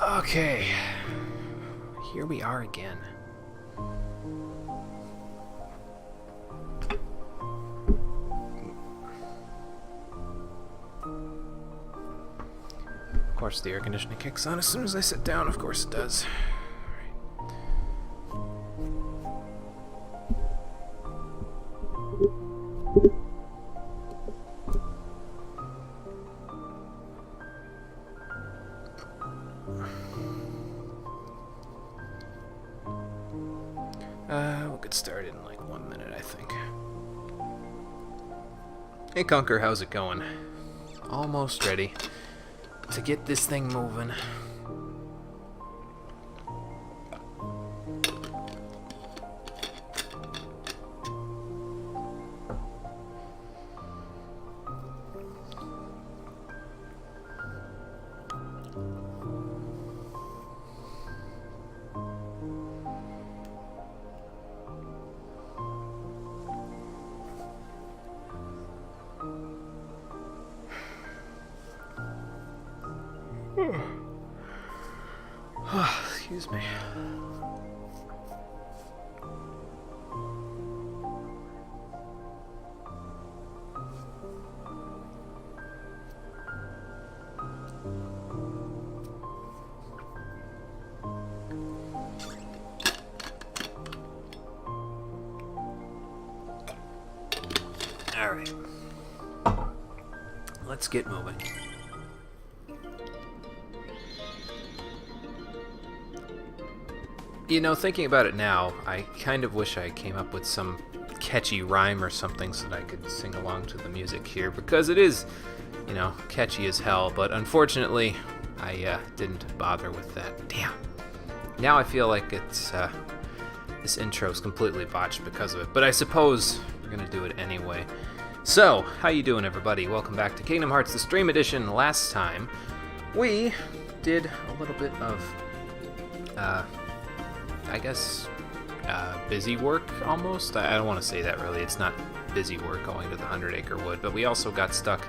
Okay, here we are again. Of course, the air conditioning kicks on as soon as I sit down. Of course it does. We'll get started in like 1 minute, I think. Hey, Conker, how's it going? Almost ready to get this thing moving. Excuse me. All right. Let's get moving. You know, thinking about it now, I kind of wish I came up with some catchy rhyme or something so that I could sing along to the music here, because it is, you know, catchy as hell, but unfortunately, I didn't bother with that. Damn. Now I feel like it's, this intro's completely botched because of it, but I suppose we're gonna do it anyway. So, how you doing, everybody? Welcome back to Kingdom Hearts, the Stream Edition. Last time, we did a little bit of, I guess, busy work, almost. I don't want to say that, really. It's not busy work going to the 100 Acre Wood, but we also got stuck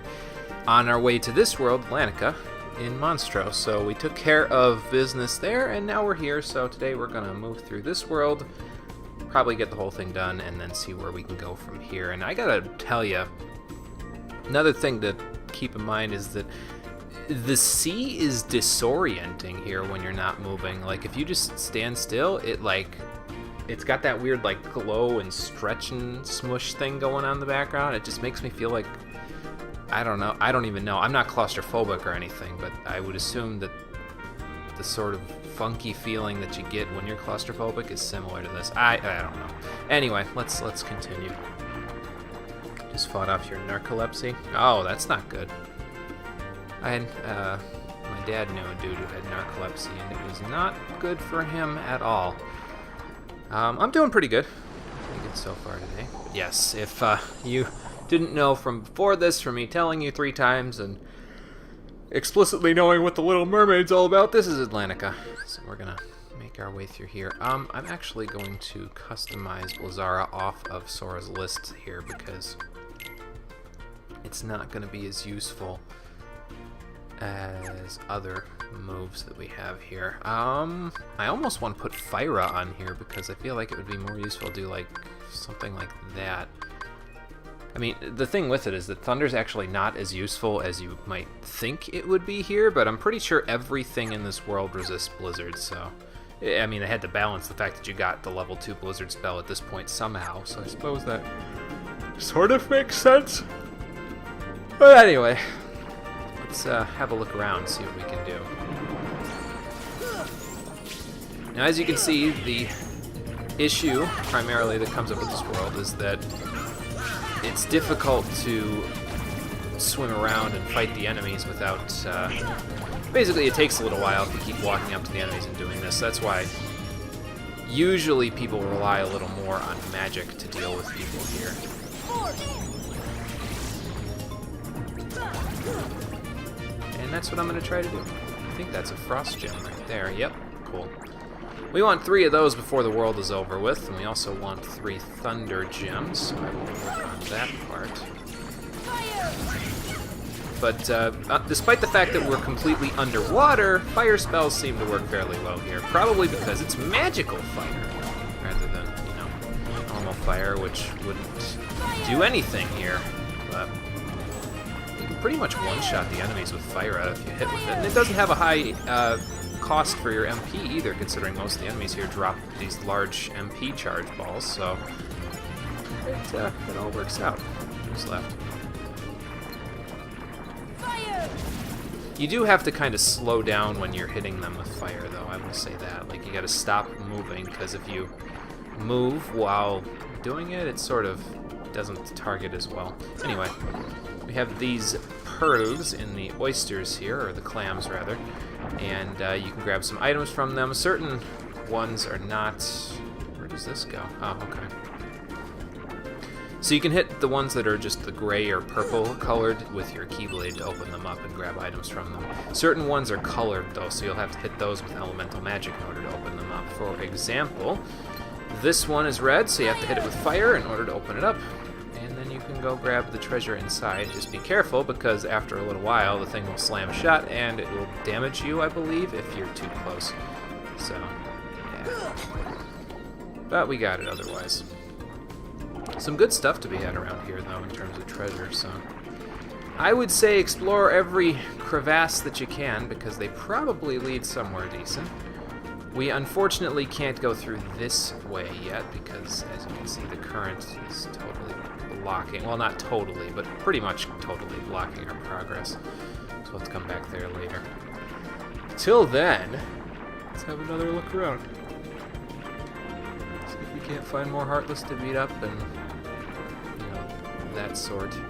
on our way to this world, Lanica, in Monstro. So we took care of business there, and now we're here. So today we're going to move through this world, probably get the whole thing done, and then see where we can go from here. And I gotta tell you, another thing to keep in mind is that the sea is disorienting here when you're not moving. Like, if you just stand still, it's got that weird, like, glow and stretch and smush thing going on in the background. It just makes me feel like, I don't know, I don't even know. I'm not claustrophobic or anything, but I would assume that the sort of funky feeling that you get when you're claustrophobic is similar to this. I don't know. Anyway, let's continue. Just fought off your narcolepsy. Oh, that's not good. My dad knew a dude who had narcolepsy, and it was not good for him at all. I'm doing pretty good. Pretty good so far today. But yes, if you didn't know from before this, from me telling you 3 times and explicitly knowing what the Little Mermaid's all about, this is Atlantica. So we're gonna make our way through here. I'm actually going to customize Blizzara off of Sora's list here because it's not gonna be as useful as other moves that we have here. I almost want to put Fyra on here because I feel like it would be more useful to do like something like that. I mean, the thing with it is that Thunder's actually not as useful as you might think it would be here, but I'm pretty sure everything in this world resists Blizzard, so I mean, I had to balance the fact that you got the level 2 Blizzard spell at this point somehow, so I suppose that sort of makes sense. But anyway, let's have a look around and see what we can do. Now, as you can see, the issue primarily that comes up with this world is that it's difficult to swim around and fight the enemies without... basically, it takes a little while if you keep walking up to the enemies and doing this. That's why usually people rely a little more on magic to deal with people here. And that's what I'm going to try to do. I think that's a frost gem right there. Yep, cool. We want 3 of those before the world is over with, and we also want 3 thunder gems, so I will work on that part. But despite the fact that we're completely underwater, fire spells seem to work fairly well here. Probably because it's magical fire, rather than, normal fire, which wouldn't do anything here. But you can pretty much one-shot the enemies with fire out if you hit with it. And it doesn't have a high cost for your MP either, considering most of the enemies here drop these large MP charge balls, so it all works out. Who's left? Fire! You do have to kind of slow down when you're hitting them with fire, though, I will say that. Like, you gotta stop moving, because if you move while doing it, it sort of doesn't target as well. Anyway, we have these pearls in the oysters here, or the clams, rather, and you can grab some items from them. Certain ones are not... Where does this go? Oh, okay. So you can hit the ones that are just the gray or purple colored with your Keyblade to open them up and grab items from them. Certain ones are colored, though, so you'll have to hit those with elemental magic in order to open them up. For example, this one is red, so you have to hit it with fire in order to open it up. And then you can go grab the treasure inside. Just be careful, because after a little while, the thing will slam shut, and it will damage you, I believe, if you're too close. So, yeah. But we got it otherwise. Some good stuff to be had around here, though, in terms of treasure, so... I would say explore every crevasse that you can, because they probably lead somewhere decent. We unfortunately can't go through this way yet, because, as you can see, the current is totally blocking... Well, not totally, but pretty much totally blocking our progress. So let's come back there later. Till then, let's have another look around. See if we can't find more Heartless to beat up, and... that sort of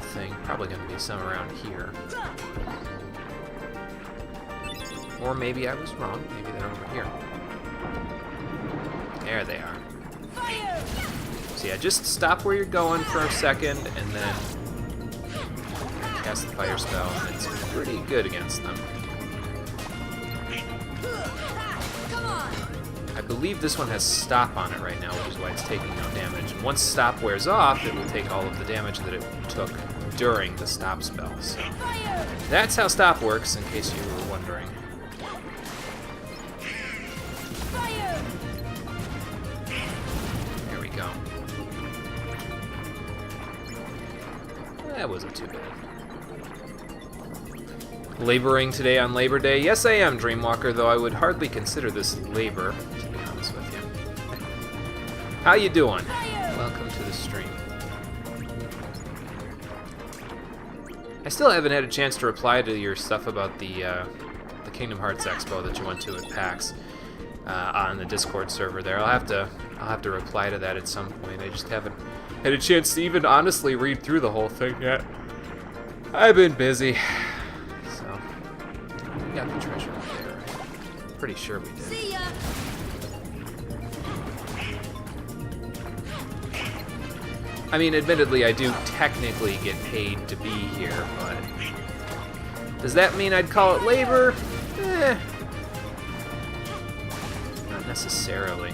thing. Probably going to be some around here. Or maybe I was wrong. Maybe they're over here. There they are. Fire! So yeah, just stop where you're going for a second, and then cast the fire spell, and it's pretty good against them. Come on! I believe this one has stop on it right now, which is why it's taking no damage. And once stop wears off, it will take all of the damage that it took during the stop spell. So Fire! that's how stop works, in case you were wondering. Fire! There we go. That wasn't too bad. Laboring today on Labor Day? Yes, I am, Dreamwalker, though I would hardly consider this labor, to be honest with you. How you doing? Welcome to the stream. I still haven't had a chance to reply to your stuff about the Kingdom Hearts Expo that you went to at PAX on the Discord server there. I'll have to reply to that at some point. I just haven't had a chance to even honestly read through the whole thing yet. I've been busy. We got the treasure up there, right? Pretty sure we did. See ya! I mean, admittedly, I do technically get paid to be here, but... Does that mean I'd call it labor? Not necessarily.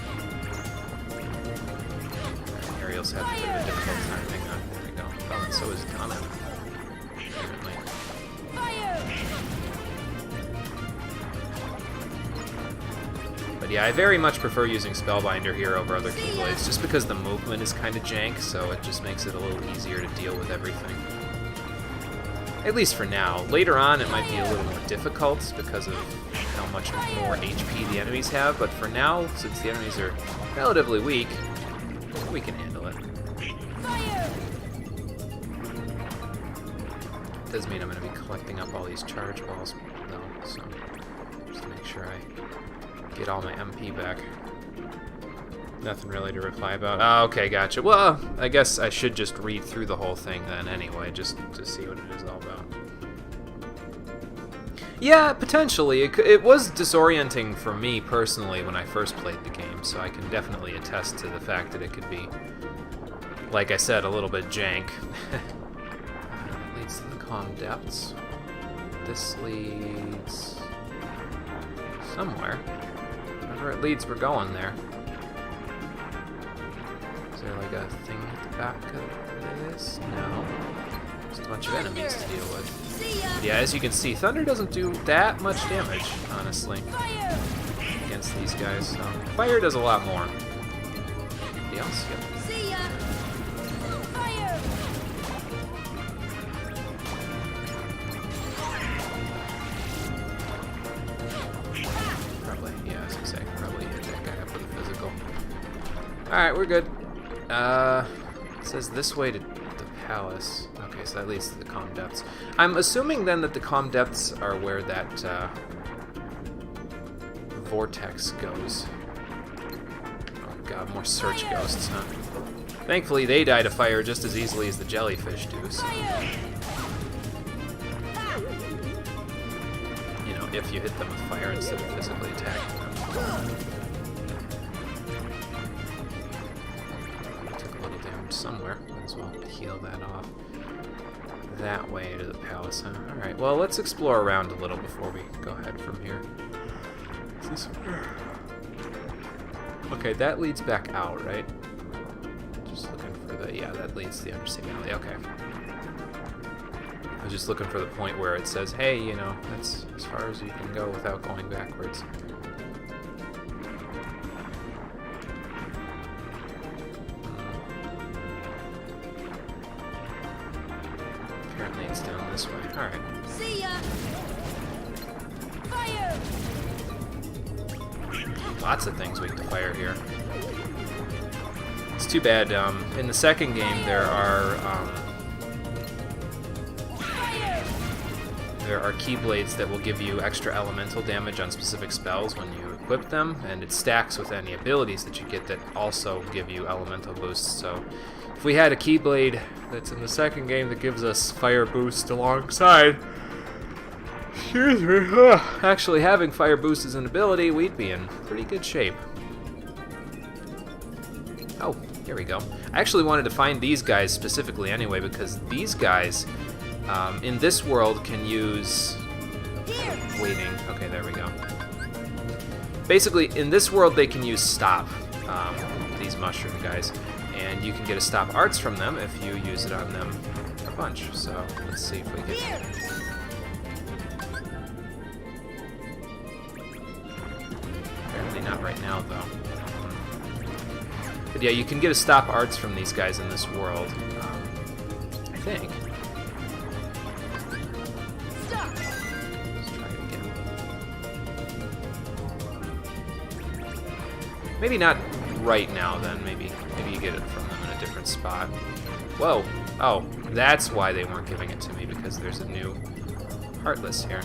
Ariel's having a bit of a difficult time. Hang on, there we go. Oh, and so is Donna. Apparently. Fire! But yeah, I very much prefer using Spellbinder here over other Keyblades, just because the movement is kind of jank, so it just makes it a little easier to deal with everything. At least for now. Later on, it might be a little more difficult because of how much more HP the enemies have, but for now, since the enemies are relatively weak, we can handle it. Fire! Does mean I'm going to be collecting up all these charge balls, though, so just to make sure I get all my MP back. Nothing really to reply about. Oh, okay, gotcha. Well, I guess I should just read through the whole thing then anyway, just to see what it is all about. Yeah, potentially. It was disorienting for me personally when I first played the game, so I can definitely attest to the fact that it could be, like I said, a little bit jank. That leads to the calm depths. This leads somewhere. Wherever it leads, we're going there. Is there like a thing at the back of this? No. Just a bunch of enemies to deal with. See ya. Yeah, as you can see, Thunder doesn't do that much damage, honestly, Fire. against these guys. So Fire does a lot more. Anybody else? Yep. See ya. Fire. Probably, yeah, I was gonna say, probably hit that guy up with a physical. Alright, we're good. It says this way to the palace. Okay, so that leads to the calm depths. I'm assuming then that the calm depths are where that vortex goes. Oh god, more search ghosts, huh? Thankfully, they die to fire just as easily as the jellyfish do. So, Fire. you know, if you hit them with fire instead of physically attacking them. Took a little damage somewhere. Might as well heal that off. That way to the palace, huh? Alright, well, let's explore around a little before we go ahead from here. Is this... Okay, that leads back out, right? Just looking for the... Yeah, that leads to the undersea alley. Okay. I was just looking for the point where it says, hey, you know, that's as far as you can go without going backwards. Apparently it's down this way. Alright. See ya. Fire. Lots of things we can fire here. It's too bad. In the second game, there are keyblades that will give you extra elemental damage on specific spells when you equip them, and it stacks with any abilities that you get that also give you elemental boosts. So, if we had a keyblade that's in the second game that gives us fire boost alongside, excuse me, actually having fire boost as an ability, we'd be in pretty good shape. Oh, here we go. I actually wanted to find these guys specifically anyway, because these guys, in this world, can use... Waiting. Okay, there we go. Basically, in this world, they can use stop, these mushroom guys, and you can get a stop arts from them if you use it on them a bunch. So, let's see if we can... Apparently not right now, though. But yeah, you can get a stop arts from these guys in this world, I think. Stop. Let's try it again. Maybe not right now, then. Maybe you get it from them in a different spot. Whoa. Oh, that's why they weren't giving it to me, because there's a new Heartless here.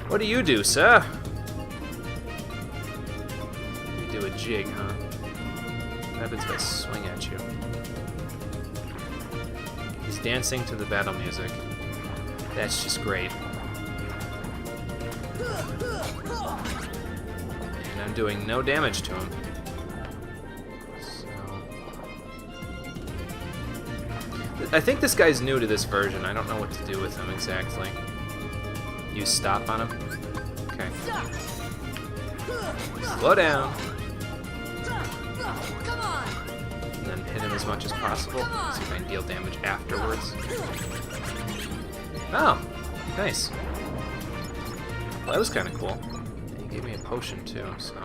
What do you do, sir? You do a jig, huh? What happens if I swing at you? He's dancing to the battle music. That's just great. And I'm doing no damage to him. So... I think this guy's new to this version. I don't know what to do with him exactly. Use stop on him? Okay. Slow down. Come on. And then hit him as much as possible. See if I can deal damage afterwards. Oh, nice. Well, that was kind of cool. He gave me a potion too, so.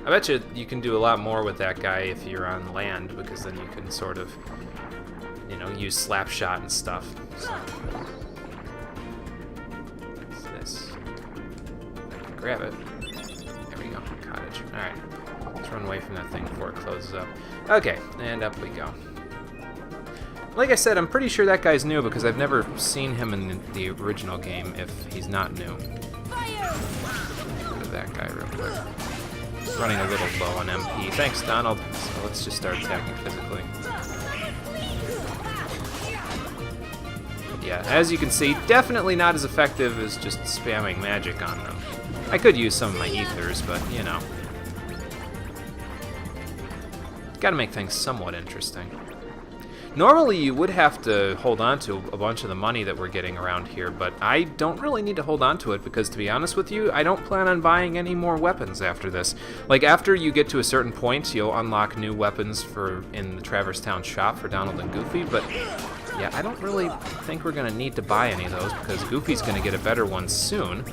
I bet you can do a lot more with that guy if you're on land, because then you can sort of, you know, use slap shot and stuff. So. What's this? I can grab it. There we go. Cottage. Alright. Let's run away from that thing before it closes up. Okay, and up we go. Like I said, I'm pretty sure that guy's new because I've never seen him in the original game if he's not new. Fire. Get rid of that guy real quick. Running a little low on MP. Thanks, Donald. So let's just start attacking physically. Yeah, as you can see, definitely not as effective as just spamming magic on them. I could use some of my ethers, but, you know. Gotta make things somewhat interesting. Normally you would have to hold on to a bunch of the money that we're getting around here, but I don't really need to hold on to it because, to be honest with you, I don't plan on buying any more weapons after this. Like, after you get to a certain point, you'll unlock new weapons in the Traverse Town shop for Donald and Goofy, but yeah, I don't really think we're going to need to buy any of those because Goofy's going to get a better one soon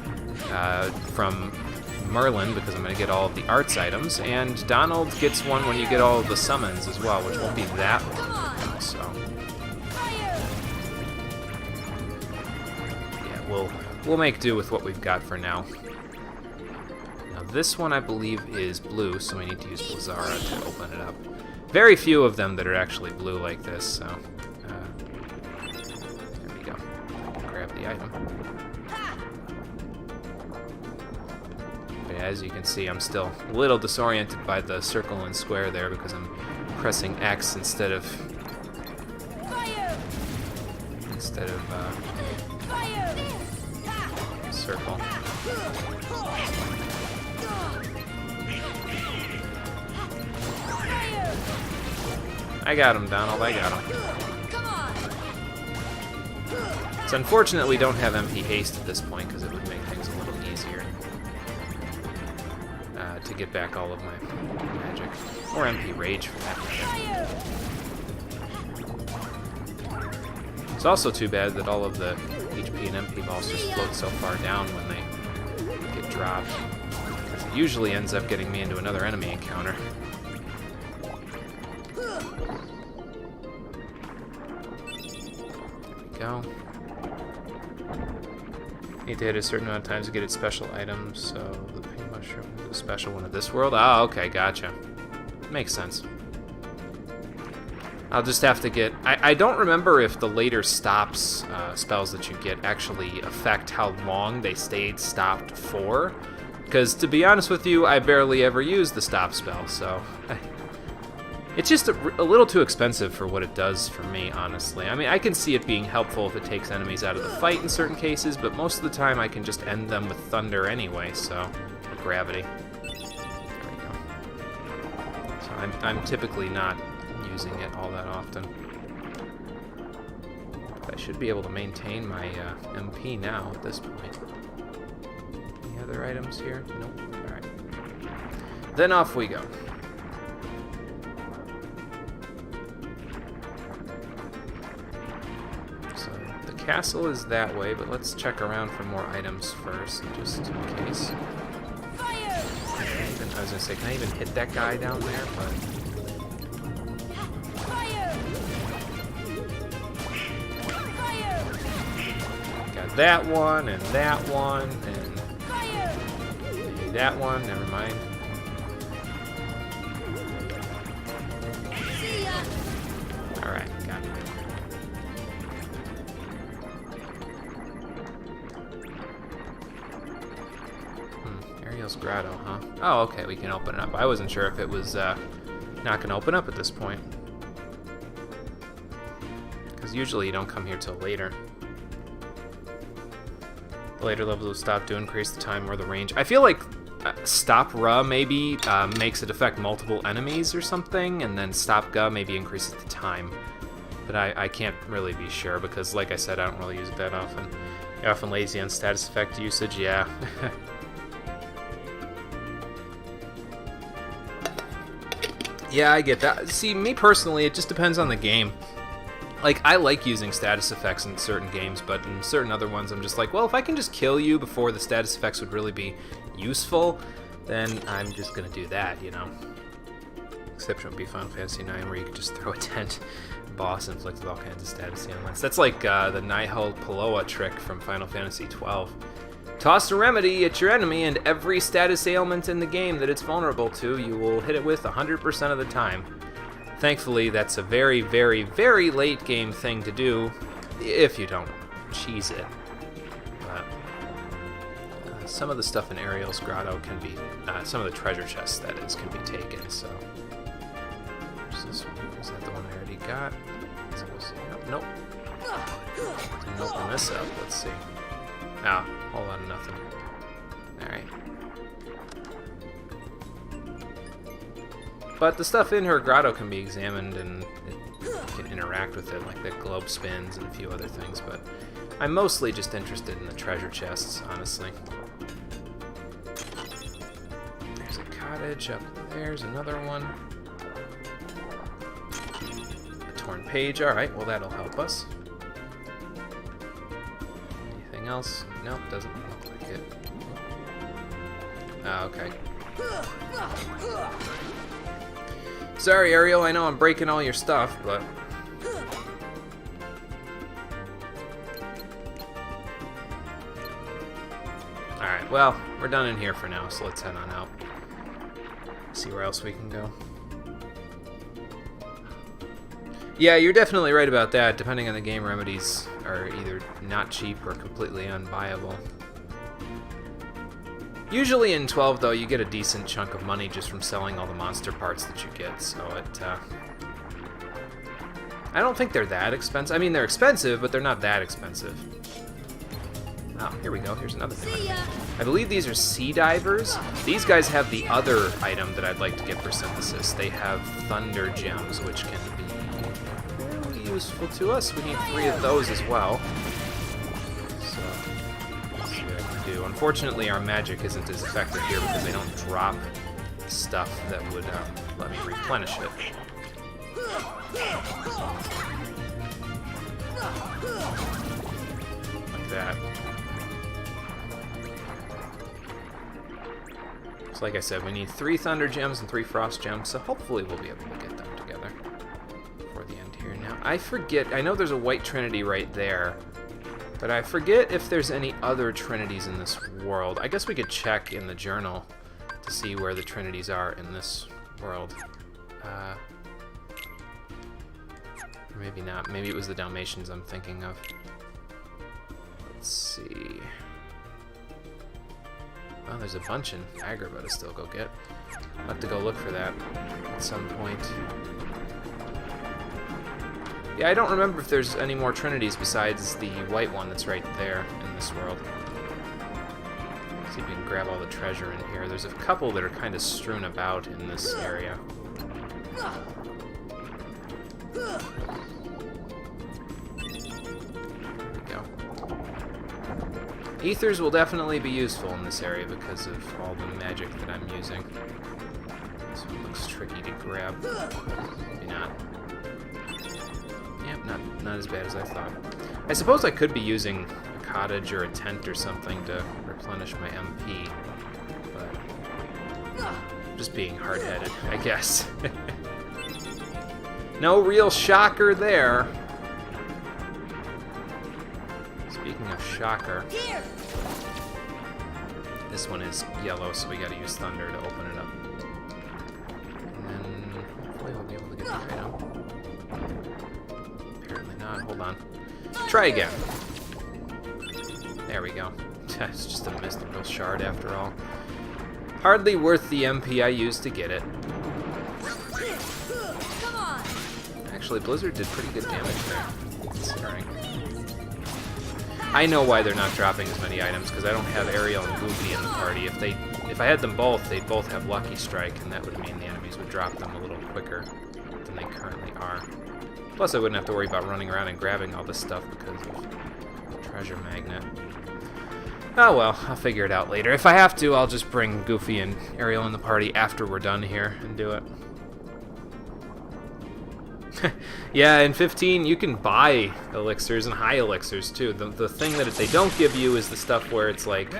from Merlin because I'm going to get all of the arts items, and Donald gets one when you get all of the summons as well, which won't be that long. So yeah, we'll make do with what we've got for now. Now this one I believe is blue, so we need to use Blizzara to open it up. Very few of them that are actually blue like this, so there we go. Grab the item. As you can see, I'm still a little disoriented by the circle and square there because I'm pressing X instead of circle. I got him, Donald. I got him. It's unfortunate we don't have MP haste at this point because it would make things a little easier. To get back all of my magic. Or MP Rage for that matter. It's also too bad that all of the HP and MP balls just float so far down when they get dropped. Because it usually ends up getting me into another enemy encounter. There we go. Need to hit a certain amount of times to get its special items, so the pink mushroom is a special one of this world. Oh, okay, gotcha. Makes sense. I'll just have to get... I don't remember if the later stops spells that you get actually affect how long they stayed stopped for, because to be honest with you, I barely ever use the stop spell, so... It's just a little too expensive for what it does for me, honestly. I mean, I can see it being helpful if it takes enemies out of the fight in certain cases, but most of the time I can just end them with thunder anyway, so... Or gravity. There we go. So I'm typically not using it all that often. But I should be able to maintain my MP now at this point. Any other items here? Nope. Alright. Then off we go. Castle is that way, but let's check around for more items first, just in case. I was gonna say, can I even hit that guy down there? But got that one and that one and maybe that one. Never mind. All right, got it. Grotto, huh? Oh, okay, we can open it up. I wasn't sure if it was not going to open up at this point. Because usually you don't come here till later. The later levels will stop to increase the time or the range. I feel like Stop Ra maybe makes it affect multiple enemies or something, and then Stop Ga maybe increases the time. But I can't really be sure because, like I said, I don't really use it that often. You're often lazy on status effect usage, yeah. Yeah, I get that. See, me personally, it just depends on the game. Like, I like using status effects in certain games, but in certain other ones, I'm just like, well, if I can just kill you before the status effects would really be useful, then I'm just gonna do that, you know? Exception would be Final Fantasy IX, where you could just throw a tent boss inflicted all kinds of status ailments. That's like the Nihil Paloa trick from Final Fantasy XII. Toss a remedy at your enemy, and every status ailment in the game that it's vulnerable to, you will hit it with 100% of the time. Thankfully, that's a very, very, very late game thing to do, if you don't cheese it. But some of the stuff in Ariel's Grotto can be, some of the treasure chests, that is, can be taken, so... Is that the one I already got? Nope. Didn't open this up, let's see. Ah, whole lot of nothing. Alright. But the stuff in her grotto can be examined and interact with it, like the globe spins and a few other things, but I'm mostly just interested in the treasure chests, honestly. There's a cottage up there's another one. A torn page, alright, well that'll help us. Anything else? Nope, doesn't look like it. Ah, okay. Sorry, Ariel, I know I'm breaking all your stuff, but... Alright, well, we're done in here for now, so let's head on out. See where else we can go. Yeah, you're definitely right about that. Depending on the game, remedies are either not cheap or completely unbuyable. Usually in 12, though, you get a decent chunk of money just from selling all the monster parts that you get, so it, I don't think they're that expensive. I mean, they're expensive, but they're not that expensive. Oh, here we go. Here's another thing. I believe these are sea divers. These guys have the other item that I'd like to get for synthesis. They have thunder gems, which can be very useful to us. We need 3 of those as well. So, let's see what I can do. Unfortunately, our magic isn't as effective here because they don't drop stuff that would let me replenish it. Like that. So like I said, we need 3 Thunder Gems and 3 Frost Gems, so hopefully we'll be able to get them together before the end here. Now, I forget, I know there's a White Trinity right there, but I forget if there's any other Trinities in this world. I guess we could check in the journal to see where the Trinities are in this world. Or maybe not. Maybe it was the Dalmatians I'm thinking of. Let's see. Well, there's a bunch in Agrabah to still go get. I'll have to go look for that at some point. Yeah, I don't remember if there's any more Trinities besides the white one that's right there in this world. See if we can grab all the treasure in here. There's a couple that are kind of strewn about in this area. There we go. Ethers will definitely be useful in this area because of all the magic that I'm using. This one looks tricky to grab. Maybe not. Yep, not as bad as I thought. I suppose I could be using a cottage or a tent or something to replenish my MP, but just being hard-headed, I guess. No real shocker there. Speaking of shocker, this one is yellow, so we gotta use thunder to open it up. And then hopefully we'll be able to get the item. Apparently not. Hold on. Try again. There we go. It's just a mystical shard after all. Hardly worth the MP I used to get it. Actually, Blizzard did pretty good damage there, considering. I know why they're not dropping as many items, because I don't have Ariel and Goofy in the party. If I had them both, they'd both have Lucky Strike, and that would mean the enemies would drop them a little quicker than they currently are. Plus, I wouldn't have to worry about running around and grabbing all this stuff because of Treasure Magnet. Oh well, I'll figure it out later. If I have to, I'll just bring Goofy and Ariel in the party after we're done here and do it. Yeah, in 15 you can buy elixirs and high elixirs too. The thing that they don't give you is the stuff where it's like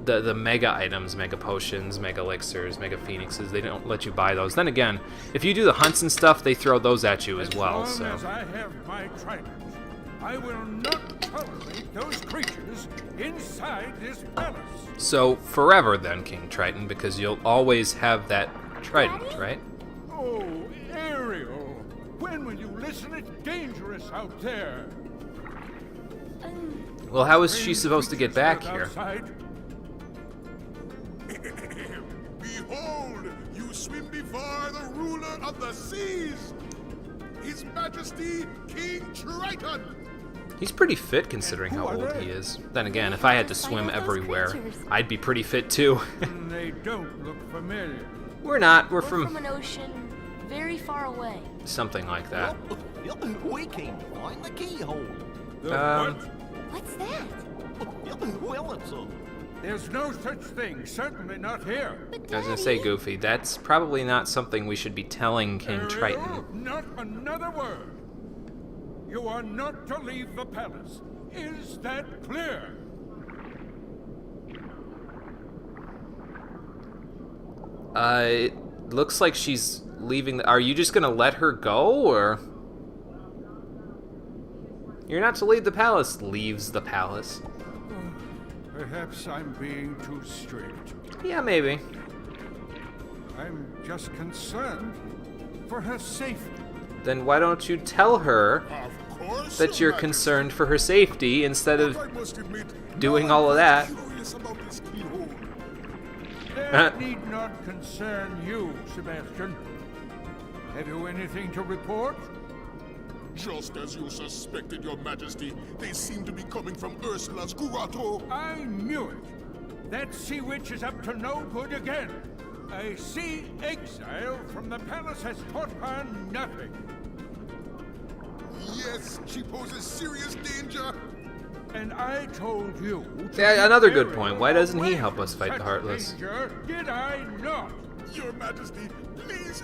the mega items, mega potions, mega elixirs, mega phoenixes. They don't let you buy those. Then again, if you do the hunts and stuff, they throw those at you as well. As long So as I have my trident, I will not tolerate those creatures inside this palace. so forever then, King Triton, because you'll always have that trident, right? Oh, Ariel, when will you listen? It's dangerous out there. Well, how is she supposed to get back here? Outside. Behold, you swim before the ruler of the seas, His Majesty King Triton. He's pretty fit considering how old he is. Then again, if I had to swim everywhere, I'd be pretty fit too. They don't look familiar. We're not. We're from an ocean very far away. Something like that. We can't find the keyhole. The Um, what? What's that? Well, it's a... There's no such thing. Certainly not here. But I was gonna say, Daddy- Goofy, that's probably not something we should be telling King Ariel, Triton. not another word. You are not to leave the palace. Is that clear? It looks like she's leaving. Are you just gonna let her go, or? You're not to leave the palace. Leaves the palace. Perhaps I'm being too strict. Yeah, maybe. I'm just concerned for her safety. Then why don't you tell her Of course, that Your you're concerned for her safety instead of I must admit, doing I'm all of that? curious about this keyhole. That need not concern you, Sebastian. Have you anything to report? Just as you suspected, Your Majesty, they seem to be coming from Ursula's grotto. I knew it. That sea witch is up to no good again. A sea exile from the palace has taught her nothing. Yes, she poses serious danger. And I told you. to Yeah, keep another good Ariel point. Why doesn't he away help from us fight the such Heartless? danger, did I not? Your Majesty, please,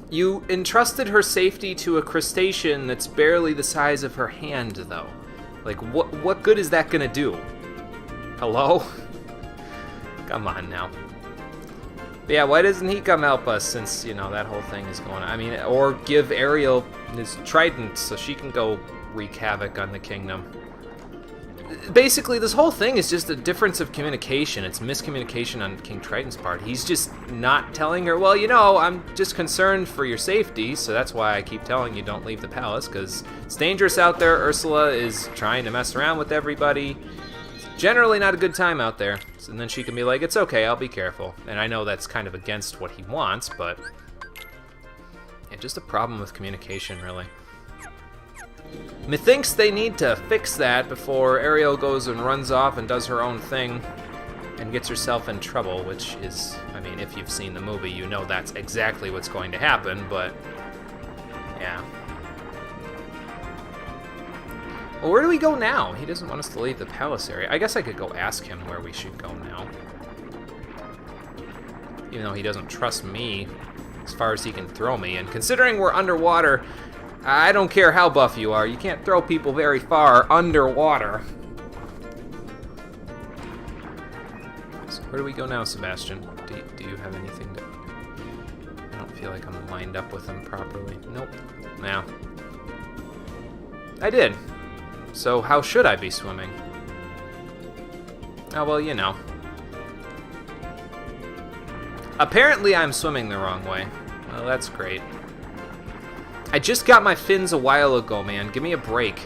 You entrusted her safety to a crustacean that's barely the size of her hand, though. Like, what good is that gonna do? Hello? Come on now. But yeah, why doesn't he come help us since, you know, that whole thing is going on? I mean, or give Ariel his trident so she can go wreak havoc on the kingdom. Basically, this whole thing is just a difference of communication. It's miscommunication on King Triton's part. He's just not telling her, well, you know, I'm just concerned for your safety, so that's why I keep telling you don't leave the palace, because it's dangerous out there. Ursula is trying to mess around with everybody. It's generally not a good time out there. And then she can be like, it's okay, I'll be careful. And I know that's kind of against what he wants, but yeah, just a problem with communication, really. Methinks they need to fix that before Ariel goes and runs off and does her own thing and gets herself in trouble, which is, I mean, if you've seen the movie, you know that's exactly what's going to happen, but yeah. Well, where do we go now? He doesn't want us to leave the palace area. I guess I could go ask him where we should go now. Even though he doesn't trust me as far as he can throw me, and considering we're underwater, I don't care how buff you are, you can't throw people very far underwater. So where do we go now, Sebastian? Do you have anything to... I don't feel like I'm lined up with him properly. Nope. Now. I did. So how should I be swimming? Oh, well, you know. Apparently I'm swimming the wrong way. Well, that's great. I just got my fins a while ago, man. Give me a break.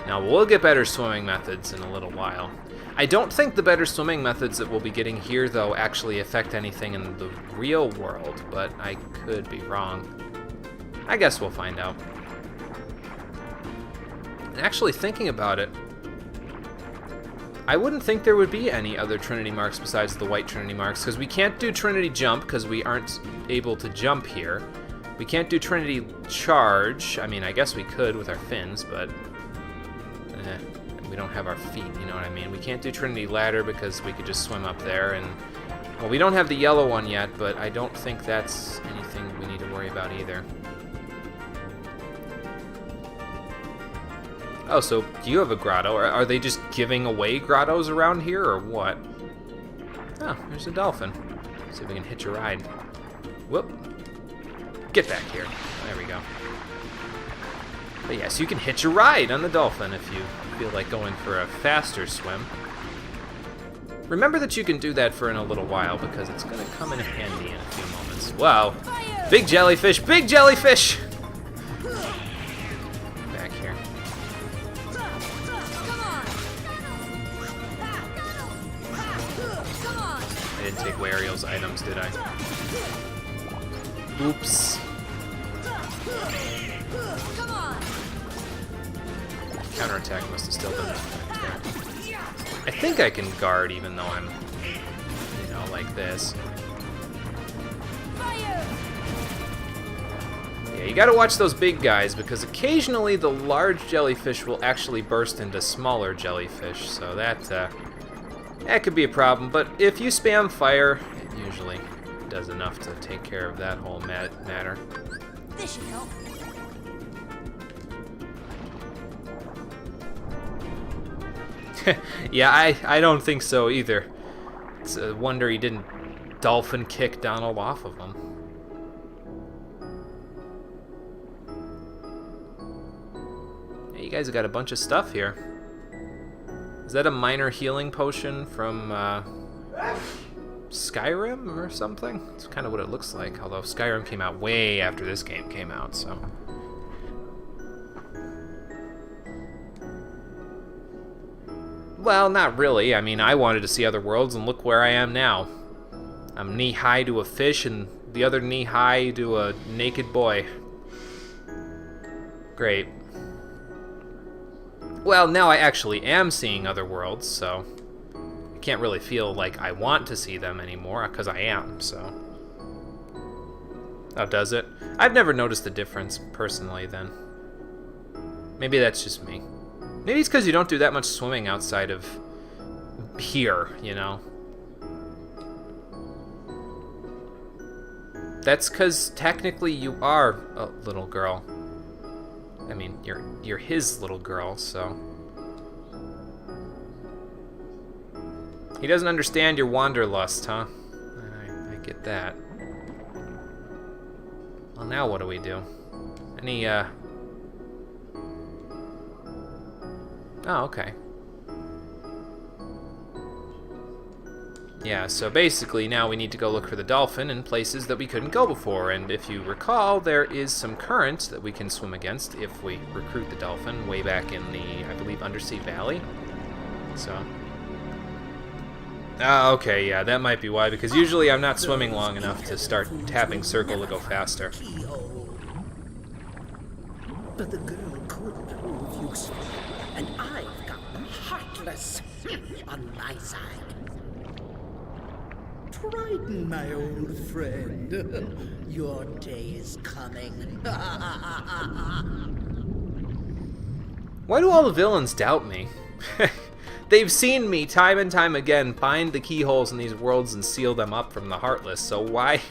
Now, we'll get better swimming methods in a little while. I don't think the better swimming methods that we'll be getting here, though, actually affect anything in the real world, but I could be wrong. I guess we'll find out. And actually, thinking about it, I wouldn't think there would be any other Trinity marks besides the white Trinity marks, because we can't do Trinity jump because we aren't able to jump here. We can't do Trinity charge. I mean, I guess we could with our fins, but we don't have our feet, you know what I mean? We can't do Trinity ladder because we could just swim up there, and well, we don't have the yellow one yet, but I don't think that's anything we need to worry about either. Oh, so you have a grotto. Are they just giving away grottos around here, or what? Oh, there's a dolphin. Let's see if we can hitch a ride. Whoop. Get back here. There we go. But yes, you can hitch a ride on the dolphin if you feel like going for a faster swim. Remember that you can do that for in a little while, because it's going to come in handy in a few moments. Wow. Fire! Big jellyfish! Big jellyfish! Back here. Come on! Come on! I didn't take away Ariel's items, did I? Oops. Come on! Counterattack must have still been effect there. I think I can guard even though I'm, you know, like this. Fire! Fire! Yeah, you gotta watch those big guys because occasionally the large jellyfish will actually burst into smaller jellyfish, so that could be a problem. But if you spam fire, it usually does enough to take care of that whole matter. This should help. Yeah, I don't think so either. It's a wonder he didn't dolphin kick Donald off of him. Hey, you guys have got a bunch of stuff here. Is that a minor healing potion from Skyrim or something? It's kind of what it looks like, although Skyrim came out way after this game came out, so... Well, not really. I mean, I wanted to see other worlds, and look where I am now. I'm knee-high to a fish, and the other knee-high to a naked boy. Great. Well, now I actually am seeing other worlds, so... I can't really feel like I want to see them anymore, because I am, so... Oh, does it? I've never noticed a difference, personally, then. Maybe that's just me. Maybe it's because you don't do that much swimming outside of here, you know? That's because technically you are a little girl. I mean, you're his little girl, so... He doesn't understand your wanderlust, huh? I get that. Well, now what do we do? Any, Oh, okay. Yeah, so basically now we need to go look for the dolphin in places that we couldn't go before, and if you recall, there is some current that we can swim against if we recruit the dolphin way back in the, I believe, Undersea Valley. So... Ah, okay, yeah, that might be why, because usually I'm not swimming long enough to start tapping circle to go faster. But the girl could prove useful, and I've got the Heartless on my side. Triton, my old friend, your day is coming. Why do all the villains doubt me? They've seen me time and time again find the keyholes in these worlds and seal them up from the Heartless, so why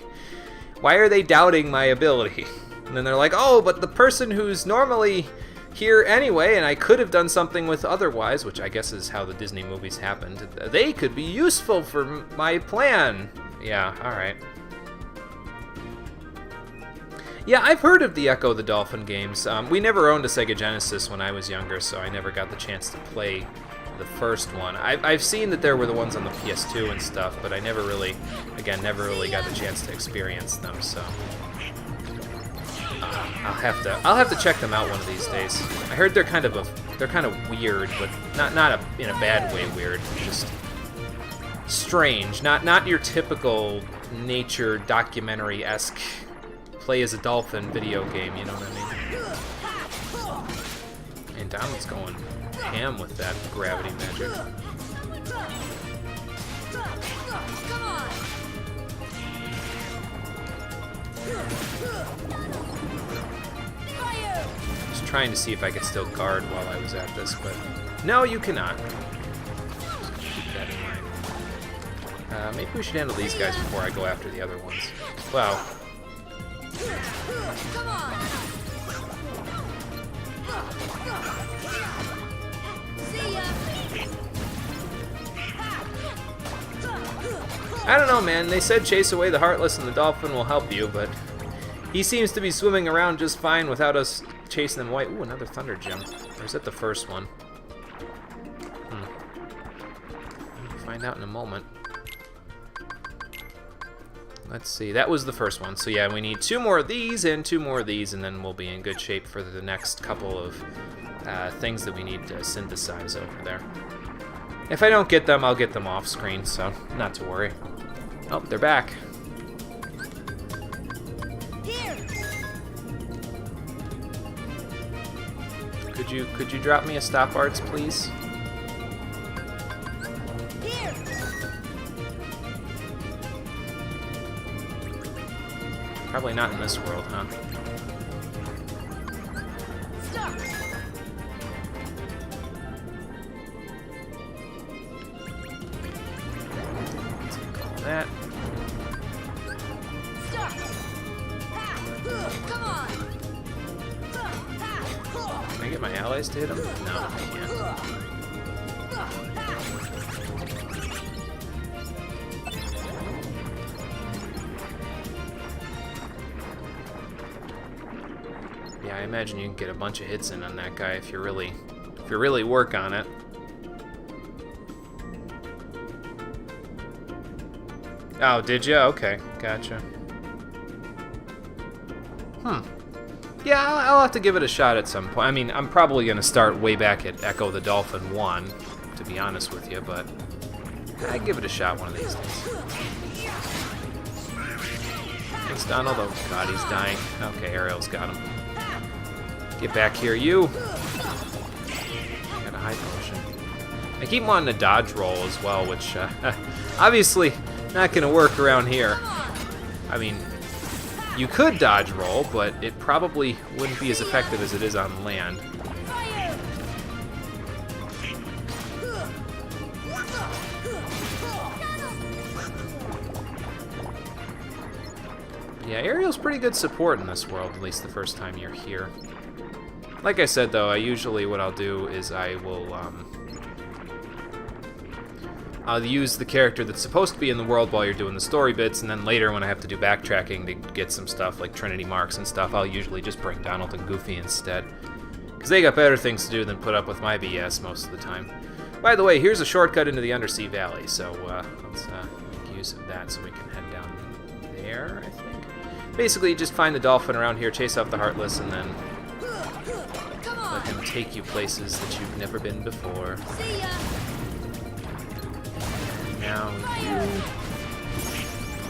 are they doubting my ability? And then they're like, oh, but the person who's normally here anyway, and I could have done something with otherwise, which I guess is how the Disney movies happened, they could be useful for my plan. Yeah, alright. Yeah, I've heard of the Echo the Dolphin games. We never owned a Sega Genesis when I was younger, so I never got the chance to play the first one. I've seen that there were the ones on the PS2 and stuff, but I never really got the chance to experience them, so... I'll have to check them out one of these days. I heard they're kind of weird, but not in a bad way weird, just strange. Not your typical nature documentary-esque play as a dolphin video game, you know what I mean? And Donald's going ham with that gravity magic. Come on! Fire! Just trying to see if I could still guard while I was at this, but no, you cannot. Just keep that in mind. Maybe we should handle these guys before I go after the other ones. Wow. Come on! See ya! I don't know, man. They said chase away the Heartless and the Dolphin will help you, but he seems to be swimming around just fine without us chasing him away. Ooh, another Thunder Gem. Or is that the first one? We'll find out in a moment. Let's see. That was the first one. So yeah, we need 2 more of these and 2 more of these, and then we'll be in good shape for the next couple of things that we need to synthesize over there. If I don't get them, I'll get them off screen, so not to worry. Oh, they're back. Here! Could you drop me a stop arts, please? Here! Probably not in this world, huh? Stop! Take all that. Stop! Ha! Come on! Ha! Can I get my allies to hit him? No, I can't. Yeah, I imagine you can get a bunch of hits in on that guy if you really work on it. Oh, did you? Okay, gotcha. Yeah, I'll have to give it a shot at some point. I mean, I'm probably going to start way back at Echo the Dolphin 1, to be honest with you, but I'd give it a shot one of these days. Thanks, Donald. Oh, God, he's dying. Okay, Ariel's got him. Get back here, you! Got a high potion. I keep wanting to dodge roll as well, which, obviously not going to work around here. I mean, you could dodge roll, but it probably wouldn't be as effective as it is on land. Yeah, Ariel's pretty good support in this world, at least the first time you're here. Like I said, though, what I'll do is I'll use the character that's supposed to be in the world while you're doing the story bits, and then later when I have to do backtracking to get some stuff like Trinity Marks and stuff, I'll usually just bring Donald and Goofy instead. Because they got better things to do than put up with my BS most of the time. By the way, here's a shortcut into the Undersea Valley, so let's make use of that so we can head down there, I think. Basically, just find the dolphin around here, chase off the Heartless, and then let him take you places that you've never been before. See ya! Now,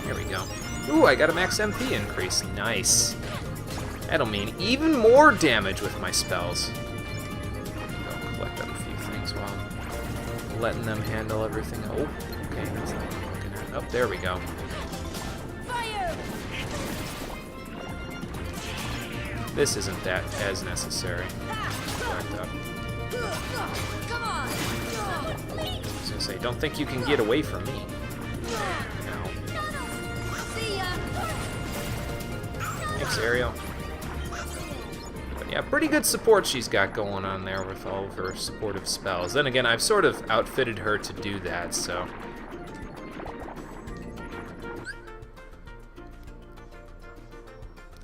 here we go. Ooh, I got a max MP increase. Nice. That'll mean even more damage with my spells. Go collect up a few things while I'm letting them handle everything. Oh, okay, that's not what I'm looking at. Oh, there we go. Fire! This isn't that as necessary. Collect up. Come on! I was gonna say, don't think you can get away from me. No. See ya! Thanks, Ariel. But yeah, pretty good support she's got going on there with all of her supportive spells. Then again, I've sort of outfitted her to do that, so...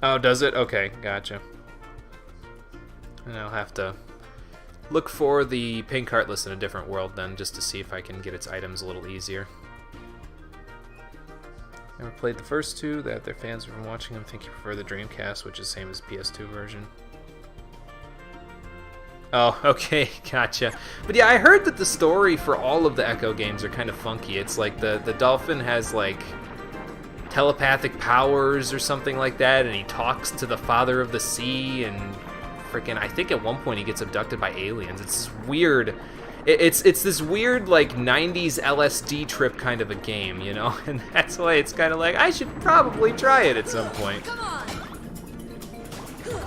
Oh, does it? Okay, gotcha. And I'll have to look for the Pink Heartless in a different world then, just to see if I can get its items a little easier. Never played the first two, that their fans have been watching them think you prefer the Dreamcast, which is the same as the PS2 version. Oh, okay, gotcha. But yeah, I heard that the story for all of the Echo games are kind of funky. It's like the dolphin has like telepathic powers or something like that, and he talks to the father of the sea, and freaking, I think at one point he gets abducted by aliens. It's weird. It's this weird like 90s LSD trip kind of a game, you know? And that's why it's kind of like, I should probably try it at some point. Come on!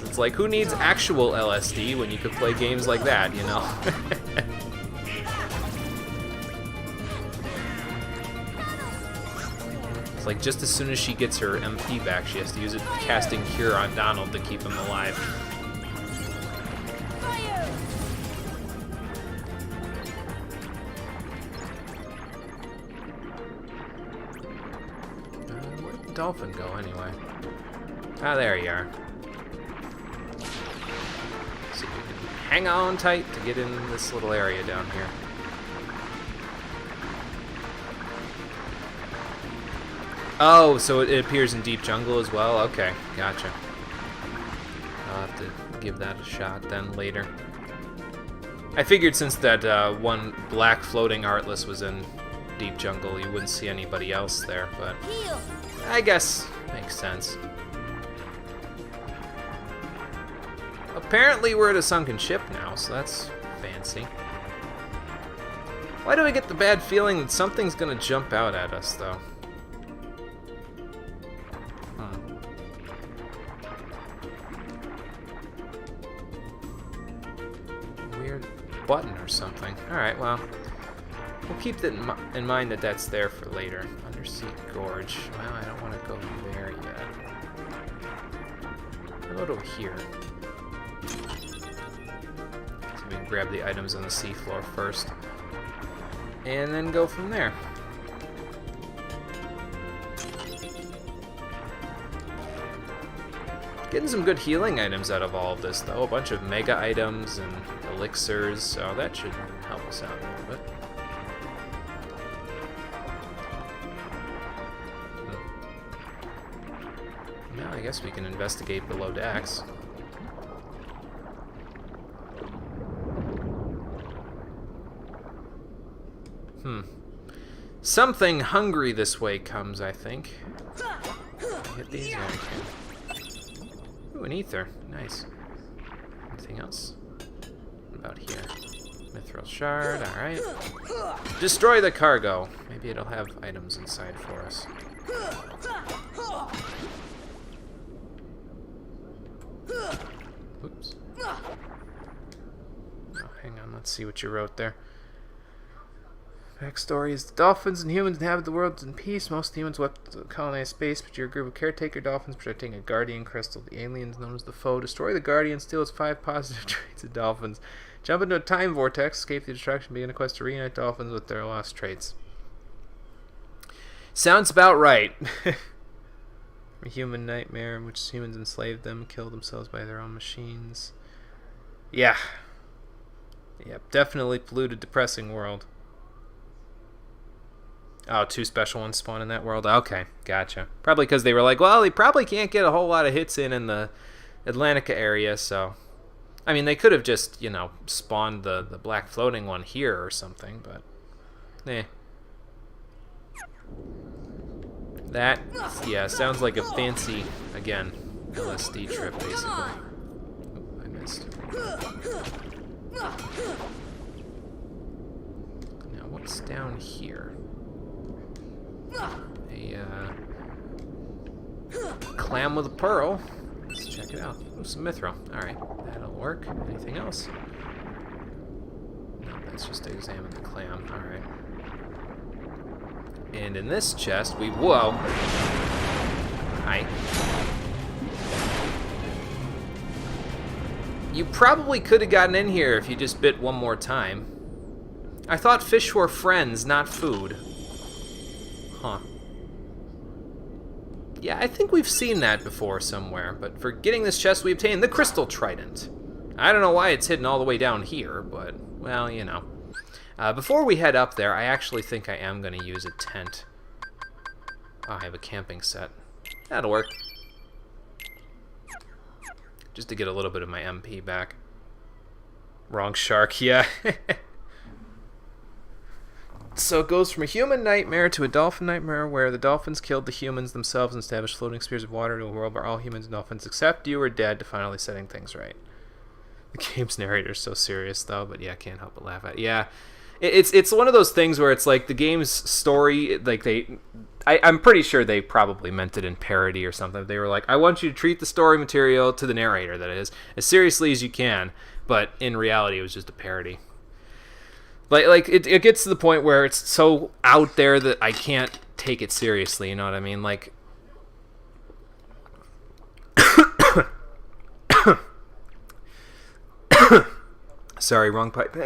It's like, who needs actual LSD when you could play games like that, you know? It's like just as soon as she gets her MP back, she has to use it casting Cure on Donald to keep him alive. Fire! Where'd the dolphin go anyway? Ah, there you are. See if we can hang on tight to get in this little area down here. Oh, so it appears in Deep Jungle as well? Okay, gotcha. I'll have to give that a shot then later. I figured since that one black floating Heartless was in Deep Jungle, you wouldn't see anybody else there, but Heal! I guess makes sense. Apparently we're at a sunken ship now, so that's fancy. Why do I get the bad feeling that something's gonna jump out at us, though? button or something. Alright, well, we'll keep that in mind that that's there for later. Undersea Gorge. Well, I don't want to go there yet. I'll go to here. So we can grab the items on the seafloor first. And then go from there. Getting some good healing items out of all of this, though. A bunch of mega items and elixirs, so that should help us out a little bit. Now I guess we can investigate below decks. Something hungry this way comes, I think. Hit these? Yeah, I can. Ooh, an ether. Nice. Anything else? What about here? Mithril shard. Alright. Destroy the cargo. Maybe it'll have items inside for us. Oops. Oh, hang on. Let's see what you wrote there. Backstory is the dolphins and humans inhabit the world in peace. Most humans left to colonize space, but you're a group of caretaker dolphins protecting a guardian crystal. The aliens, known as the Foe, destroy the guardian, steal its 5 positive traits of dolphins, jump into a time vortex, escape the destruction, begin a quest to reunite dolphins with their lost traits. Sounds about right. A human nightmare in which humans enslaved them, killed themselves by their own machines. Yeah. Yep, definitely polluted, depressing world. Oh, 2 special ones spawn in that world? Okay, gotcha. Probably because they were like, well, they probably can't get a whole lot of hits in the Atlantica area, so... I mean, they could have just, you know, spawned the black floating one here or something, but... Eh. That, yeah, sounds like a fancy, again, LSD trip, basically. Oh, I missed. Now, what's down here? A clam with a pearl. Let's check it out. Oh, some mithril. Alright, that'll work. Anything else? No, that's just to examine the clam. Alright. And in this chest, we... Whoa! Hi. You probably could have gotten in here if you just bit one more time. I thought fish were friends, not food. Huh. Yeah, I think we've seen that before somewhere, but for getting this chest, we obtained the Crystal Trident. I don't know why it's hidden all the way down here, but, well, you know. Before we head up there, I actually think I am going to use a tent. Oh, I have a camping set. That'll work. Just to get a little bit of my MP back. Wrong shark, yeah. So it goes from a human nightmare to a dolphin nightmare where the dolphins killed the humans themselves and established floating spheres of water to a world where all humans and dolphins except you are dead, to finally setting things right. The game's narrator's so serious though, but yeah, I can't help but laugh at it. Yeah, it's one of those things where it's like the game's story, like I'm pretty sure they probably meant it in parody or something. They were like, I want you to treat the story material, to the narrator that is, as seriously as you can, but in reality it was just a parody. Like it gets to the point where it's so out there that I can't take it seriously, you know what I mean? Like... Sorry, wrong pipe.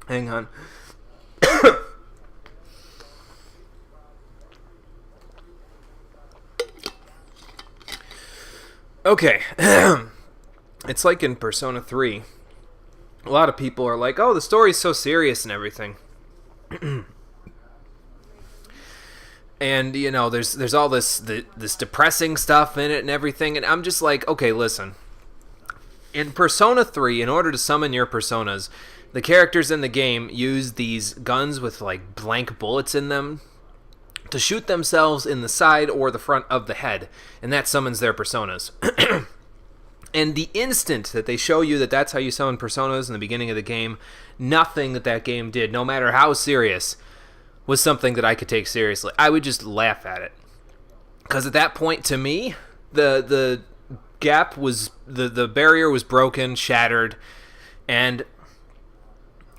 Hang on. Okay. It's like in Persona 3. A lot of people are like, oh, the story's so serious and everything. And, you know, there's all this depressing stuff in it and everything. And I'm just like, okay, listen. In Persona 3, in order to summon your personas, the characters in the game use these guns with, like, blank bullets in them to shoot themselves in the side or the front of the head. And that summons their personas. And the instant that they show you that that's how you summon personas in the beginning of the game, nothing that game did, no matter how serious, was something that I could take seriously. I would just laugh at it. Because at that point, to me, the gap was... The barrier was broken, shattered, and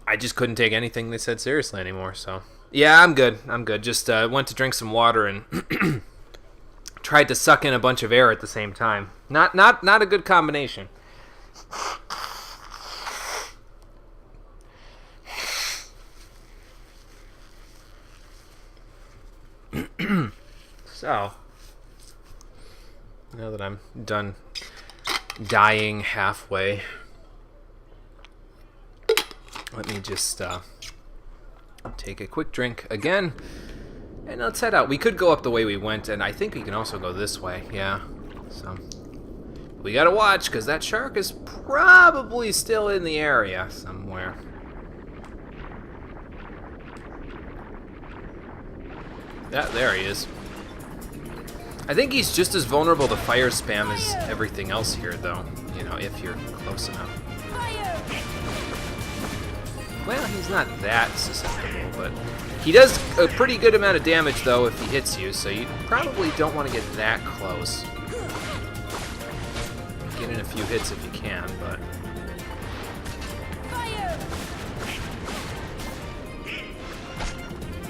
I just couldn't take anything they said seriously anymore, so. Yeah, I'm good. I'm good. Just went to drink some water and tried to suck in a bunch of air at the same time. Not a good combination. So, now that I'm done dying halfway, let me just take a quick drink again, and let's head out. We could go up the way we went, and I think we can also go this way, yeah. So, we gotta watch, because that shark is probably still in the area somewhere. There he is. I think he's just as vulnerable to fire spam as everything else here, though. You know, if you're close enough. Well, he's not that susceptible, but he does a pretty good amount of damage, though, if he hits you, so you probably don't want to get that close. Get in a few hits if you can, but...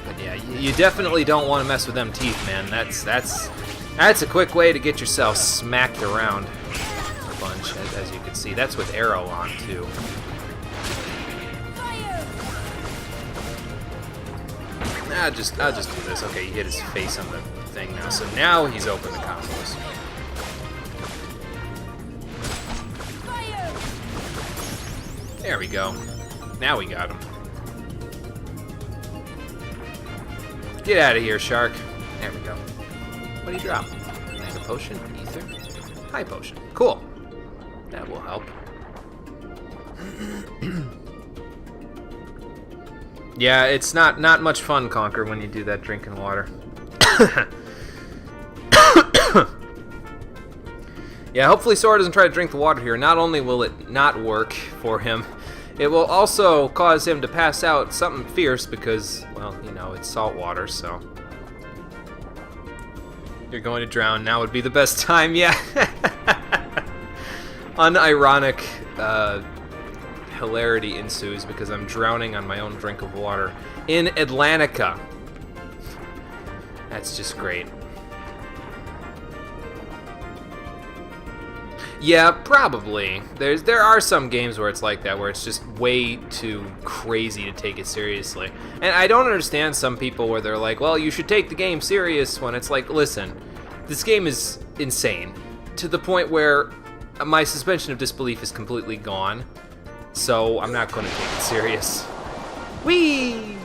But yeah, you definitely don't want to mess with them teeth, man. That's a quick way to get yourself smacked around a bunch, as you can see. That's with arrow on, too. I'll just do this. Okay, he hit his face on the thing now. So now he's open to combos. There we go. Now we got him. Get out of here, shark. There we go. What do you drop? Mega potion? Ether? High potion. Cool. That will help. Yeah, it's not much fun, Conquer, when you do that drinking water. Yeah, hopefully Sora doesn't try to drink the water here. Not only will it not work for him, it will also cause him to pass out something fierce because, well, you know, it's salt water, so... You're going to drown. Now would be the best time, yeah. Unironic hilarity ensues because I'm drowning on my own drink of water in Atlantica. That's just great. Yeah, probably. There are some games where it's like that, where it's just way too crazy to take it seriously. And I don't understand some people where they're like, well, you should take the game serious, when it's like, listen, this game is insane. To the point where my suspension of disbelief is completely gone. So I'm not going to take it serious. Whee!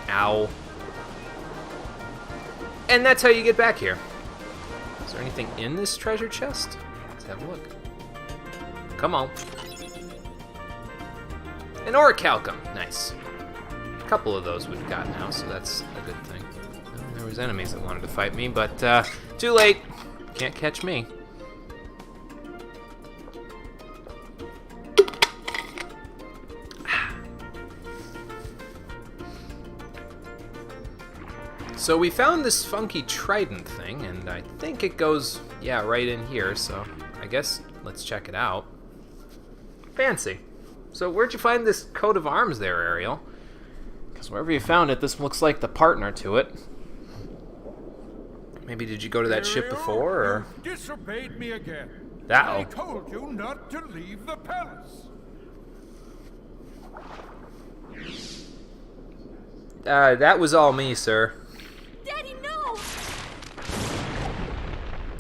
Ow. And that's how you get back here. Is there anything in this treasure chest? Let's have a look. Come on. An orichalcum. Nice. A couple of those we've got now, so that's a good thing. Well, there was enemies that wanted to fight me, but too late. Can't catch me. So we found this funky trident thing, and I think it goes, yeah, right in here, so I guess let's check it out. Fancy. So where'd you find this coat of arms there, Ariel? Because wherever you found it, this looks like the partner to it. Maybe did you go to that ship before, or? You disobeyed me again. Uh-oh. I told you not to leave the palace. That was all me, sir. Daddy, no!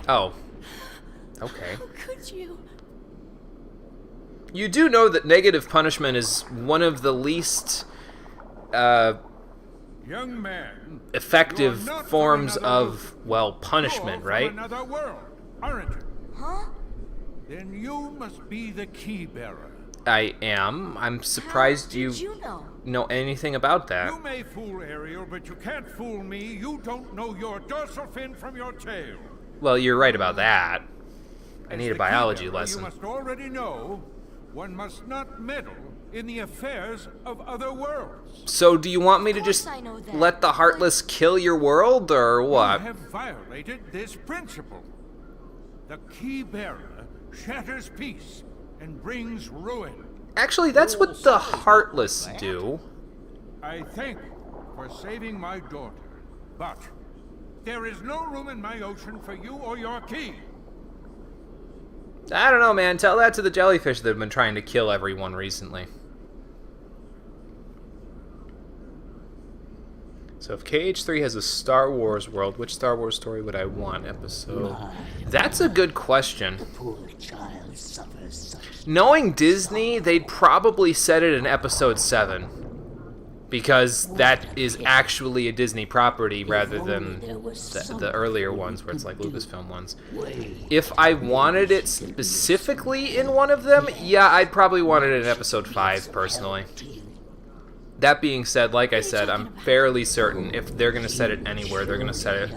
Oh. Okay. How could you? You do know that negative punishment is one of the least Young man, effective you're not forms from another of, well, punishment, You're right? From another world, aren't you? Huh? Then you must be the key bearer. I am. I'm surprised How you did you know? know anything about that. You may fool Ariel, but you can't fool me. You don't know your dorsal fin from your tail. Well, you're right about that. I As need a the key biology bearer, lesson. You must already know one must not meddle in the affairs of other worlds. So do you want me to course just I know that, let the Heartless kill your world, or what? You have violated this principle. The key bearer shatters peace and brings ruin. Actually, that's what the Heartless do. I thank you for saving my daughter, but there is no room in my ocean for you or your key. I don't know, man. Tell that to the jellyfish that have been trying to kill everyone recently. So if KH3 has a Star Wars world, which Star Wars story would I want? Episode... That's a good question. Poor child suffers such. Knowing Disney, they'd probably set it in Episode 7. Because that is actually a Disney property rather than the earlier ones where it's like Lucasfilm ones. If I wanted it specifically in one of them, yeah, I'd probably want it in Episode 5, personally. That being said, like I said, I'm fairly certain if they're going to set it anywhere, they're going to set it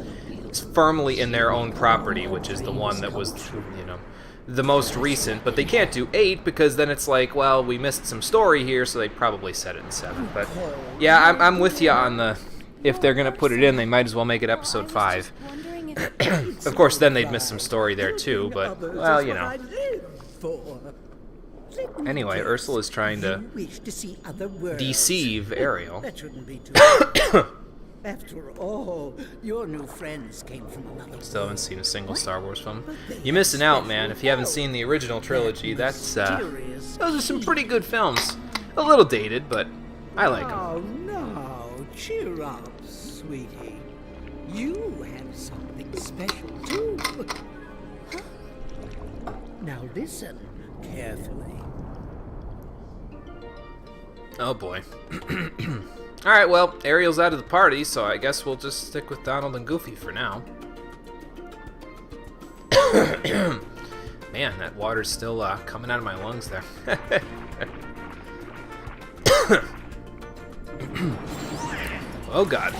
firmly in their own property, which is the one that was, you know, the most recent. But they can't do 8 because then it's like, well, we missed some story here, so they probably set it in 7. But yeah, I'm with you on the, if they're going to put it in, they might as well make it Episode 5. Of course, then they'd miss some story there too, but, well, you know. Anyway, Ursula's trying to deceive Ariel. That shouldn't be too After all, your new friends came from another. Still haven't seen a single Star Wars film. You're missing out, man. If you haven't seen the original trilogy, those are some pretty good films. A little dated, but I like them. Oh, no. Cheer up, sweetie. You have something special, too. Now listen carefully. Oh boy. Alright, well, Ariel's out of the party, so I guess we'll just stick with Donald and Goofy for now. Man, that water's still coming out of my lungs there. Oh god.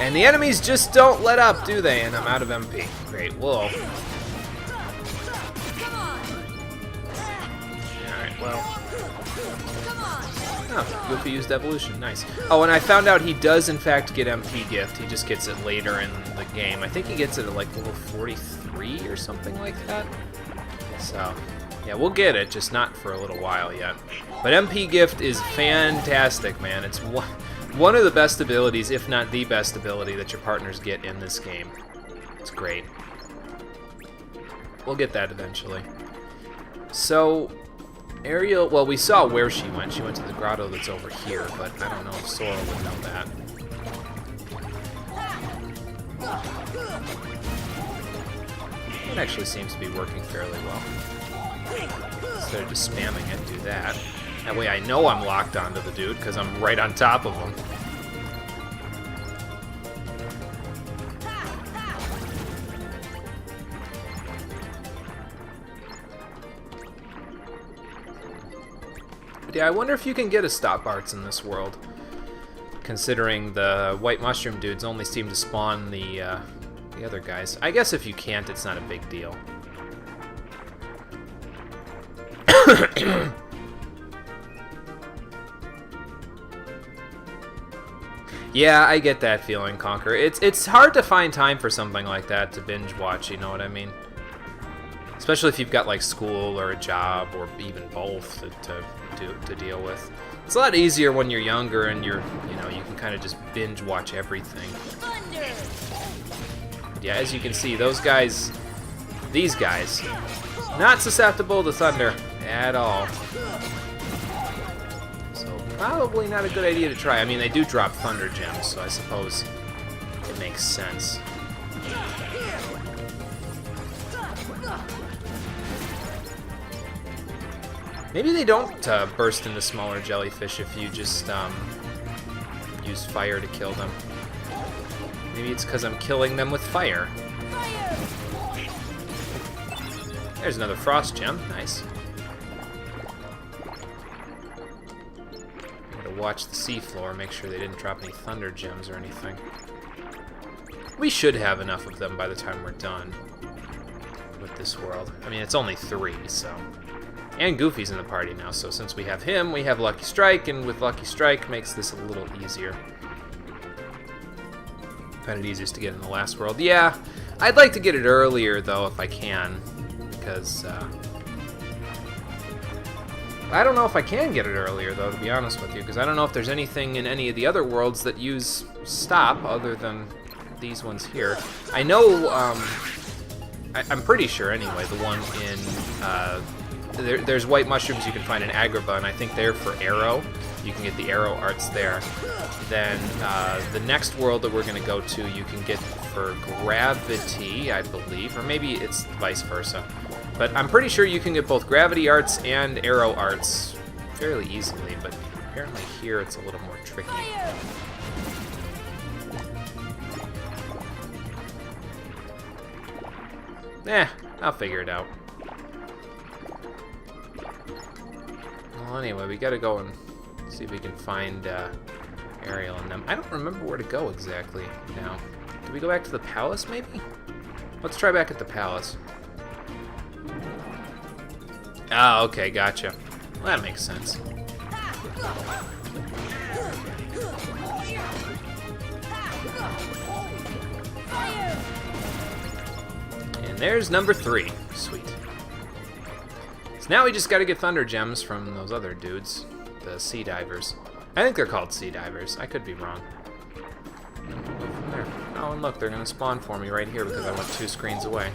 And the enemies just don't let up, do they? And I'm out of MP. Great, whoa. Alright, well. Oh, Goofy used evolution. Nice. Oh, and I found out he does, in fact, get MP Gift. He just gets it later in the game. I think he gets it at, like, level 43 or something like that. So, yeah, we'll get it, just not for a little while yet. But MP Gift is fantastic, man. It's one of the best abilities, if not the best ability, that your partners get in this game. It's great. We'll get that eventually. So... Ariel, well, we saw where she went. She went to the grotto that's over here, but I don't know if Sora would know that. It actually seems to be working fairly well. Instead of just spamming it, do that. That way I know I'm locked onto the dude, because I'm right on top of him. Yeah, I wonder if you can get a stop arts in this world, considering the white mushroom dudes only seem to spawn the other guys. I guess if you can't, it's not a big deal. Yeah, I get that feeling, Conquer. It's hard to find time for something like that to binge watch, you know what I mean? Especially if you've got like school or a job or even both to deal with. It's a lot easier when you're younger and you can kind of just binge watch everything. Yeah, as you can see, these guys, not susceptible to thunder at all. So probably not a good idea to try. I mean, they do drop thunder gems, so I suppose it makes sense. Maybe they don't burst into smaller jellyfish if you just use fire to kill them. Maybe it's because I'm killing them with fire. There's another frost gem. Nice. Gotta watch the seafloor, make sure they didn't drop any thunder gems or anything. We should have enough of them by the time we're done with this world. I mean, it's only 3, so... And Goofy's in the party now, so since we have him, we have Lucky Strike, and with Lucky Strike makes this a little easier. Found it easiest to get in the last world. Yeah, I'd like to get it earlier, though, if I can, because, I don't know if I can get it earlier, though, to be honest with you, because I don't know if there's anything in any of the other worlds that use stop other than these ones here. I know, I'm pretty sure, anyway, the one in, there's white mushrooms you can find in Agrabah, and I think they're for arrow. You can get the arrow arts there. Then the next world that we're going to go to, you can get for gravity, I believe, or maybe it's vice versa. But I'm pretty sure you can get both gravity arts and arrow arts fairly easily, but apparently here it's a little more tricky. I'll figure it out. Well, anyway, we gotta go and see if we can find Ariel and them. I don't remember where to go exactly now. Do we go back to the palace, maybe? Let's try back at the palace. Ah, okay, gotcha. Well, that makes sense. And there's number 3. Sweet. So now we just gotta get Thunder Gems from those other dudes, the Sea Divers. I think they're called Sea Divers. I could be wrong. And we'll go from there. Oh, and look, they're gonna spawn for me right here because I went 2 screens away.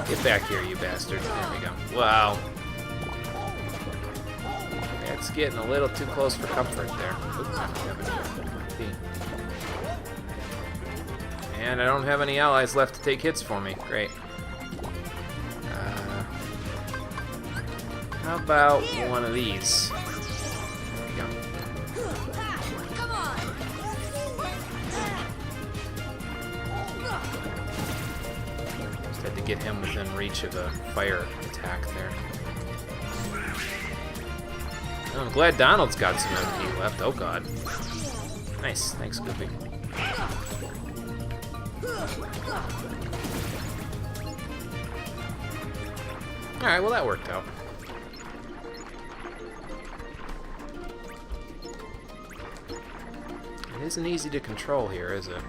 Get back here, you bastard. There we go. Wow. That's getting a little too close for comfort there. And I don't have any allies left to take hits for me. Great. How about one of these? There we go. Just had to get him within reach of a fire attack there. Oh, I'm glad Donald's got some MP left. Oh god. Nice. Thanks, Goofy. Alright, well that worked out. It isn't easy to control here, is it?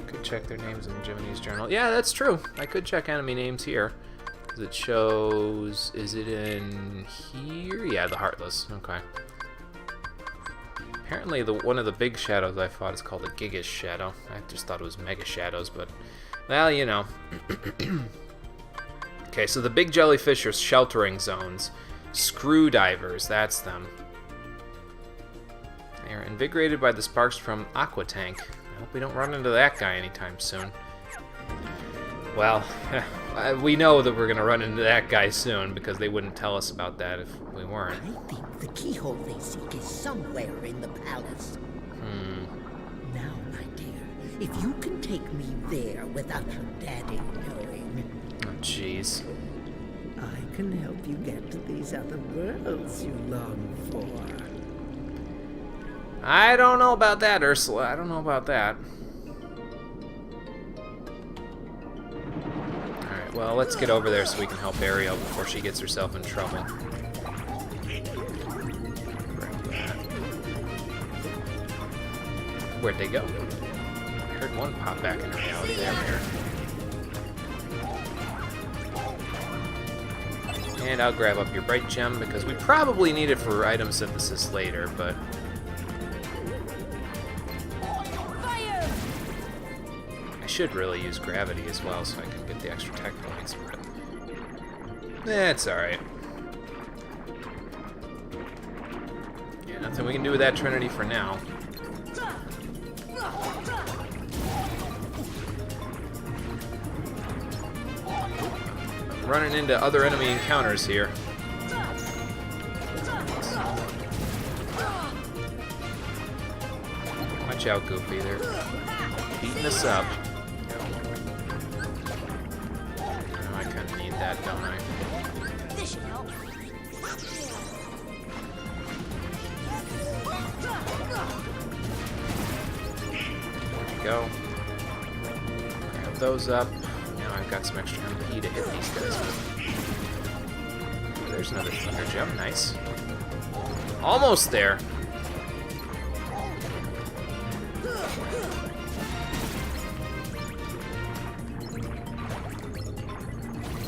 Could check their names in Jiminy's journal. Yeah, that's true. I could check enemy names here. Because it shows... Is it in here? Yeah, the Heartless. Okay. Apparently one of the big shadows I fought is called a Gigas Shadow. I just thought it was Mega Shadows, but... Well, you know. Okay, so the big jellyfish are sheltering zones. Screw divers, that's them. They are invigorated by the sparks from Aqua Tank. I hope we don't run into that guy anytime soon. Well, we know that we're going to run into that guy soon because they wouldn't tell us about that if we weren't. I think the keyhole they seek is somewhere in the palace. Now, my dear, if you can take me there without your daddy knowing... Oh, jeez. I can help you get to these other worlds you long for. I don't know about that, Ursula. I don't know about that. Alright, well, let's get over there so we can help Ariel before she gets herself in trouble. Where'd they go? I heard one pop back in reality there. And I'll grab up your Bright Gem because we probably need it for item synthesis later, but... I should really use gravity as well so I can get the extra tech points, but... It's alright. Yeah, nothing we can do with that Trinity for now. Running into other enemy encounters here. Watch out, Goofy. They're beating us up. Oh, I kind of need that, don't I? This should help. There we go. Grab those up. Now I've got some extra MP to hit these guys with. There's another Thunder Gem. Nice. Almost there.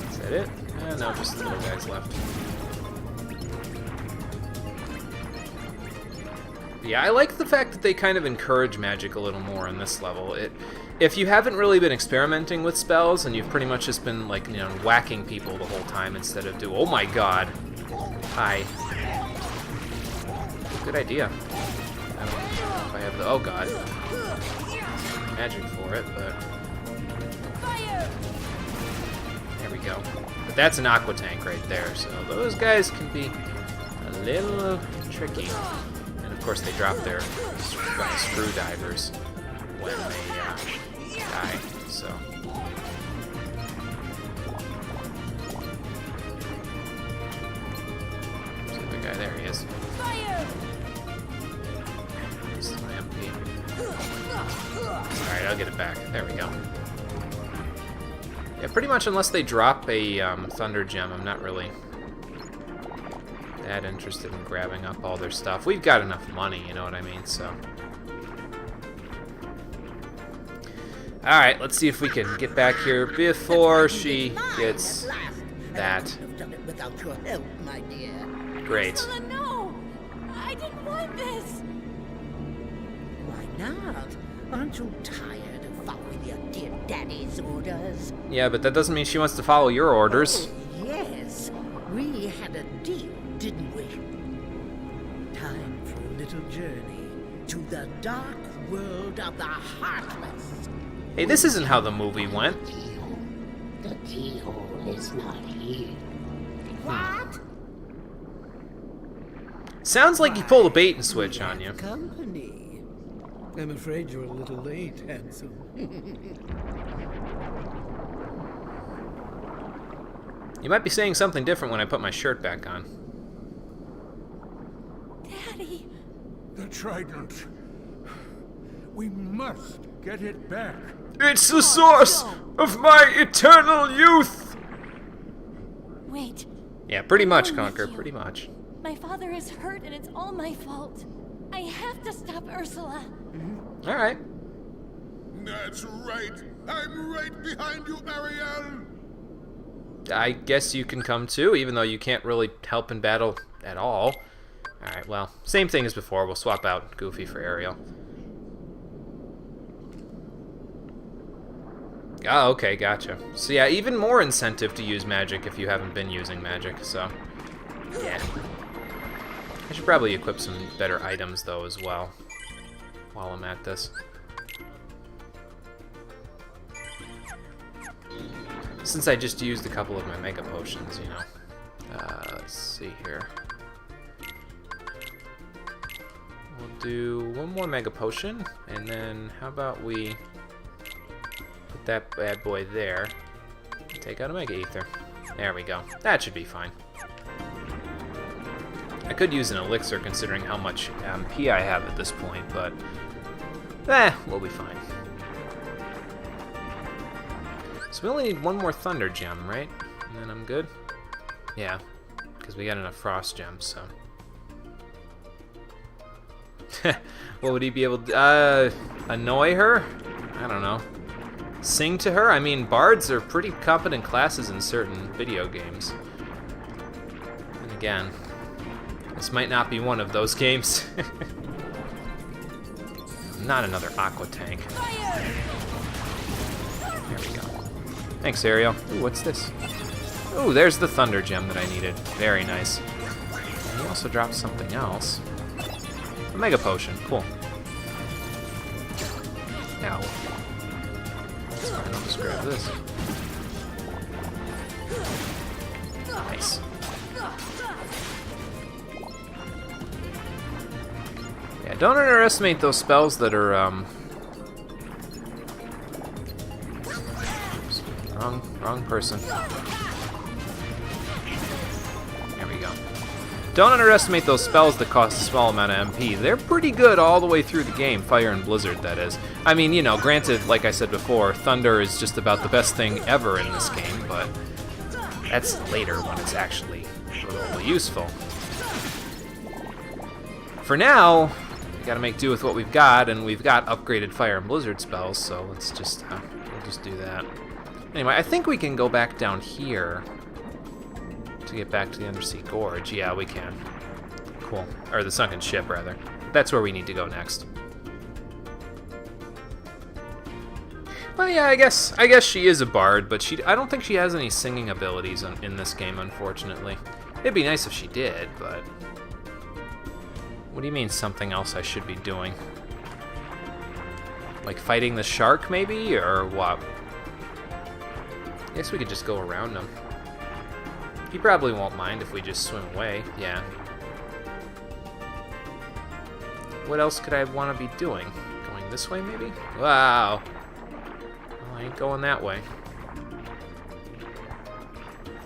Is that it? No, just the little guys left. Yeah, I like the fact that they kind of encourage magic a little more in this level. If you haven't really been experimenting with spells and you've pretty much just been, like, you know, whacking people the whole time instead of oh my god. Hi. Good idea. I don't know if I have the, oh god. Magic for it, but... There we go. But that's an aqua tank right there, so those guys can be a little tricky. And of course they drop their screwdrivers when they die, so... There's the guy, there he is. This is my MP. Alright, I'll get it back. There we go. Yeah, pretty much unless they drop a Thunder Gem, I'm not really that interested in grabbing up all their stuff. We've got enough money, you know what I mean, so... Alright, let's see if we can get back here before she gets that. I've done it without your help, my dear. Great. Ursula, no! I didn't want this! Why not? Aren't you tired of following your dear daddy's orders? Yeah, but that doesn't mean she wants to follow your orders. Oh, yes. We had a deal, didn't we? Time for a little journey to the dark world of the Heartless. Hey, this isn't how the movie went. The keyhole is not here. What? Sounds like you pulled a bait and switch on you. Company. I'm afraid you're a little late, handsome. You might be saying something different when I put my shirt back on. Daddy! The trident. We must get it back. It's the source of my eternal youth! Wait. Yeah, pretty much, I'm with Conquer, you. pretty much. My father is hurt and it's all my fault. I have to stop Ursula. Alright. That's right. I'm right behind you, Ariel. I guess you can come too, even though you can't really help in battle at all. Alright, well, same thing as before. We'll swap out Goofy for Ariel. Oh, okay, gotcha. So yeah, even more incentive to use magic if you haven't been using magic, so... Yeah. I should probably equip some better items, though, as well, while I'm at this. Since I just used a couple of my Mega Potions, you know. Let's see here. We'll do one more Mega Potion, and then how about we put that bad boy there, and take out a Mega Ether. There we go. That should be fine. I could use an elixir considering how much MP I have at this point, but we'll be fine. So we only need one more Thunder Gem, right? And then I'm good? Yeah, because we got enough Frost Gems, so... What would he be able to... annoy her? I don't know. Sing to her? I mean, bards are pretty competent classes in certain video games. And again... This might not be one of those games. Not another aqua tank. There we go. Thanks, Ariel. Ooh, what's this? Ooh, there's the Thunder Gem that I needed. Very nice. And he also dropped something else. A Mega Potion. Cool. Now, that's fine. I'll just grab this. Nice. Yeah, don't underestimate those spells that are, oops, wrong person. There we go. Don't underestimate those spells that cost a small amount of MP. They're pretty good all the way through the game, Fire and Blizzard, that is. I mean, you know, granted, like I said before, Thunder is just about the best thing ever in this game, but that's later when it's actually really useful. For now, we gotta make do with what we've got, and we've got upgraded fire and blizzard spells, so let's just, we'll just do that. Anyway, I think we can go back down here to get back to the Undersea Gorge. Yeah, we can. Cool. Or the Sunken Ship, rather. That's where we need to go next. Well, yeah, I guess she is a bard, but I don't think she has any singing abilities in this game, unfortunately. It'd be nice if she did, but... What do you mean, something else I should be doing? Like fighting the shark, maybe? Or what? I guess we could just go around him. He probably won't mind if we just swim away, yeah. What else could I want to be doing? Going this way, maybe? Wow. Well, I ain't going that way.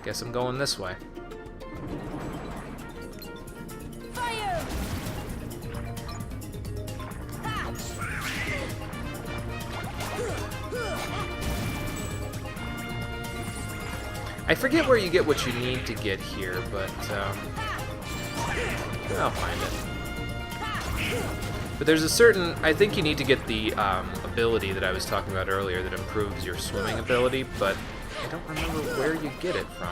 Guess I'm going this way. Fire! I forget where you get what you need to get here, but I'll find it. But there's a certain... I think you need to get the ability that I was talking about earlier that improves your swimming ability, but I don't remember where you get it from.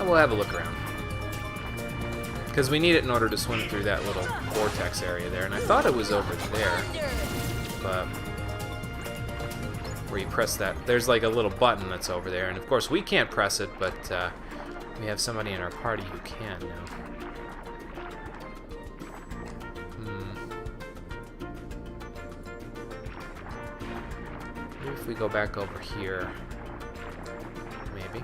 We'll have a look around. Because we need it in order to swim through that little vortex area there, and I thought it was over there, but... Where you press that, there's like a little button that's over there, and of course we can't press it, but we have somebody in our party who can now. Maybe if we go back over here, maybe.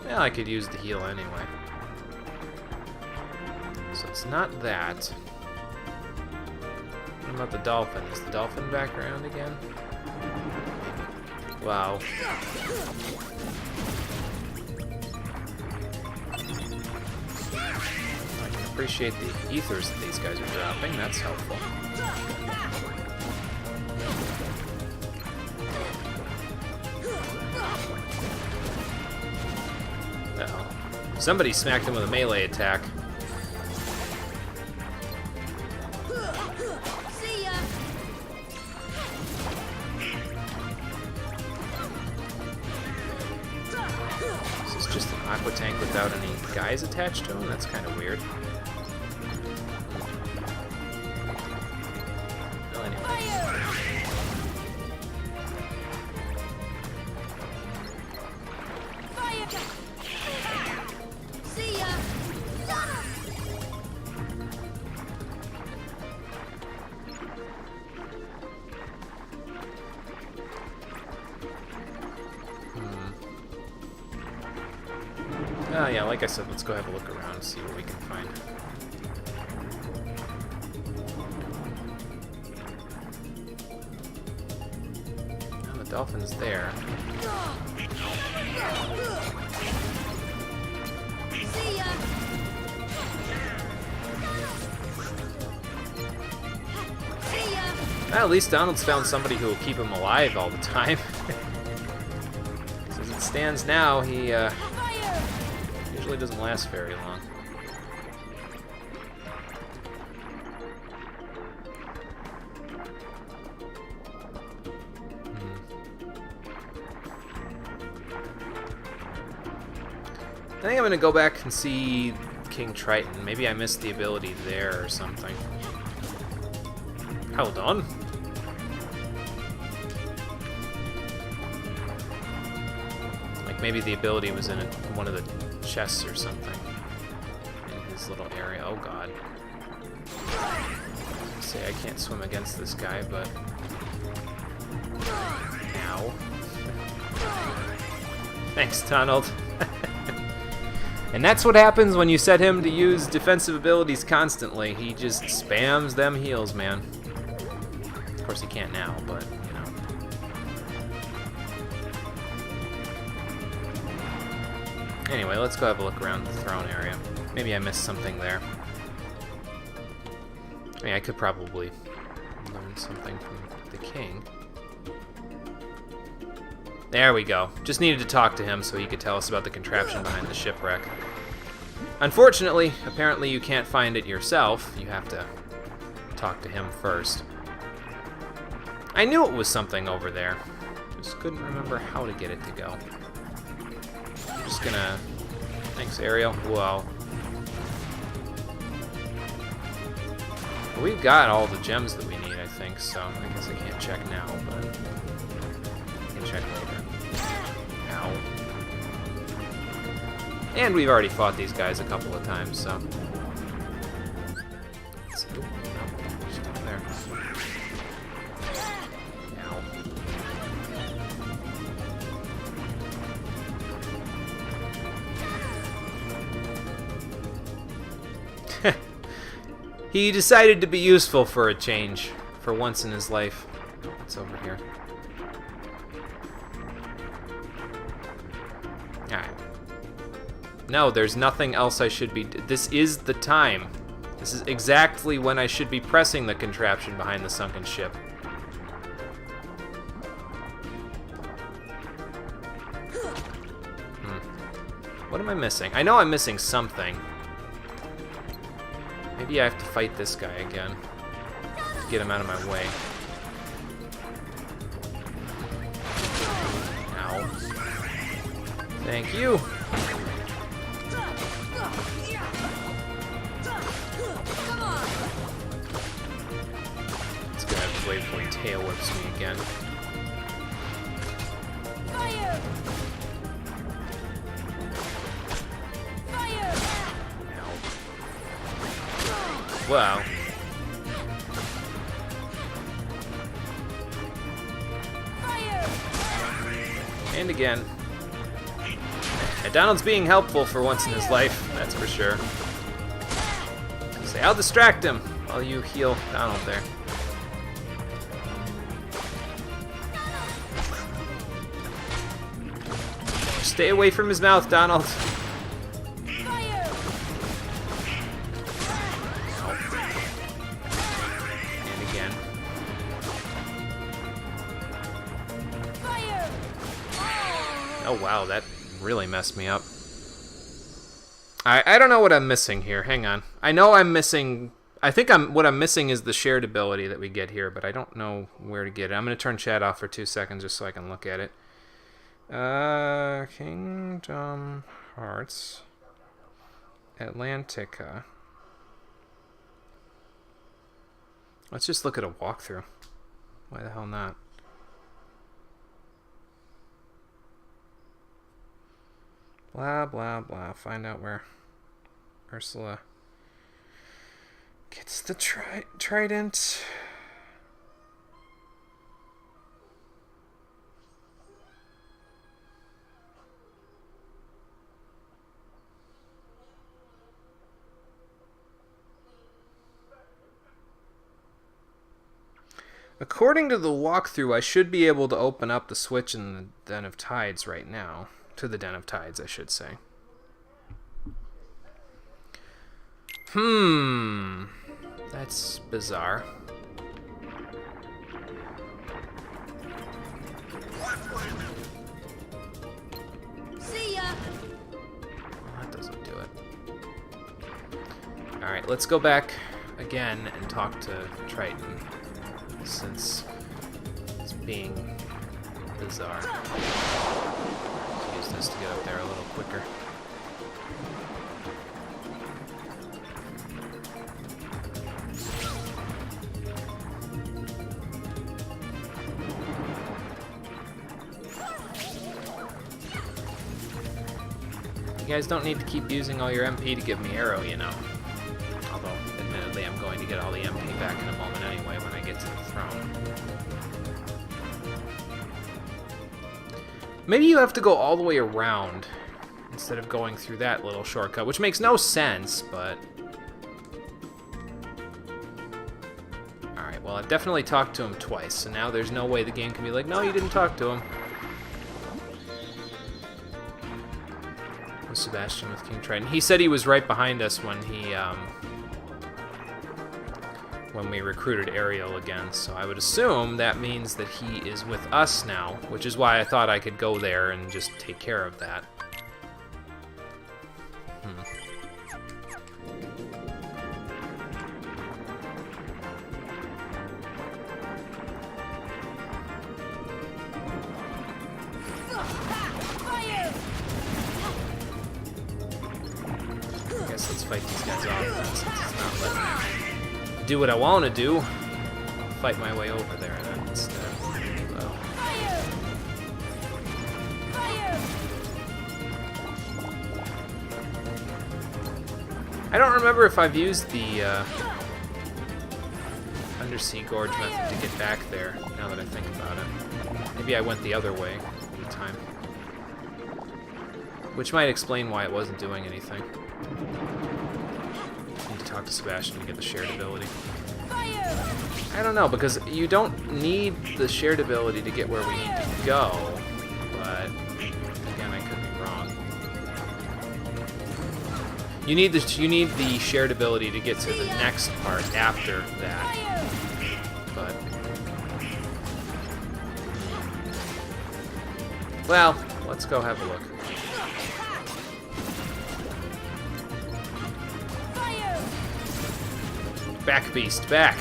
Well, I could use the heal anyway. So it's not that. What about the dolphin? Is the dolphin back around again? Wow. I can appreciate the ethers that these guys are dropping. That's helpful. Uh-oh. Somebody smacked him with a melee attack. See ya! This is just an aqua tank without any guys attached to him? That's kind of weird. Well, anyway. See ya! Oh yeah, like I said, let's go have a look around and see what we can find. Oh, the dolphin's there. See ya! See ya! Well, at least Donald's found somebody who will keep him alive all the time. As it stands now, he Fire! usually doesn't last very long. I think I'm gonna go back and see King Triton. Maybe I missed the ability there or something. Hold on. Like maybe the ability was in one of the chests or something. In his little area. Oh god. I say I can't swim against this guy, but... Ow. Thanks, Donald. And that's what happens when you set him to use defensive abilities constantly. He just spams them heals, man. Of course he can't now, but, you know. Anyway, let's go have a look around the throne area. Maybe I missed something there. I mean, I could probably learn something from the king. There we go. Just needed to talk to him so he could tell us about the contraption behind the shipwreck. Unfortunately, apparently you can't find it yourself. You have to talk to him first. I knew it was something over there. Just couldn't remember how to get it to go. I'm just gonna... Thanks, Ariel. Whoa. Well, we've got all the gems that we need, I think, so I guess I can't check now, but I can check later. Ow. And we've already fought these guys a couple of times, so... Let's see. Oh, no, just up there. Ow. He decided to be useful for a change, for once in his life. What's over here? Alright. No, there's nothing else I should be... This is the time. This is exactly when I should be pressing the contraption behind the sunken ship. What am I missing? I know I'm missing something. Maybe I have to fight this guy again. Get him out of my way. Ow. Thank you. It's gonna have to wait before he tail whips me again. Fire! Fire! Wow. Fire! And again. And Donald's being helpful for once in his life, that's for sure. Say, I'll distract him while you heal Donald there. Stay away from his mouth, Donald. Fire! And again. Fire! Oh wow, that really messed me up. I don't know what I'm missing here. Hang on. I know I'm missing... I think what I'm missing is the shared ability that we get here, but I don't know where to get it. I'm going to turn chat off for 2 seconds just so I can look at it. Kingdom Hearts Atlantica. Let's just look at a walkthrough. Why the hell not? Blah, blah, blah. Find out where Ursula gets the trident. According to the walkthrough, I should be able to open up the switch in the Den of Tides right now. To the Den of Tides, I should say. That's bizarre. See ya! Well, that doesn't do it. Alright, let's go back again and talk to Triton. Since it's being bizarre. Let's use this to get up there a little quicker. You guys don't need to keep using all your MP to give me arrow, you know. Although, admittedly, I'm going to get all the MP back in a moment anyway when I get to the throne. Maybe you have to go all the way around instead of going through that little shortcut, which makes no sense, but... Alright, well, I've definitely talked to him twice, so now there's no way the game can be like, no, you didn't talk to him. Sebastian with King Triton. He said he was right behind us when he when we recruited Ariel again, so I would assume that means that he is with us now, which is why I thought I could go there and just take care of that. I guess let's fight these guys off then, since it's not letting me do what I want to do. Fight my way over there then instead. So. I don't remember if I've used the undersea gorge method to get back there, now that I think about it. Maybe I went the other way at the time. Which might explain why it wasn't doing anything. Need to talk to Sebastian to get the shared ability. I don't know, because you don't need the shared ability to get where we need to go, but again, I could be wrong. You need the shared ability to get to the next part after that. But well, let's go have a look. Back, beast, back!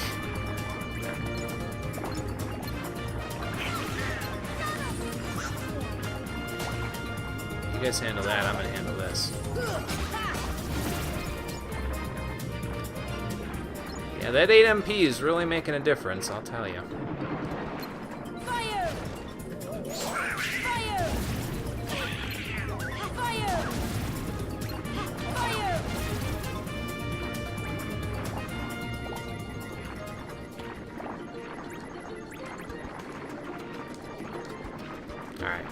You guys handle that, I'm gonna handle this. Yeah, that 8 MP is really making a difference, I'll tell you. Alright.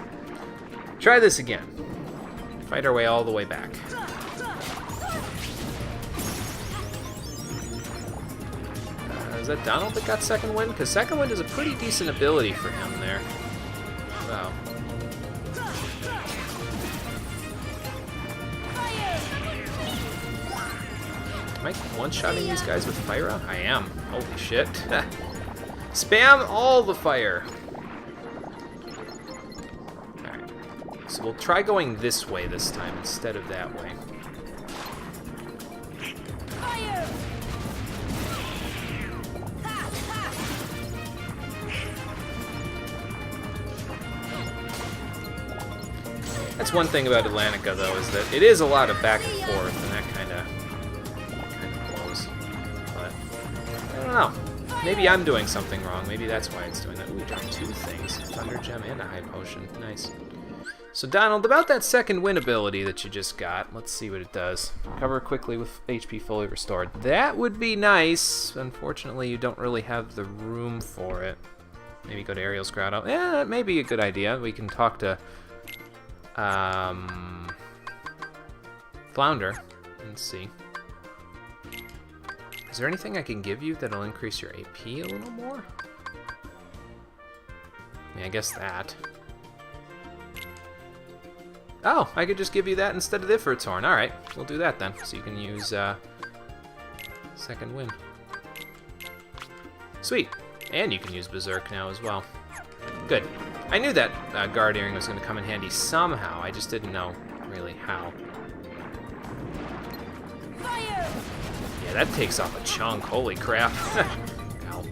Try this again. Fight our way all the way back. Is that Donald that got Second Wind? Because Second Wind is a pretty decent ability for him there. Wow. Am I one-shotting these guys with Fire? I am. Holy shit. Spam all the fire! Alright. So we'll try going this way this time instead of that way. That's one thing about Atlantica, though, is that it is a lot of back and forth, and that kind of blows. But I don't know. Maybe I'm doing something wrong. Maybe that's why it's doing that. Ooh, we dropped 2 things: Thunder Gem and a High Potion. Nice. So Donald, about that Second Wind ability that you just got, let's see what it does. Recover quickly with HP fully restored. That would be nice. Unfortunately, you don't really have the room for it. Maybe go to Ariel's Grotto. Yeah, that may be a good idea. We can talk to Flounder and see. Is there anything I can give you that'll increase your AP a little more? I mean, I guess that. Oh, I could just give you that instead of the Ifrit's Horn. Alright, we'll do that then. So you can use Second Wind. Sweet. And you can use Berserk now as well. Good. I knew that Guard Earring was going to come in handy somehow. I just didn't know really how. Fire! Yeah, that takes off a chunk. Holy crap. Ow.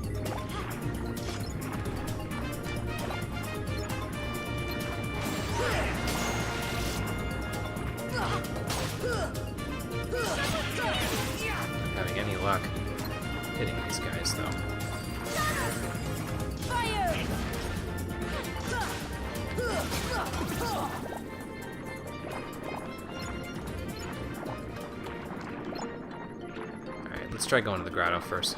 Not having any luck hitting these guys, though. Fire! Alright, let's try going to the grotto first.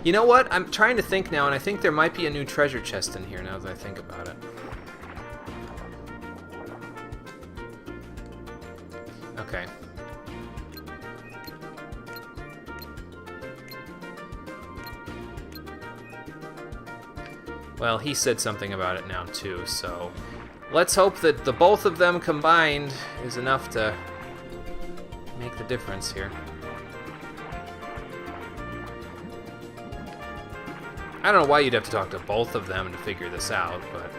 You know what? I'm trying to think now, and I think there might be a new treasure chest in here now that I think about it. Okay. Well, he said something about it now too, so let's hope that the both of them combined is enough to make the difference here. I don't know why you'd have to talk to both of them to figure this out, but...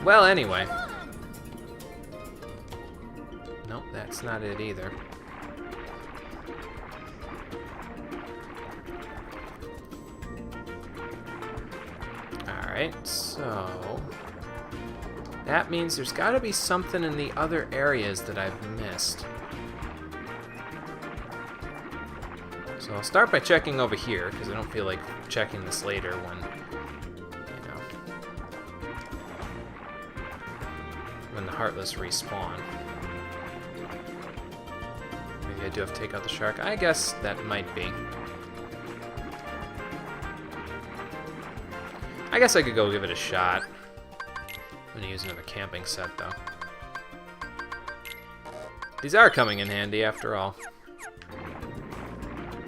Well, anyway. Nope, that's not it either. Alright, so... That means there's gotta be something in the other areas that I've missed. So I'll start by checking over here, because I don't feel like checking this later when, you know, when the Heartless respawn. Maybe I do have to take out the shark. I guess that might be. I guess I could go give it a shot. I'm gonna use another camping set, though. These are coming in handy, after all.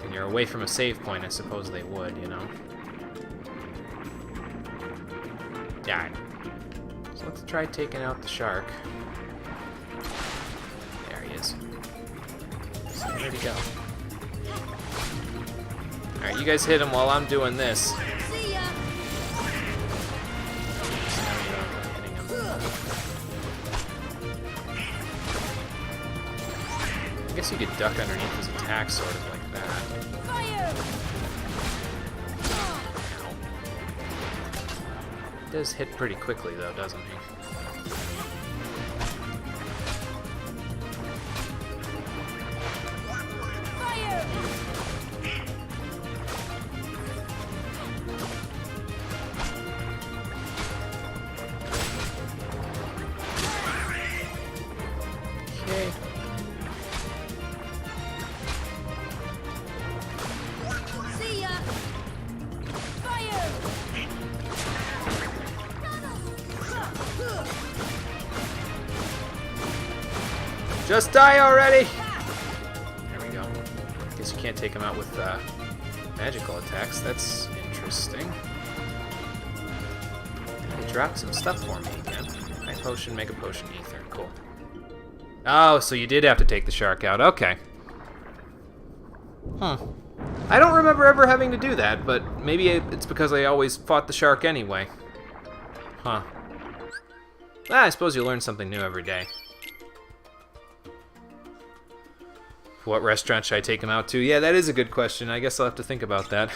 When you're away from a save point, I suppose they would, you know? Yeah. So let's try taking out the shark. There he is. So where'd he go? Alright, you guys hit him while I'm doing this. See ya. I guess you could duck underneath his attack, sort of like that. Fire. Ow. He does hit pretty quickly, though, doesn't he? Fire. Okay. See ya. Fire. Just die already! There we go. Guess you can't take him out with magical attacks. That's interesting. They dropped some stuff for me again. High potion, mega potion, ether. Cool. Oh, so you did have to take the shark out. Okay. I don't remember ever having to do that, but maybe it's because I always fought the shark anyway. Huh. I suppose you learn something new every day. What restaurant should I take him out to? Yeah, that is a good question. I guess I'll have to think about that.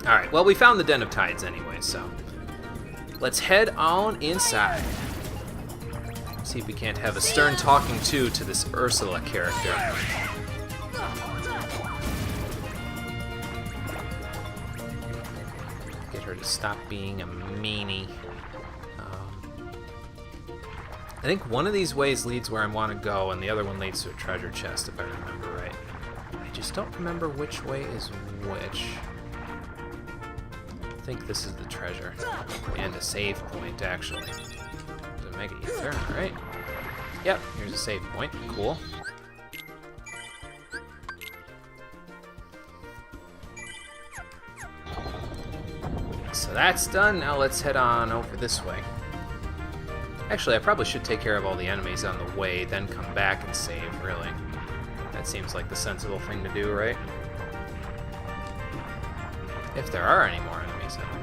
Alright, well, we found the Den of Tides anyway, so let's head on inside. See if we can't have a stern talking to this Ursula character. Get her to stop being a meanie. I think one of these ways leads where I want to go, and the other one leads to a treasure chest, if I remember right. I just don't remember which way is which. I think this is the treasure. And a save point, actually. There's a mega ether, alright. Yep, here's a save point. Cool. So that's done. Now let's head on over this way. Actually, I probably should take care of all the enemies on the way, then come back and save, really. That seems like the sensible thing to do, right? If there are any more enemies, I don't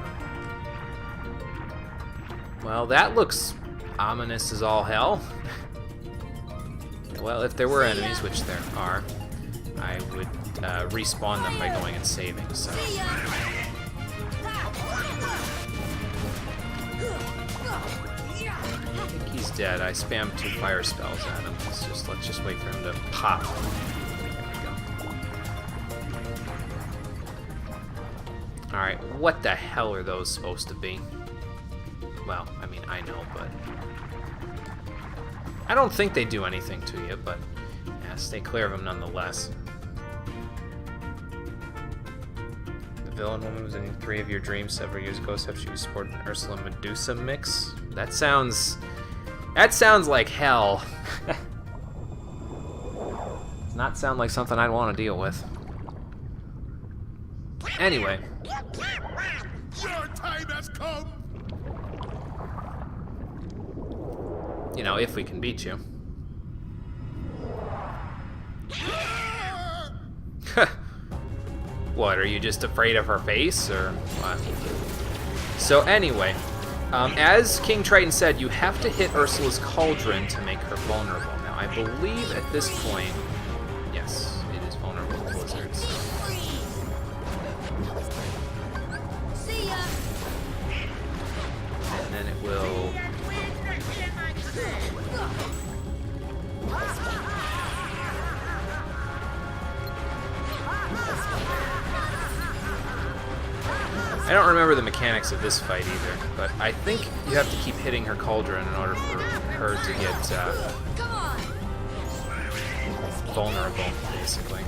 know. Well, that looks ominous as all hell. Well, if there were enemies, which there are, I would respawn them by going and saving, so... I think he's dead. I spammed 2 fire spells at him. Let's just wait for him to pop. Alright, what the hell are those supposed to be? Well, I mean, I know, but... I don't think they do anything to you, but... yeah, stay clear of them nonetheless. The villain woman was in 3 of your dreams several years ago, so she was sporting an Ursula Medusa mix? That sounds like hell. Does not sound like something I'd want to deal with. Anyway. Your time has come. You know, if we can beat you. What, are you just afraid of her face, or what? So anyway, as King Triton said, you have to hit Ursula's cauldron to make her vulnerable. Now, I believe at this point, yes, it is vulnerable to blizzards. See ya. And then it will... I don't remember the mechanics of this fight either, but I think you have to keep hitting her cauldron in order for her to get Come on. vulnerable, basically.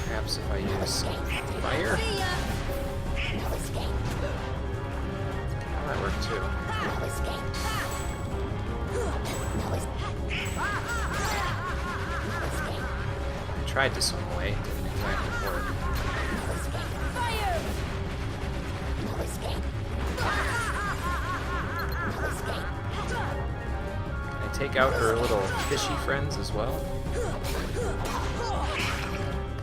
Perhaps if I use fire? See ya. Oh, that worked too. I tried to swim away, it didn't exactly work. Fire. Can I take out her little fishy friends as well?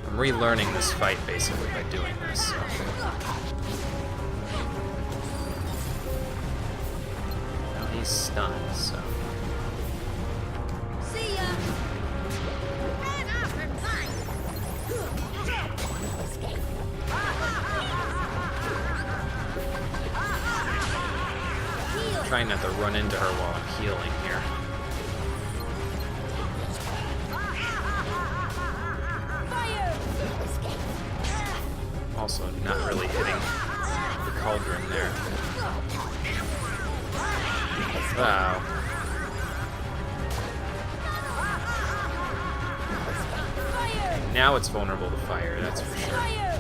I'm relearning this fight basically by doing this. So. Now he's stunned, so. See ya. Heal. Trying not to run into her while I'm healing here. Fire. Also, not really hitting the cauldron there. Wow. Fire. Now it's vulnerable to fire, that's for sure. Fire.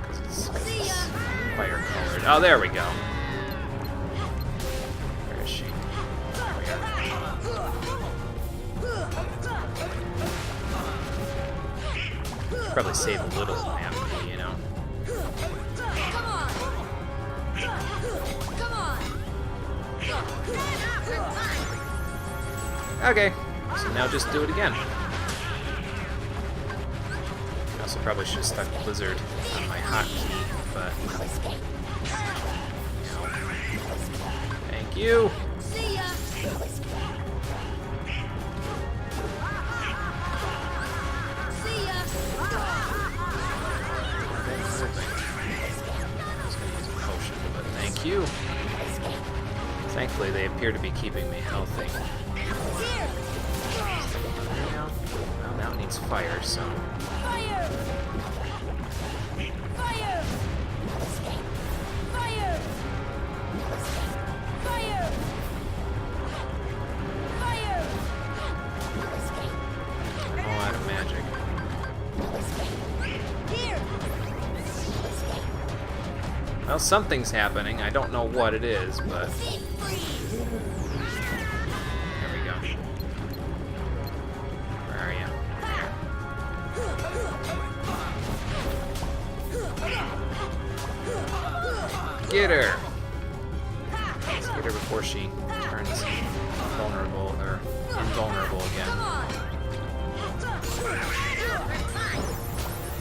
'Cause it's See ya. fire colored. Oh, there we go. Where is she? There we are. Probably save a little MP, you know. Come on. Come on. Okay, so now just do it again. I also probably should have stuck Blizzard on my hotkey, but... Thank you! See ya. See ya. I was gonna use a potion, but thank you. Thankfully, they appear to be keeping me healthy. Here. Well, now it needs fire, so... Fire. Fire. Fire. Fire. Fire. I'm all out of magic. Here. Well, something's happening. I don't know what it is, but... Deep freeze. There we go. Where are you? There. Get her! Let's get her before she turns vulnerable, or invulnerable Come again. on.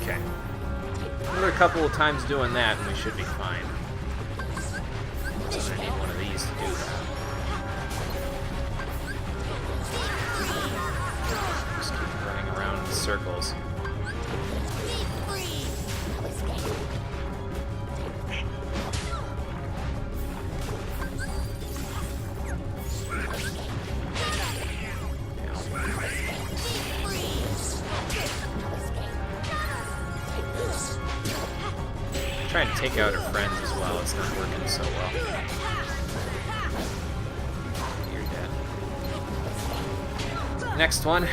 Okay. Another couple of times doing that, and we should be fine. So I need one of these to do that. Just keep running around in circles. Deep freeze. Trying to take out her friends as well. It's not working so well. You're dead. Next one.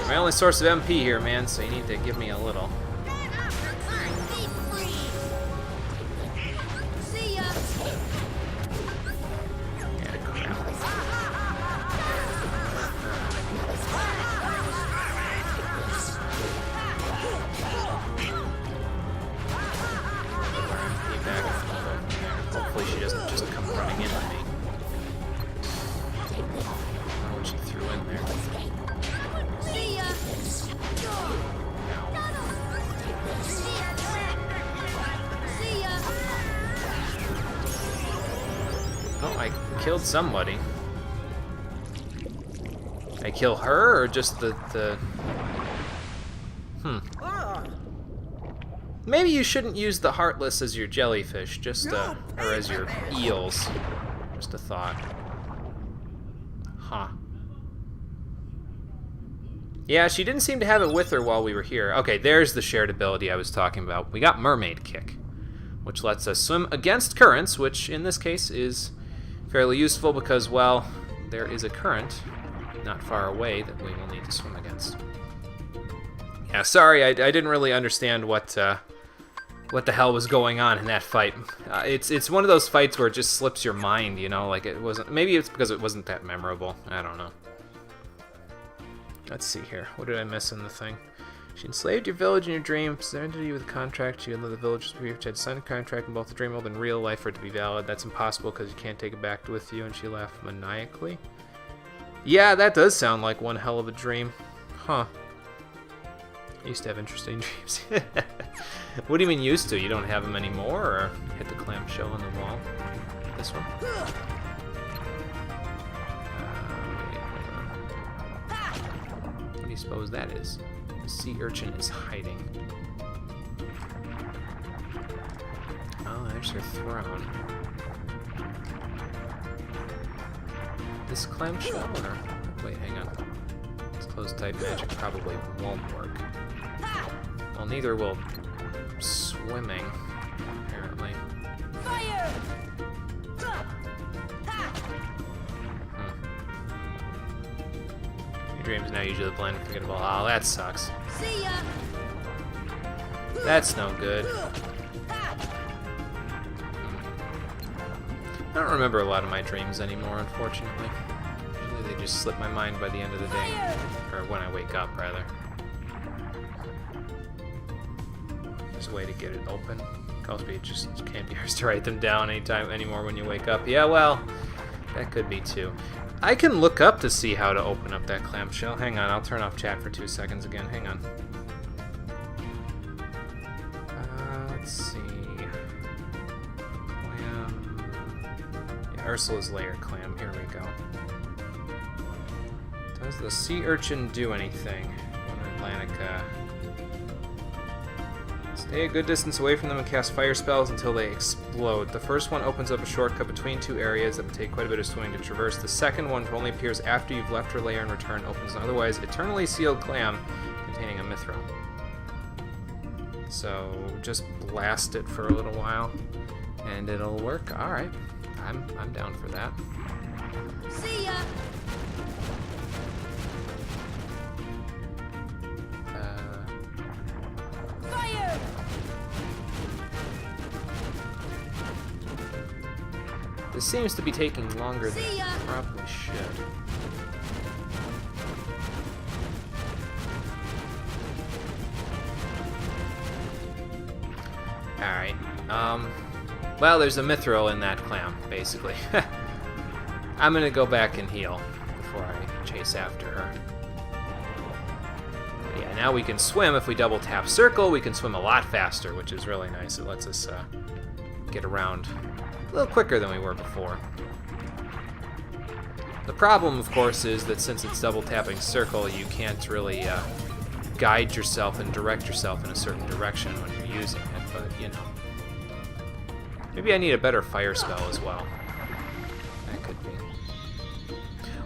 My only source of MP here, man, so you need to give me a little. Deep freeze. See ya. Yeah, crap. Oh, I killed somebody. I kill her, or just the... Maybe you shouldn't use the Heartless as your jellyfish, just, or as your eels. Just a thought. Huh. Yeah, she didn't seem to have it with her while we were here. Okay, there's the shared ability I was talking about. We got Mermaid Kick, which lets us swim against currents, which in this case is fairly useful because, well, there is a current not far away that we will need to swim against. Yeah, sorry, I didn't really understand what the hell was going on in that fight. It's one of those fights where it just slips your mind, you know, like it wasn't. Maybe it's because it wasn't that memorable. I don't know. Let's see here. What did I miss in the thing? She enslaved your village in your dream, presented you with a contract. She allowed the villagers to had signed a contract in both the dream world and real life for it to be valid. That's impossible because you can't take it back with you. And she laughed maniacally. Yeah, that does sound like one hell of a dream. Huh. I used to have interesting dreams. What do you mean used to? You don't have them anymore, or hit the clamshell on the wall? This one? What do you suppose that is? The sea urchin is hiding. Oh, there's her throne. This clamshell, or... Wait, hang on. This closed-type magic probably won't work. Well, neither will swimming, apparently. Fire! Your dreams now usually blend and forgettable. Oh, that sucks. See ya! That's no good. I don't remember a lot of my dreams anymore, unfortunately. Usually they just slip my mind by the end of the day. Or when I wake up, rather. There's a way to get it open. Cosby just can't be yours to write them down anymore when you wake up. Yeah, well, that could be too. I can look up to see how to open up that clamshell. Hang on, I'll turn off chat for 2 seconds again. Hang on. Let's see. Clam. Yeah, Ursula's lair clam. Here we go. Does the sea urchin do anything? One Atlantica. Stay a good distance away from them and cast fire spells until they explode. The first one opens up a shortcut between two areas that would take quite a bit of swimming to traverse. The second one only appears after you've left her lair and return opens an otherwise eternally sealed clam containing a mithril. So just blast it for a little while and it'll work. Alright. I'm down for that. See ya! Fire! This seems to be taking longer than See ya! it probably should. Alright, well, there's a mithril in that clam, basically. I'm gonna go back and heal before I chase after her. Yeah, now we can swim. If we double tap circle, we can swim a lot faster, which is really nice. It lets us get around a little quicker than we were before. The problem, of course, is that since it's double tapping circle, you can't really guide yourself and direct yourself in a certain direction when you're using it, but, you know. Maybe I need a better fire spell as well. That could be.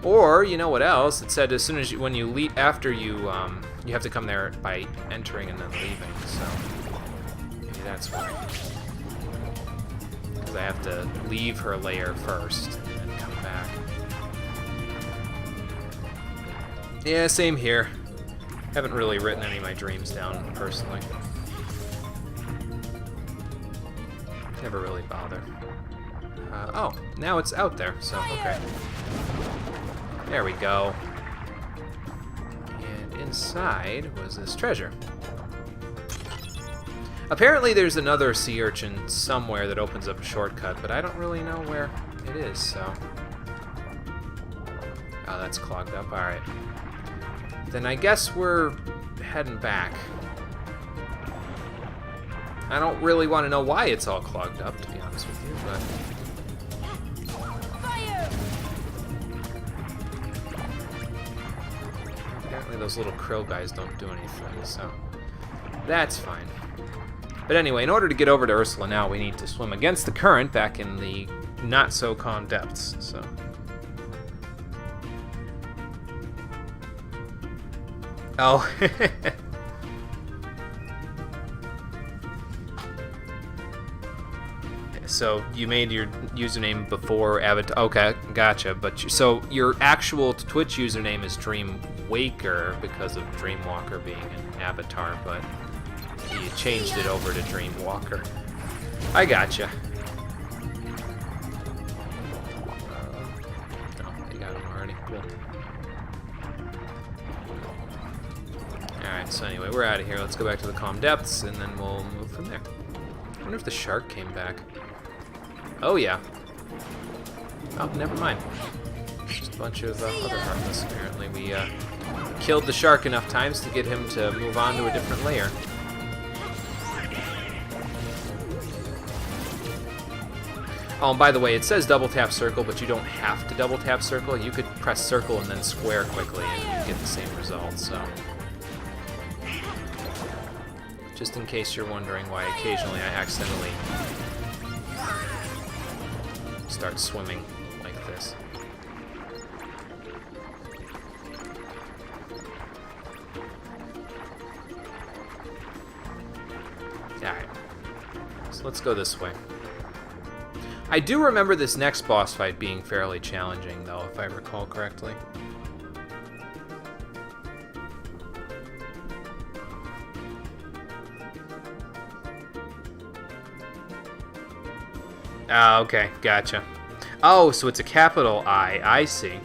Or, you know what else? It said as soon as when you leave, after you, you have to come there by entering and then leaving, so maybe that's why. Because I have to leave her lair first and then come back. Yeah, same here. Haven't really written any of my dreams down, personally. Never really bother. Oh, now it's out there, so okay. There we go. And inside was this treasure. Apparently there's another sea urchin somewhere that opens up a shortcut, but I don't really know where it is, so... Oh, that's clogged up, alright. Then I guess we're heading back. I don't really want to know why it's all clogged up, to be honest with you, but... Apparently those little crow guys don't do anything, so that's fine. But anyway, in order to get over to Ursula now, we need to swim against the current back in the not-so-calm depths, so... Oh. So you made your username before Avatar. Okay, gotcha. But so your actual Twitch username is Dreamwaker because of Dreamwalker being an avatar, but you changed it over to Dreamwalker. I gotcha. Oh, they got him already. Cool. Alright, so anyway, we're out of here. Let's go back to the calm depths, and then we'll move from there. I wonder if the shark came back. Oh, yeah. Oh, never mind. Just a bunch of other Heartless, apparently. We killed the shark enough times to get him to move on to a different layer. Oh, and by the way, it says double tap circle, but you don't have to double tap circle. You could press circle and then square quickly and get the same result, so... Just in case you're wondering why occasionally I accidentally start swimming like this. Alright, so let's go this way. I do remember this next boss fight being fairly challenging, though, if I recall correctly. Ah, okay, gotcha. Oh, so it's a capital I see.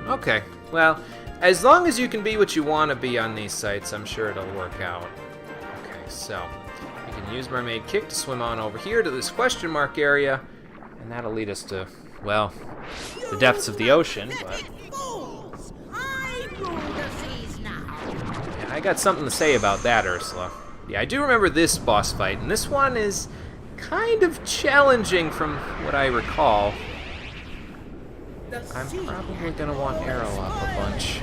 Okay, well, as long as you can be what you want to be on these sites, I'm sure it'll work out. Okay, so you can use Mermaid Kick to swim on over here to this question mark area, and that'll lead us to, well, the depths of the ocean, but... Yeah, I got something to say about that, Ursula. Yeah, I do remember this boss fight, and this one is kind of challenging from what I recall. I'm probably gonna want Arrow up a bunch.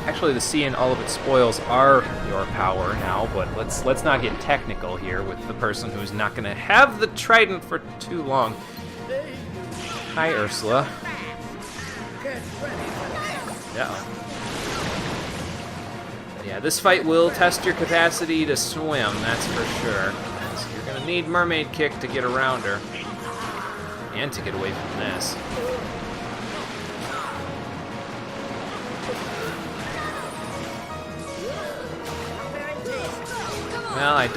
Actually, the sea and all of its spoils are your power now, but let's not get technical here with the person who's not gonna have the trident for too long. Hi, Ursula. Uh-oh. Yeah, this fight will test your capacity to swim, that's for sure. So you're gonna need Mermaid Kick to get around her. And to get away from this. Well, I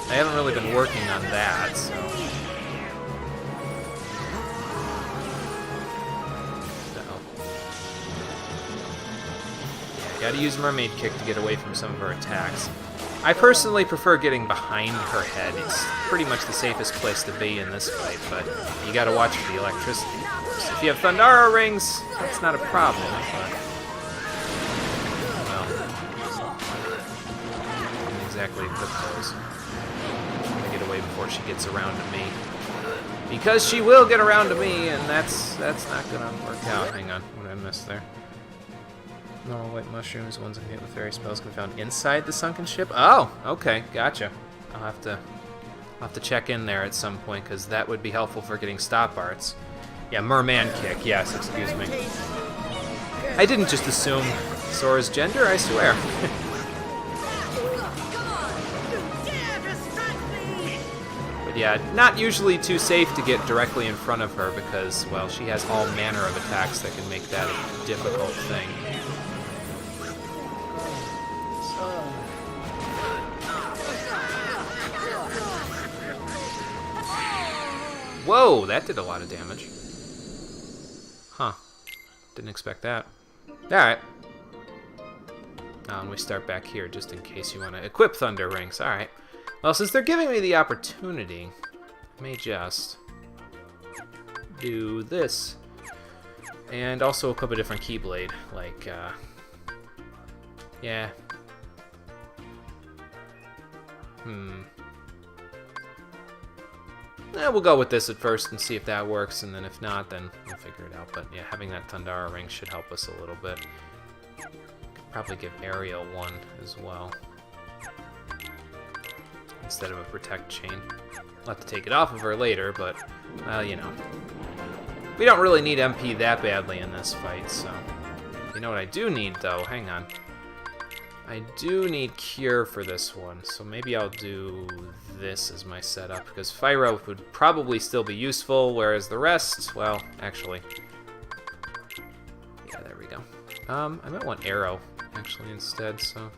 haven't really been working on that, so... Gotta use Mermaid Kick to get away from some of her attacks. I personally prefer getting behind her head. It's pretty much the safest place to be in this fight, but you gotta watch for the electricity. So if you have Thundara rings, that's not a problem, but... Well... I didn't exactly equip those. I'm gonna get away before she gets around to me. Because she will get around to me, and that's not gonna work out. Hang on, what did I miss there? Normal white mushrooms, ones that hit with fairy spells can be found inside the sunken ship. Oh, okay, gotcha. I'll have to check in there at some point because that would be helpful for getting stop arts. Yeah, Merman Kick. Yes, excuse me. I didn't just assume Sora's gender, I swear. But yeah, not usually too safe to get directly in front of her because, well, she has all manner of attacks that can make that a difficult thing. Whoa, that did a lot of damage. Huh. Didn't expect that. Alright. And we start back here just in case you want to equip Thunder Rings. Alright. Well, since they're giving me the opportunity, I may just do this. And also equip a different Keyblade. Like, yeah. We'll go with this at first and see if that works, and then if not, then we'll figure it out. But yeah, having that Thundara ring should help us a little bit. Could probably give Ariel one as well, instead of a protect chain. We'll have to take it off of her later, but, well, you know. We don't really need MP that badly in this fight, so... You know what I do need, though? Hang on. I do need Cure for this one, so maybe I'll do this as my setup, because Fyro would probably still be useful, whereas the rest, well, actually... Yeah, there we go. I might want Arrow, actually, instead, so...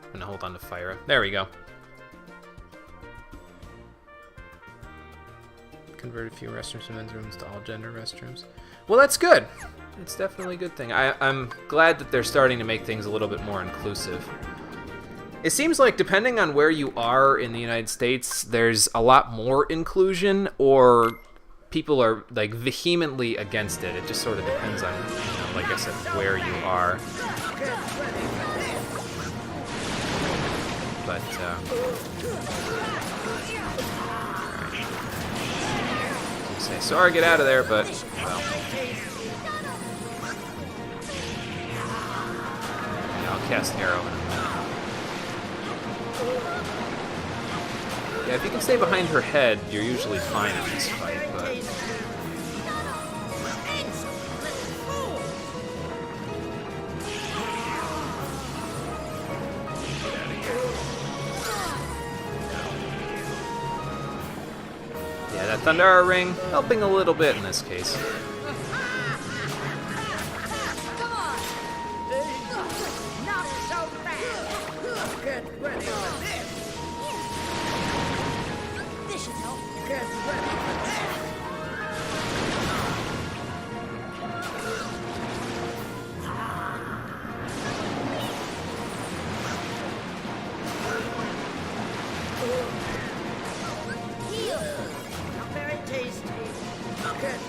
I'm gonna hold on to Fyra. There we go. Convert a few restrooms from men's rooms to all gender restrooms. Well, that's good. It's definitely a good thing. I'm glad that they're starting to make things a little bit more inclusive. It seems like depending on where you are in the United States, there's a lot more inclusion, or people are like vehemently against it. It just sort of depends on, you know, like I said, where you are. But, say, Sora, get out of there, but, well. Yeah, I'll cast Arrow in a minute. Yeah, if you can stay behind her head, you're usually fine in this fight, but... That Thundara ring helping a little bit in this case.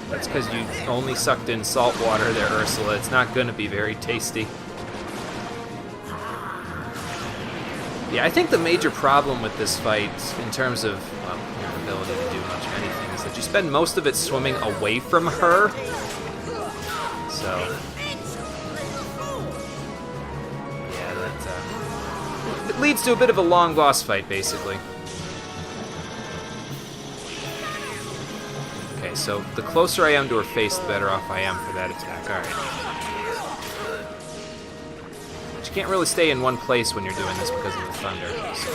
That's because you only sucked in salt water there, Ursula. It's not going to be very tasty. Yeah, I think the major problem with this fight, in terms of, well, your ability to do much of anything, is that you spend most of it swimming away from her. So... yeah, that, it leads to a bit of a long boss fight, basically. So the closer I am to her face, the better off I am for that attack. Alright. But you can't really stay in one place when you're doing this because of the thunder. So.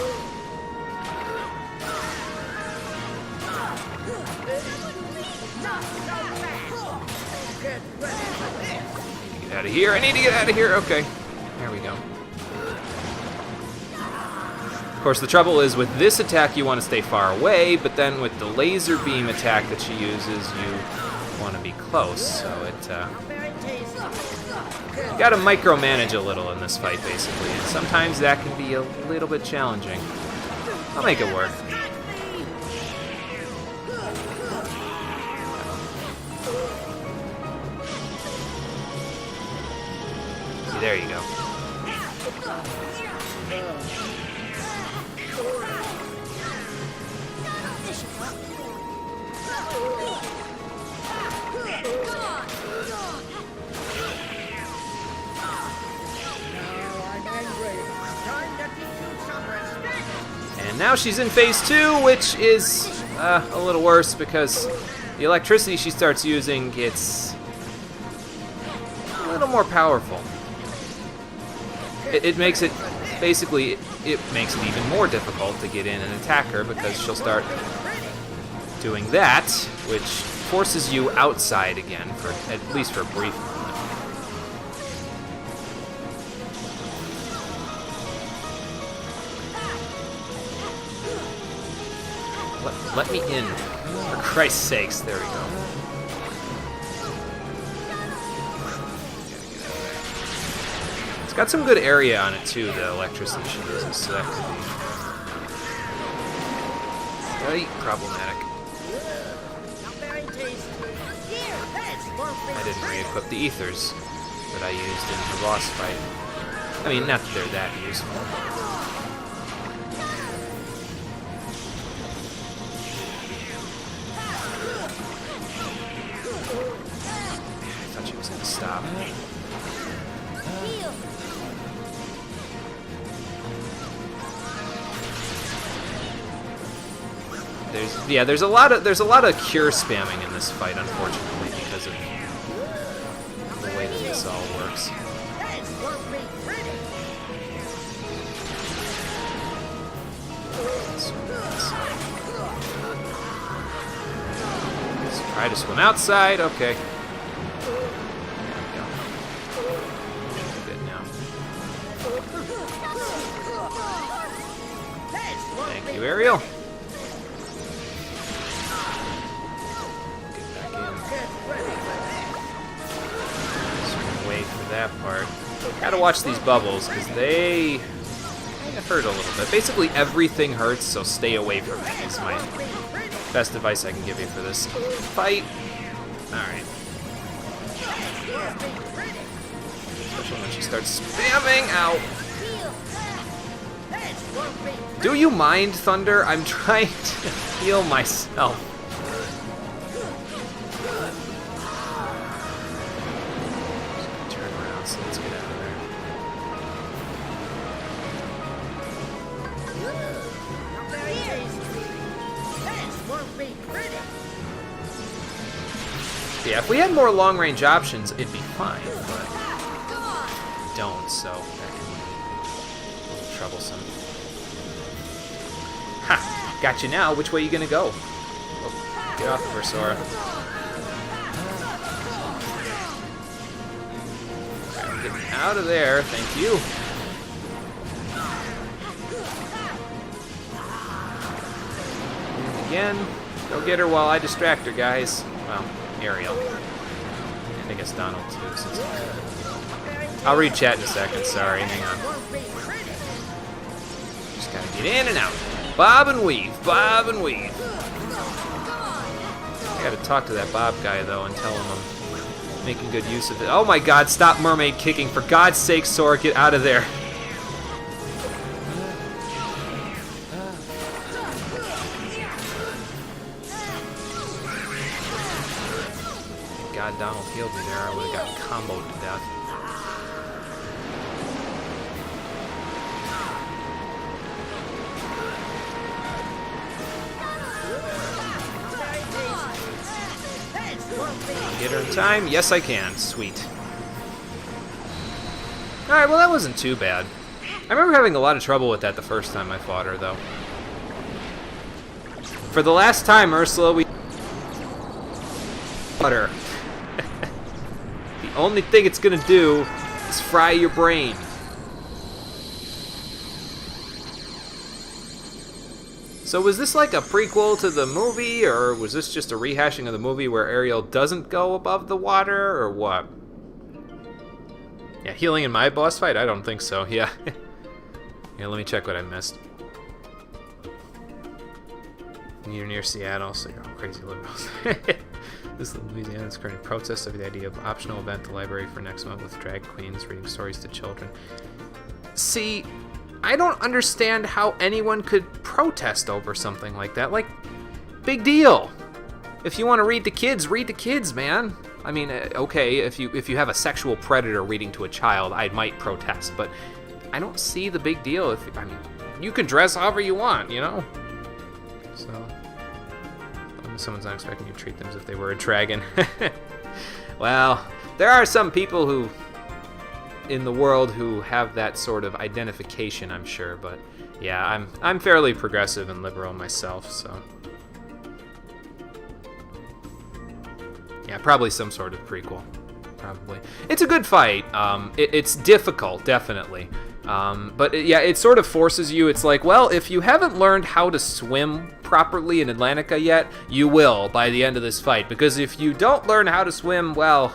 Get out of here. I need to get out of here. Okay. There we go. Of course, the trouble is with this attack you want to stay far away, but then with the laser beam attack that she uses, you want to be close. So it, you gotta micromanage a little in this fight, basically, and sometimes that can be a little bit challenging. I'll make it work. See, there you go. And now she's in phase 2, which is a little worse because the electricity she starts using gets a little more powerful. It makes it, basically, it makes it even more difficult to get in and attack her because she'll start doing that, which forces you outside again, for at least for a brief moment. Let me in, for Christ's sakes. There we go. It's got some good area on it too, the electricity she uses, so that could be very problematic. I didn't re-equip the ethers. that I used in the boss fight. I mean, not that they're that useful. I thought she was gonna stop. Heal. There's a lot of cure spamming in this fight, unfortunately, because of the way that this all works. Let's try to swim outside. Okay. There we go. Good now. Thank you, Ariel. That part. Gotta watch these bubbles, because they kind of hurt a little bit. Basically, everything hurts, so stay away from it is my best advice I can give you for this fight. Alright. Especially when she starts spamming. Ow. Do you mind, Thunder? I'm trying to heal myself. So let's get out of there. Yeah, if we had more long-range options, it'd be fine, but we don't, so that can be a little troublesome. Ha! Got you now. Which way are you gonna go? Oh, get off of her, Sora. Getting out of there, thank you. And again, go get her while I distract her, guys. Well, Ariel. And I guess Donald, too. Since I'll read chat in a second, sorry, hang on. Just gotta get in and out. Bob and weave, bob and weave. I gotta talk to that Bob guy, though, and tell him I'm making good use of it. Oh my god, stop mermaid kicking. For God's sake, Sora, get out of there. Thank God Donald healed me there. I would have gotten comboed to death. Get her in time? Yes, I can. Sweet. Alright, well, that wasn't too bad. I remember having a lot of trouble with that the first time I fought her, though. For the last time, Ursula, we fought her. The only thing it's gonna do is fry your brain. So was this like a prequel to the movie, or was this just a rehashing of the movie where Ariel doesn't go above the water, or what? Yeah, healing in my boss fight? I don't think so, yeah. Yeah, let me check what I missed. You're near Seattle, so you're all crazy liberals. This Louisiana is currently protests over the idea of optional event at the library for next month with drag queens reading stories to children. See, I don't understand how anyone could protest over something like that. Like, big deal. If you want to read to kids, man. I mean, okay, if you have a sexual predator reading to a child, I might protest, but I don't see the big deal. I mean, you can dress however you want, you know? So, someone's not expecting you to treat them as if they were a dragon. Well, there are some people who in the world who have that sort of identification, I'm sure, but yeah, I'm fairly progressive and liberal myself, so yeah, probably some sort of prequel. Probably. It's a good fight. It's difficult, definitely. But it sort of forces you. It's like, well, if you haven't learned how to swim properly in Atlantica yet, you will by the end of this fight. Because if you don't learn how to swim, well,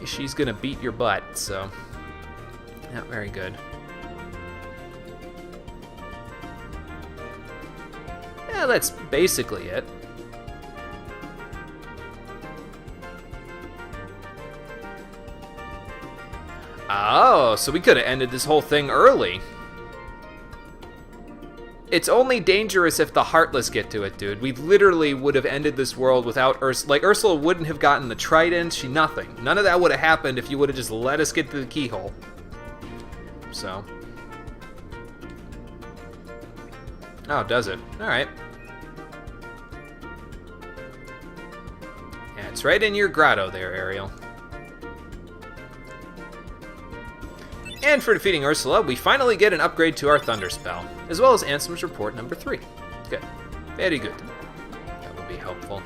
she's gonna beat your butt. So, not very good. Yeah, that's basically it. Oh, so we could have ended this whole thing early. It's only dangerous if the Heartless get to it, dude. We literally would have ended this world without Ursula. Like, Ursula wouldn't have gotten the trident. Nothing. None of that would have happened if you would have just let us get to the keyhole. So. Oh, does it? Alright. Yeah, it's right in your grotto there, Ariel. And for defeating Ursula, we finally get an upgrade to our Thunder Spell, as well as Ansem's Report number 3. Good. Very good. That would be helpful.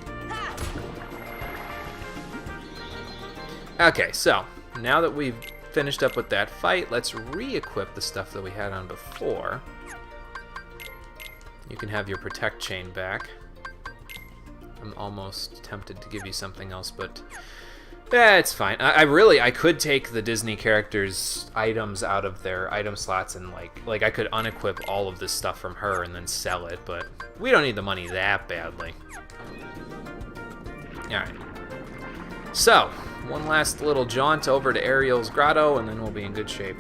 Okay, so, now that we've finished up with that fight, let's re-equip the stuff that we had on before. You can have your Protect Chain back. I'm almost tempted to give you something else, but it's fine. I could take the Disney characters' items out of their item slots and like I could unequip all of this stuff from her and then sell it, but we don't need the money that badly. Alright. So, one last little jaunt over to Ariel's grotto and then we'll be in good shape.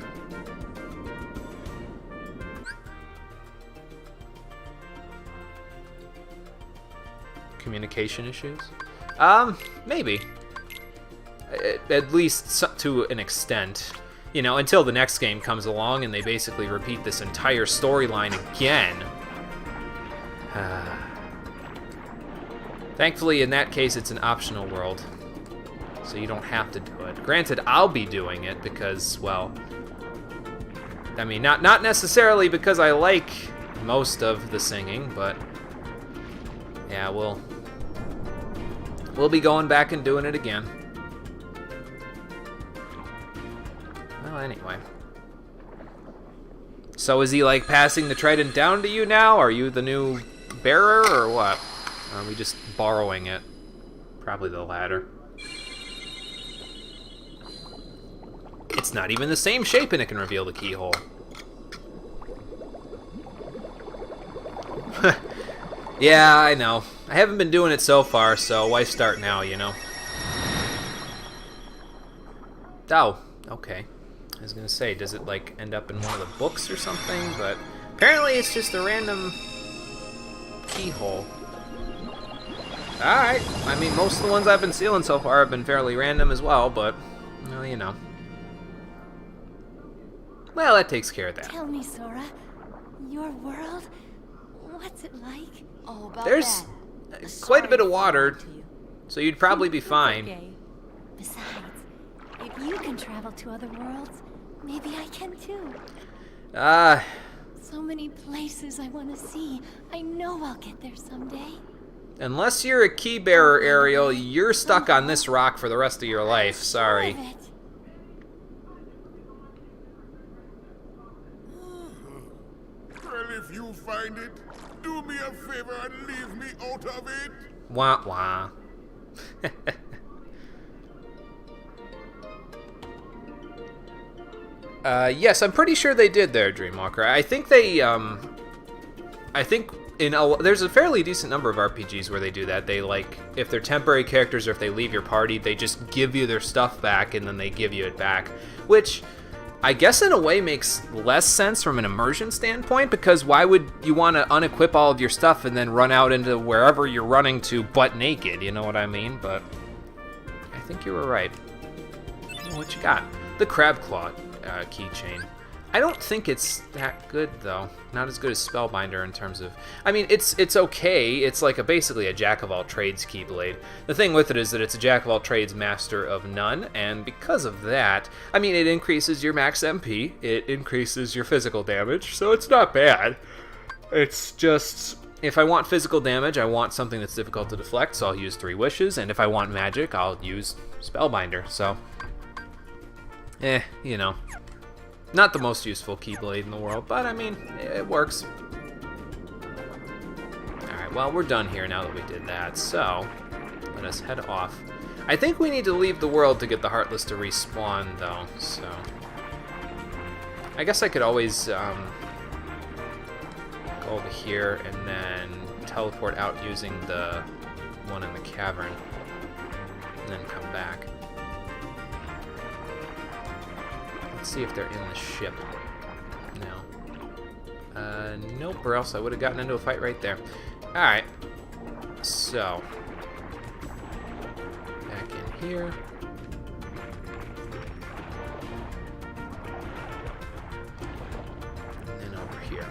Communication issues? Maybe. At least to an extent. You know, until the next game comes along and they basically repeat this entire storyline again. Thankfully, in that case, it's an optional world. So you don't have to do it. Granted, I'll be doing it because, well... I mean, not necessarily because I like most of the singing, but... yeah, we'll be going back and doing it again. Well, anyway. So is he, like, passing the trident down to you now? Are you the new bearer, or what? Or are we just borrowing it? Probably the latter. It's not even the same shape, and it can reveal the keyhole. Yeah, I know. I haven't been doing it so far, so why start now, you know? Oh, okay. I was gonna say, does it, like, end up in one of the books or something? But apparently it's just a random keyhole. Alright. I mean, most of the ones I've been sealing so far have been fairly random as well, but, well, you know. Well, that takes care of that. Tell me, Sora, your world, what's it like? Oh, about There's that. quite a bit of water, so you'd probably be fine. Okay. Besides, if you can travel to other worlds, maybe I can too. So many places I want to see. I know I'll get there someday. Unless you're a key bearer, Ariel, you're stuck on this rock for the rest of your life. Sorry. Love it. Well, if you find it, do me a favor and leave me out of it. Wah wah. Yes, I'm pretty sure they did there, Dreamwalker. I think they, there's a fairly decent number of RPGs where they do that. They, like, if they're temporary characters or if they leave your party, they just give you their stuff back and then they give you it back. Which, I guess in a way makes less sense from an immersion standpoint, because why would you want to unequip all of your stuff and then run out into wherever you're running to butt naked, you know what I mean? But I think you were right. What you got? The Crab Claw keychain. I don't think it's that good, though. Not as good as Spellbinder in terms of... I mean, it's okay. It's like basically a jack-of-all-trades Keyblade. The thing with it is that it's a jack-of-all-trades, master of none, and because of that, I mean, it increases your max MP, it increases your physical damage, so it's not bad. It's just... if I want physical damage, I want something that's difficult to deflect, so I'll use 3 Wishes, and if I want magic, I'll use Spellbinder, so... you know. Not the most useful Keyblade in the world, but I mean, it works. Alright, well, we're done here now that we did that, so let us head off. I think we need to leave the world to get the Heartless to respawn, though, so... I guess I could always go over here and then teleport out using the one in the cavern, and then come back. Let's see if they're in the ship. No. Nope, or else I would have gotten into a fight right there. Alright. So. Back in here. And then over here.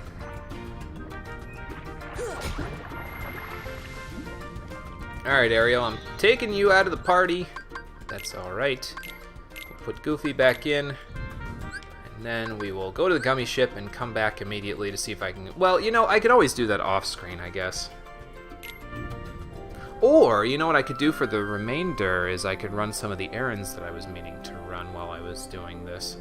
Alright, Ariel, I'm taking you out of the party. That's alright. We'll put Goofy back in. And then we will go to the gummy ship and come back immediately to see if I can... Well, you know, I could always do that off screen, I guess. Or, you know what I could do for the remainder is I could run some of the errands that I was meaning to run while I was doing this.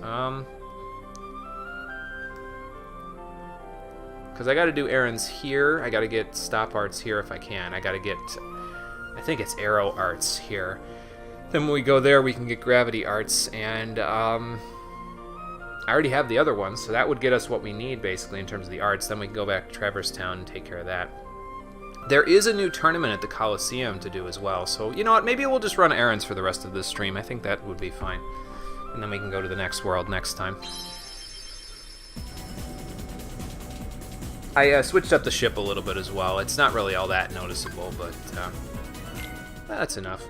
Because I got to do errands here. I got to get stop arts here if I can. I got to get... I think it's arrow arts here. Then when we go there, we can get gravity arts, and I already have the other ones, so that would get us what we need, basically, in terms of the arts. Then we can go back to Traverse Town and take care of that. There is a new tournament at the Coliseum to do as well, so you know what? Maybe we'll just run errands for the rest of this stream. I think that would be fine. And then we can go to the next world next time. I switched up the ship a little bit as well. It's not really all that noticeable, but that's enough.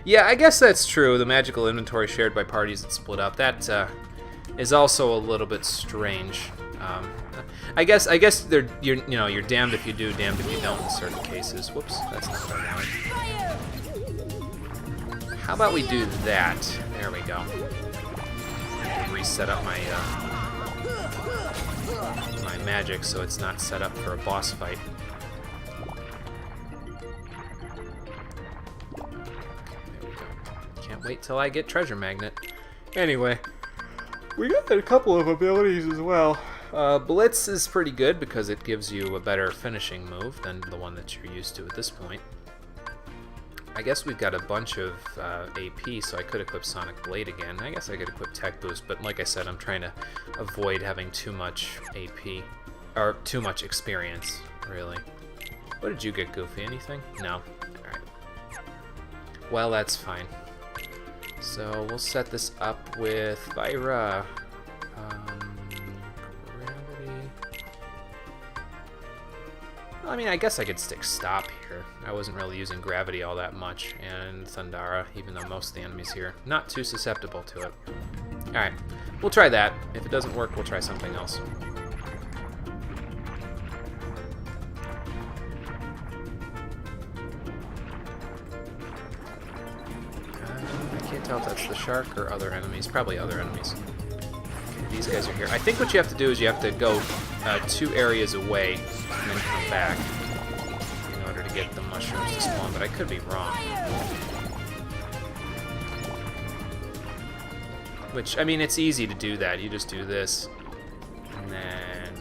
Yeah, I guess that's true. The magical inventory shared by parties that split up. That is also a little bit strange. I guess you're damned if you do, damned if you don't in certain cases. Whoops, that's not what I wanted. How about we do that? There we go. Reset up my my magic so it's not set up for a boss fight. Wait till I get Treasure Magnet. Anyway, we got a couple of abilities as well. Blitz is pretty good because it gives you a better finishing move than the one that you're used to at this point. I guess we've got a bunch of AP, so I could equip Sonic Blade again. I guess I could equip Tech Boost, but like I said, I'm trying to avoid having too much AP, or too much experience, really. What did you get, Goofy? Anything? No? Alright. Well, that's fine. So we'll set this up with Vira. Gravity. Well, I mean, I guess I could stick Stop here. I wasn't really using Gravity all that much, and Thundara, even though most of the enemies here not too susceptible to it. Alright, we'll try that. If it doesn't work, we'll try something else. Tell if that's the shark or other enemies. Probably other enemies. Okay, these guys are here. I think what you have to do is you have to go 2 areas away and then come back in order to get the mushrooms to spawn, but I could be wrong. Which, I mean, it's easy to do that. You just do this, and then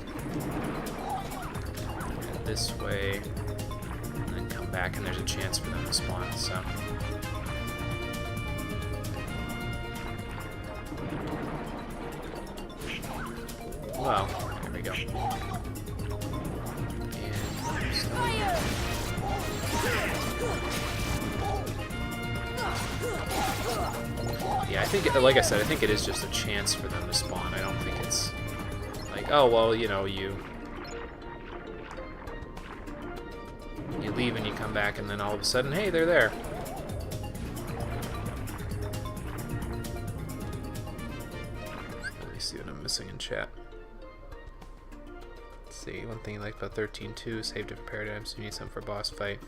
this way, and then come back, and there's a chance for them to spawn, so... Well, here we go. Yeah, I think, like I said, I think it is just a chance for them to spawn. I don't think it's like, oh, well, you know, you leave and you come back and then all of a sudden, hey, they're there. Let me see what I'm missing in chat. See, one thing you like about 13.2, save different paradigms, so you need some for a boss fight.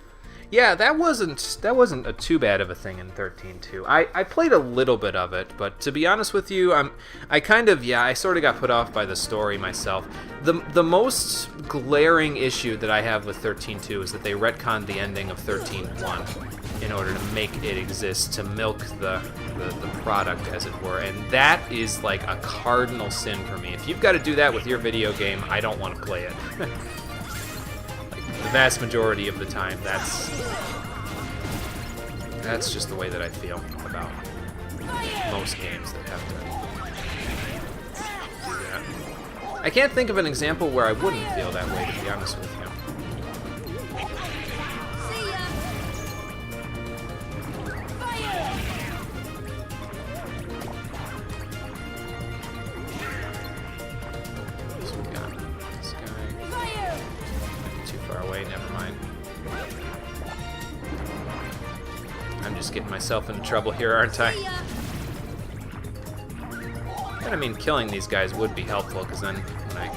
Yeah, that wasn't a too bad of a thing in 13.2. I played a little bit of it, but to be honest with you, I sort of got put off by the story myself. The most glaring issue that I have with 13.2 is that they retconned the ending of 13.1 in order to make it exist, to milk the product, as it were, and that is like a cardinal sin for me. If you've got to do that with your video game, I don't want to play it. The vast majority of the time, that's just the way that I feel about most games that have to do that. I can't think of an example where I wouldn't feel that way, to be honest with you. way. Never mind. I'm just getting myself into trouble here, aren't I? And I mean, killing these guys would be helpful, because then when I,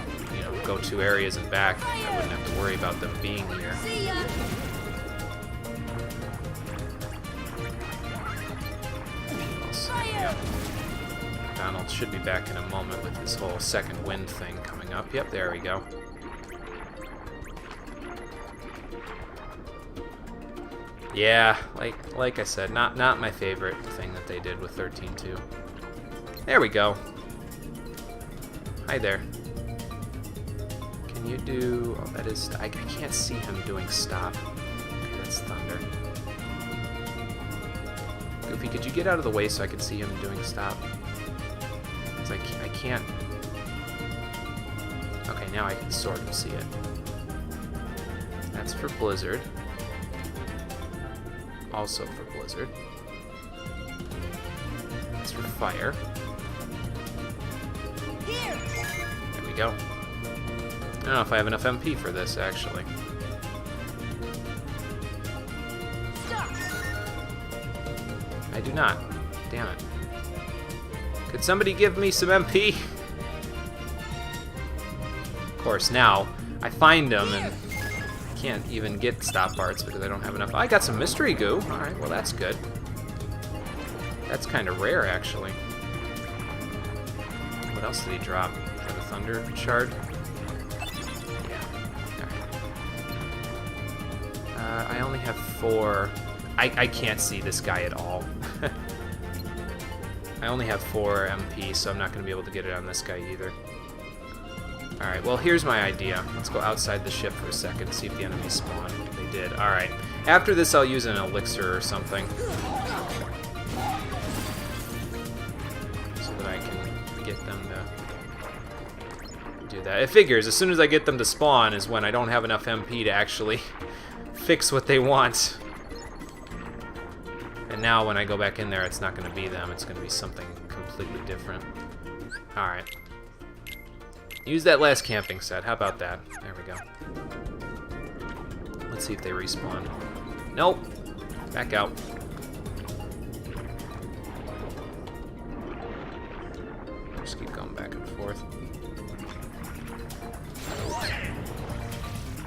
go to areas and back, I wouldn't have to worry about them being here. Yeah. Donald should be back in a moment with this whole second wind thing coming up. Yep, there we go. Yeah, like I said, not my favorite thing that they did with 13.2. There we go. Hi there. Can you do... Oh, that is... I can't see him doing stop. Okay, that's thunder. Goofy, could you get out of the way so I could see him doing stop? Because I can't... Okay, now I can sort of see it. That's for Blizzard. Also for Blizzard. That's for Fire. There we go. I don't know if I have enough MP for this, actually. I do not. Damn it. Could somebody give me some MP? Of course, now I find them and can't even get stop parts because I don't have enough. I got some mystery goo. Alright, well that's good. That's kind of rare, actually. What else did he drop? Is that a thunder shard? Yeah. Alright. I only have 4. I can't see this guy at all. I only have 4 MP, so I'm not going to be able to get it on this guy either. Alright, well here's my idea. Let's go outside the ship for a second and see if the enemies spawn. They did. Alright. After this I'll use an elixir or something. So that I can get them to do that. It figures, as soon as I get them to spawn is when I don't have enough MP to actually fix what they want. And now when I go back in there, it's not going to be them. It's going to be something completely different. Alright. Use that last camping set. How about that? There we go. Let's see if they respawn. Nope. Back out. Just keep going back and forth.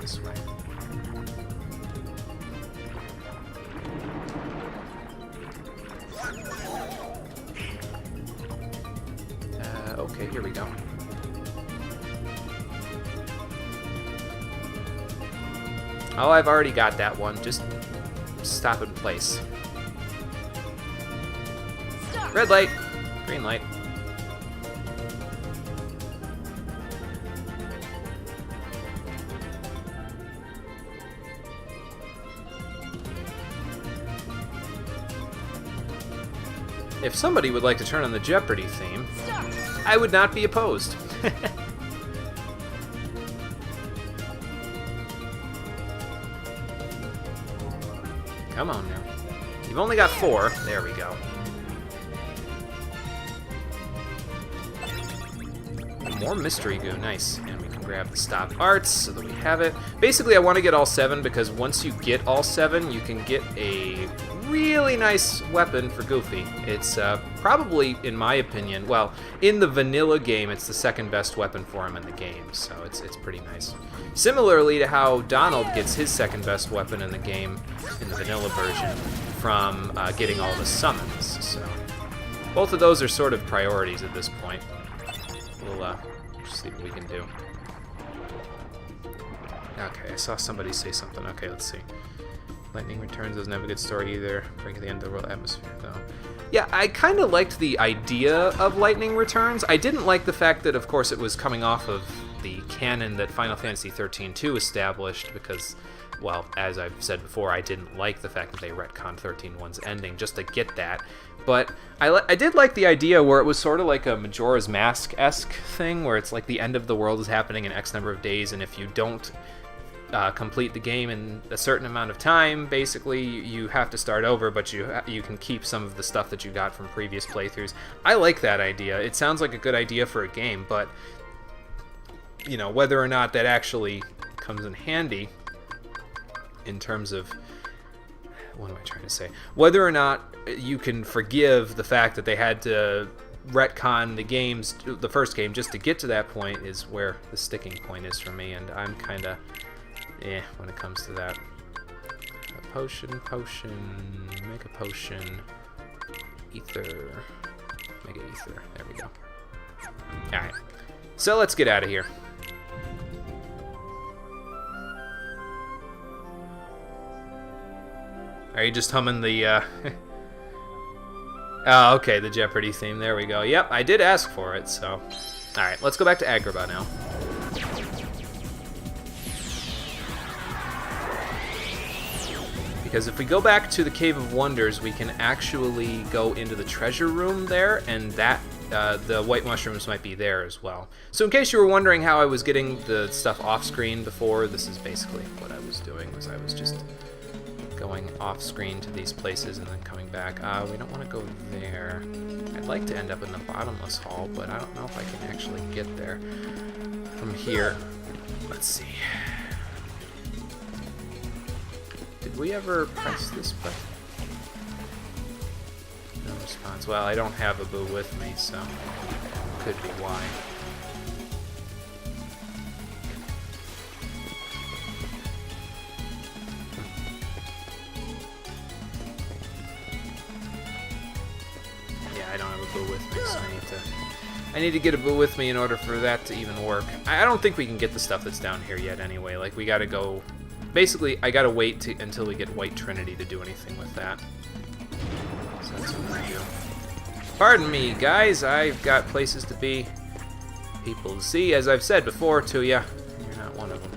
This way. Okay, here we go. Oh, I've already got that one. Just stop in place. Stop. Red light. Green light. If somebody would like to turn on the Jeopardy theme, stop. I would not be opposed. Come on now. You've only got 4. There we go. More mystery goo. Nice. And we can grab the stop arts so that we have it. Basically, I want to get all 7 because once you get all 7, you can get a really nice weapon for Goofy. It's probably, in my opinion, well, in the vanilla game, it's the second best weapon for him in the game, so it's pretty nice. Similarly to how Donald gets his second best weapon in the game, in the vanilla version, from getting all the summons. So both of those are sort of priorities at this point. We'll see what we can do. Okay, I saw somebody say something. Okay, let's see. Lightning Returns doesn't have a good story either. Breaking the end of the world atmosphere, though. Yeah, I kind of liked the idea of Lightning Returns. I didn't like the fact that, of course, it was coming off of the canon that Final Fantasy 13-2 established because, well, as I've said before, I didn't like the fact that they retconned 13-1's ending just to get that. But I did like the idea where it was sort of like a Majora's Mask-esque thing, where it's like the end of the world is happening in X number of days, and if you don't complete the game in a certain amount of time, basically you have to start over, but you can keep some of the stuff that you got from previous playthroughs. I like that idea. It sounds like a good idea for a game, but you know, whether or not that actually comes in handy in terms of, what am I trying to say? Whether or not you can forgive the fact that they had to retcon the first game just to get to that point is where the sticking point is for me, and I'm kind of when it comes to that. A potion, make a potion, ether, make it ether. There we go. Alright, so let's get out of here. Are you just humming the, Oh, okay, the Jeopardy theme. There we go. Yep, I did ask for it, so... Alright, let's go back to Agrabah now. Because if we go back to the Cave of Wonders, we can actually go into the treasure room there, and that, the white mushrooms might be there as well. So in case you were wondering how I was getting the stuff off-screen before, this is basically what I was doing, was I was just going off-screen to these places and then coming back. We don't want to go there. I'd like to end up in the bottomless hall, but I don't know if I can actually get there from here. Let's see. Did we ever press this button? No response. Well, I don't have a boo with me, so could be why. I don't have a boo with me, so I need to get a boo with me in order for that to even work. I don't think we can get the stuff that's down here yet anyway. Like, we gotta go... Basically, I gotta wait until we get White Trinity to do anything with that. So that's what I do. Pardon me, guys. I've got places to be, people to see. As I've said before to you, you're not one of them.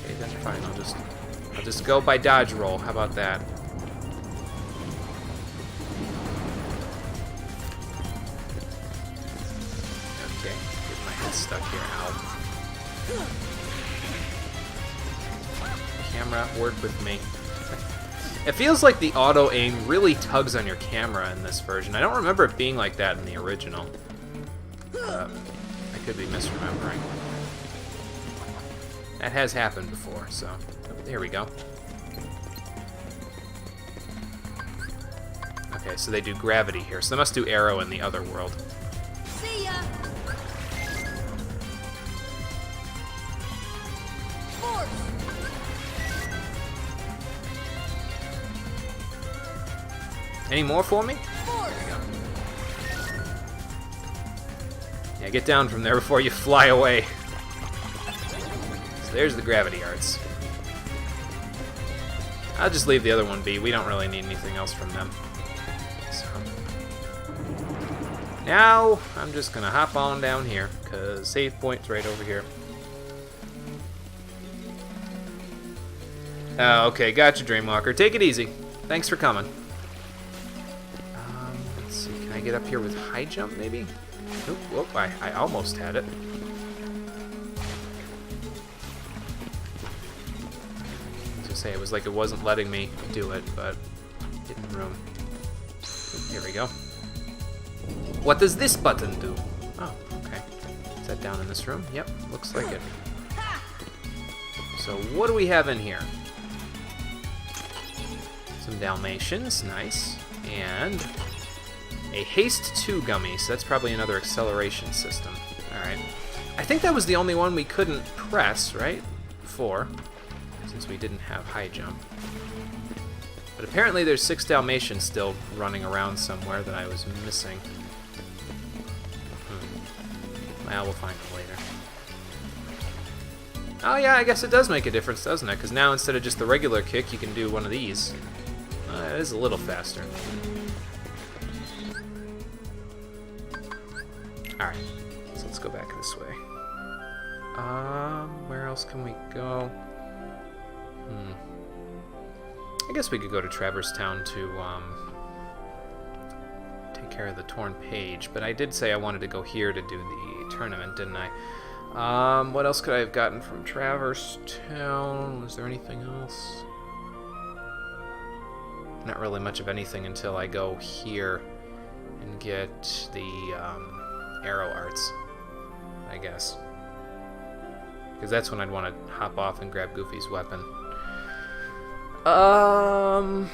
Okay, then fine. I'll just go by dodge roll. How about that? Okay, get my head stuck here. Ow. Camera, work with me. It feels like the auto-aim really tugs on your camera in this version. I don't remember it being like that in the original. I could be misremembering. That has happened before, so... There we go. Okay, so they do gravity here. So they must do arrow in the other world. See ya! Force! Any more for me? Force! There you go. Yeah, get down from there before you fly away. So there's the gravity arts. I'll just leave the other one be. We don't really need anything else from them. So now I'm just gonna hop on down here, cause save point's right over here. Oh, okay, gotcha, Dreamwalker. Take it easy. Thanks for coming. Let's see, can I get up here with high jump, maybe? Oop, whoop, I almost had it. Say it was like it wasn't letting me do it, but hidden room. Here we go. What does this button do? Oh, okay. Is that down in this room? Yep, looks like it. So what do we have in here? Some Dalmatians, nice. And a Haste 2 gummy, so that's probably another acceleration system. Alright. I think that was the only one we couldn't press, right? Before. Since we didn't have high jump. But apparently there's 6 Dalmatians still running around somewhere that I was missing. Well, we'll find them later. Oh yeah, I guess it does make a difference, doesn't it? Because now instead of just the regular kick, you can do one of these. It is a little faster. Alright, so let's go back this way. Where else can we go? I guess we could go to Traverse Town to take care of the torn page, but I did say I wanted to go here to do the tournament, didn't I? What else could I have gotten from Traverse Town? Was there anything else? Not really much of anything until I go here and get the arrow arts, I guess. because that's when I'd want to hop off and grab Goofy's weapon. Alright,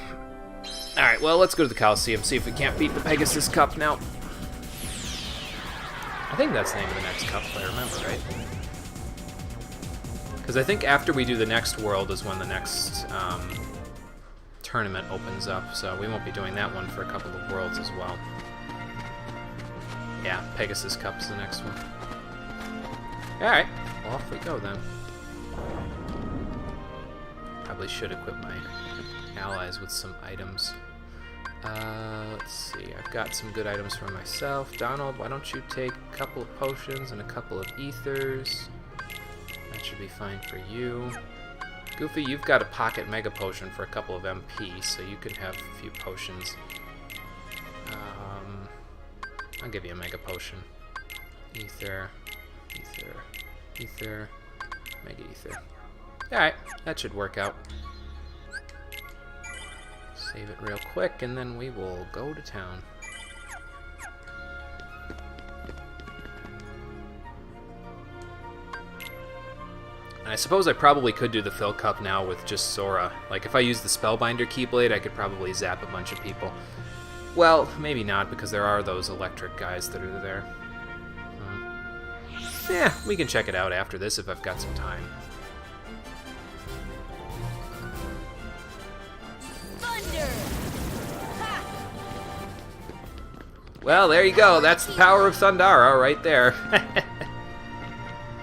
well, let's go to the Coliseum, see if we can't beat the Pegasus Cup now. I think that's the name of the next cup, if I remember right. Because I think after we do the next world is when the next tournament opens up, so we won't be doing that one for a couple of worlds as well. Yeah, Pegasus Cup is the next one. Alright, well, off we go then. Probably should equip my allies with some items. Let's see, I've got some good items for myself. Donald, why don't you take a couple of potions and a couple of ethers? That should be fine for you. Goofy, you've got a pocket mega potion for a couple of MP, so you can have a few potions. I'll give you a mega potion. Ether, ether, ether, mega ether. Alright, that should work out. Save it real quick, and then we will go to town. And I suppose I probably could do the Phil Cup now with just Sora. Like, if I use the Spellbinder Keyblade, I could probably zap a bunch of people. Well, maybe not, because there are those electric guys that are there. Yeah, we can check it out after this if I've got some time. Well, there you go. That's the power of Thundara right there.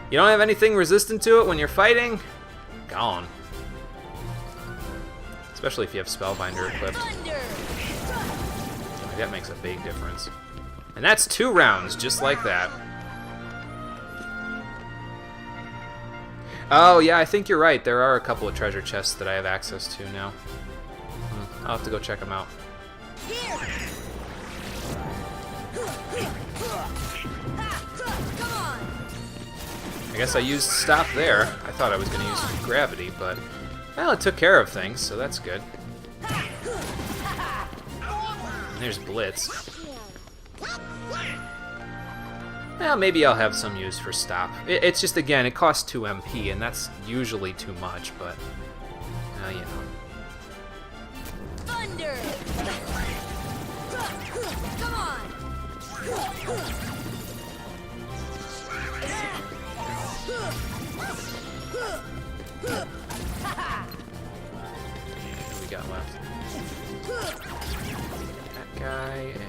You don't have anything resistant to it when you're fighting? Gone. Especially if you have Spellbinder equipped. That makes a big difference. And that's 2 rounds, just like that. Oh, yeah, I think you're right. There are a couple of treasure chests that I have access to now. I'll have to go check them out. I guess I used stop there. I thought I was going to use gravity, but... well, it took care of things, so that's good. And there's Blitz. Well, maybe I'll have some use for stop. It's just, again, it costs 2 MP, and that's usually too much, but... you know. Thunder! Come on! What do we got left? That guy, and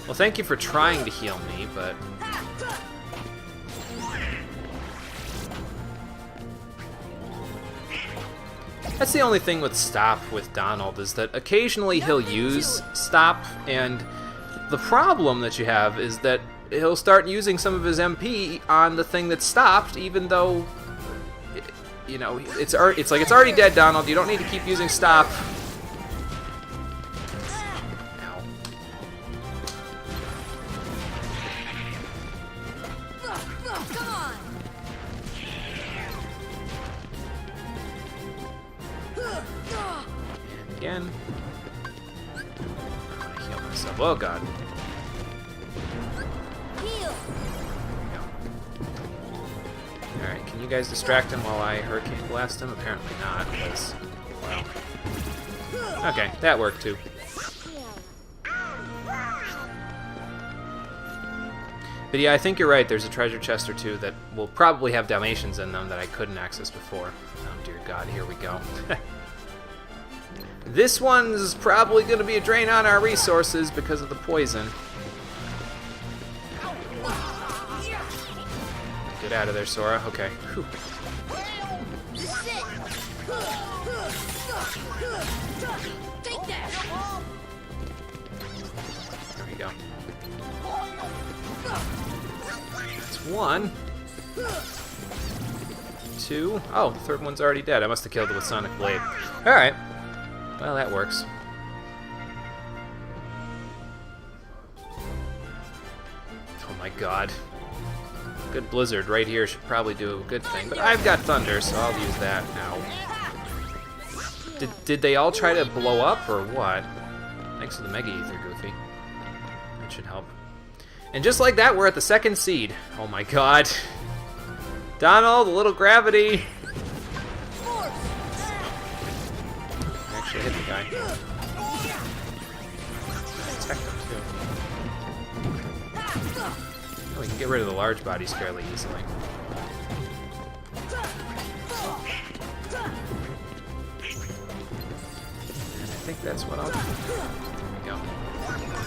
well, thank you for trying to heal me, but that's the only thing with stop with Donald, is that occasionally he'll use stop, and the problem that you have is that he'll start using some of his MP on the thing that's stopped, even though, you know, it's like it's already dead, Donald. You don't need to keep using stop. Ow. Come on! And again. I'm gonna heal myself. Oh god. Alright, can you guys distract him while I Hurricane Blast him? Apparently not, because, well... okay, that worked too. But yeah, I think you're right, there's a treasure chest or two that will probably have Dalmatians in them that I couldn't access before. Oh dear god, here we go. This one's probably going to be a drain on our resources because of the poison. Get out of there, Sora. Okay. Whew. There we go. That's 1. 2. Oh, the 3rd one's already dead. I must have killed it with Sonic Blade. Alright. Well, that works. Oh my god. Good Blizzard right here should probably do a good thing, but I've got Thunder, so I'll use that now. Did they all try to blow up, or what? Thanks for the Mega Ether, Goofy. That should help. And just like that, we're at the 2nd seed. Oh my god. Donald, a little gravity. Actually hit the guy. Attack him too. Oh, we can get rid of the large bodies fairly easily. And I think that's what I'll do. There we go.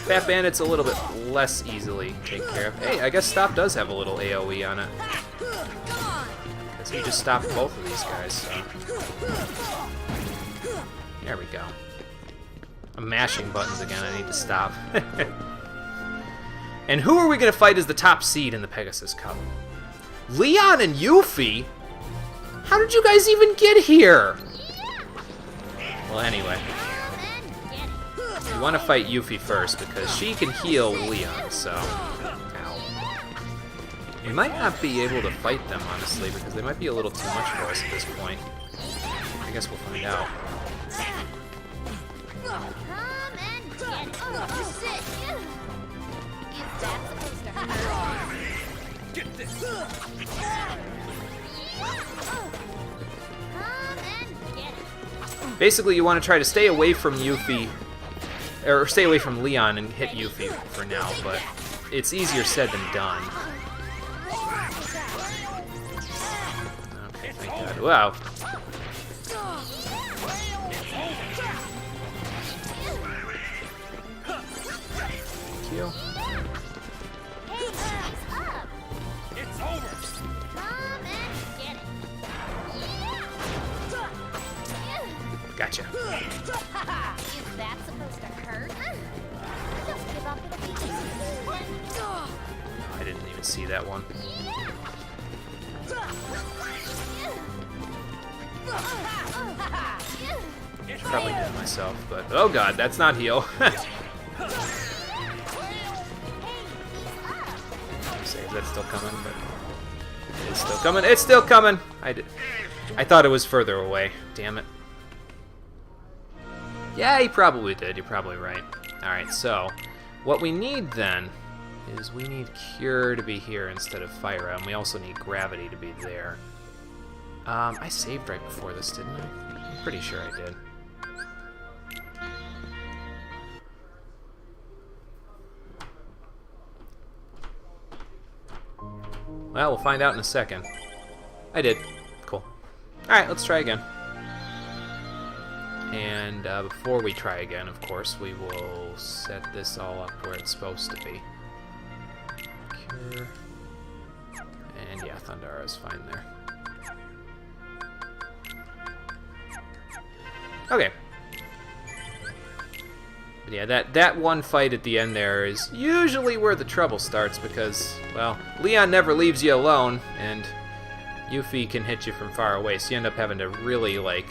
Fat Bandit's a little bit less easily taken care of. Hey, I guess Stop does have a little AoE on it. Because he just stopped both of these guys, so. There we go. I'm mashing buttons again, I need to stop. And who are we going to fight as the top seed in the Pegasus Cup? Leon and Yuffie? How did you guys even get here? Well, anyway. You want to fight Yuffie first, because she can heal Leon, so... Ow. We might not be able to fight them, honestly, because they might be a little too much for us at this point. I guess we'll find out. Come and get it. This is it. Is that supposed to hurt? Get this! Come and get it. Basically, you want to try to stay away from Yuffie, or stay away from Leon and hit Yuffie for now, but it's easier said than done. Okay, thank God. Wow. Thank you. It's over! Come and get it. Gotcha. Is that supposed to hurt? Just give up with a I didn't even see that one. Probably did it myself, but oh god, that's not heal. Save, that's still coming, but it's still coming. It's still coming. I thought it was further away. Damn it. Yeah, he probably did. You're probably right. Alright, so what we need then is we need Cure to be here instead of Fire, and we also need Gravity to be there. I saved right before this, didn't I? I'm pretty sure I did. Well, we'll find out in a second. I did. Cool. Alright, let's try again. And before we try again, of course, we will set this all up where it's supposed to be. Cure. And yeah, Thundara's fine there. Okay. But yeah, that one fight at the end there is usually where the trouble starts because, well, Leon never leaves you alone, and Yuffie can hit you from far away, so you end up having to really, like,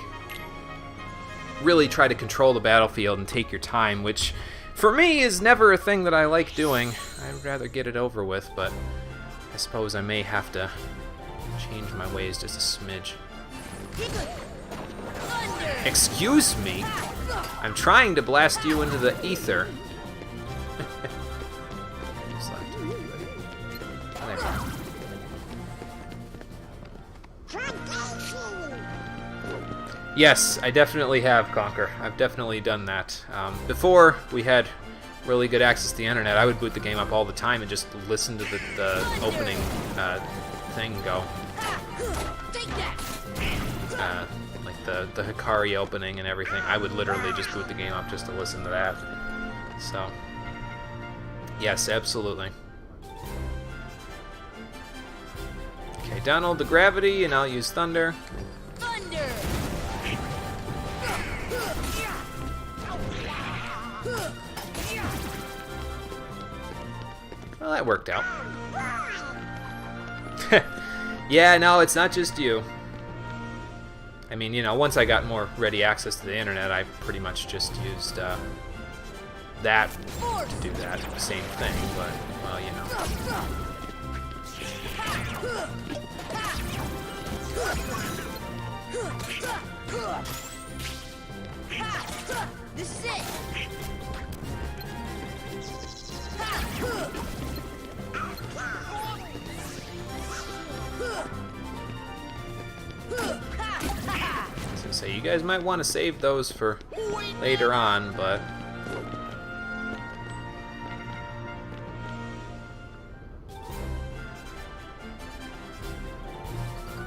really try to control the battlefield and take your time, which, for me, is never a thing that I like doing. I'd rather get it over with, but I suppose I may have to change my ways just a smidge. Excuse me? I'm trying to blast you into the ether. Yes, I definitely have, Conquer. I've definitely done that. Before we had really good access to the internet, I would boot the game up all the time and just listen to the opening thing go. Like the Hikari opening and everything. I would literally just boot the game up just to listen to that. So, yes, absolutely. Okay, Donald, the gravity, and I'll use Thunder. Thunder! Well, that worked out. Yeah, no, it's not just you. I mean, you know, once I got more ready access to the internet, I pretty much just used that to do that same thing, but, well, you know. This is it! say, you guys might want to save those for later on, but...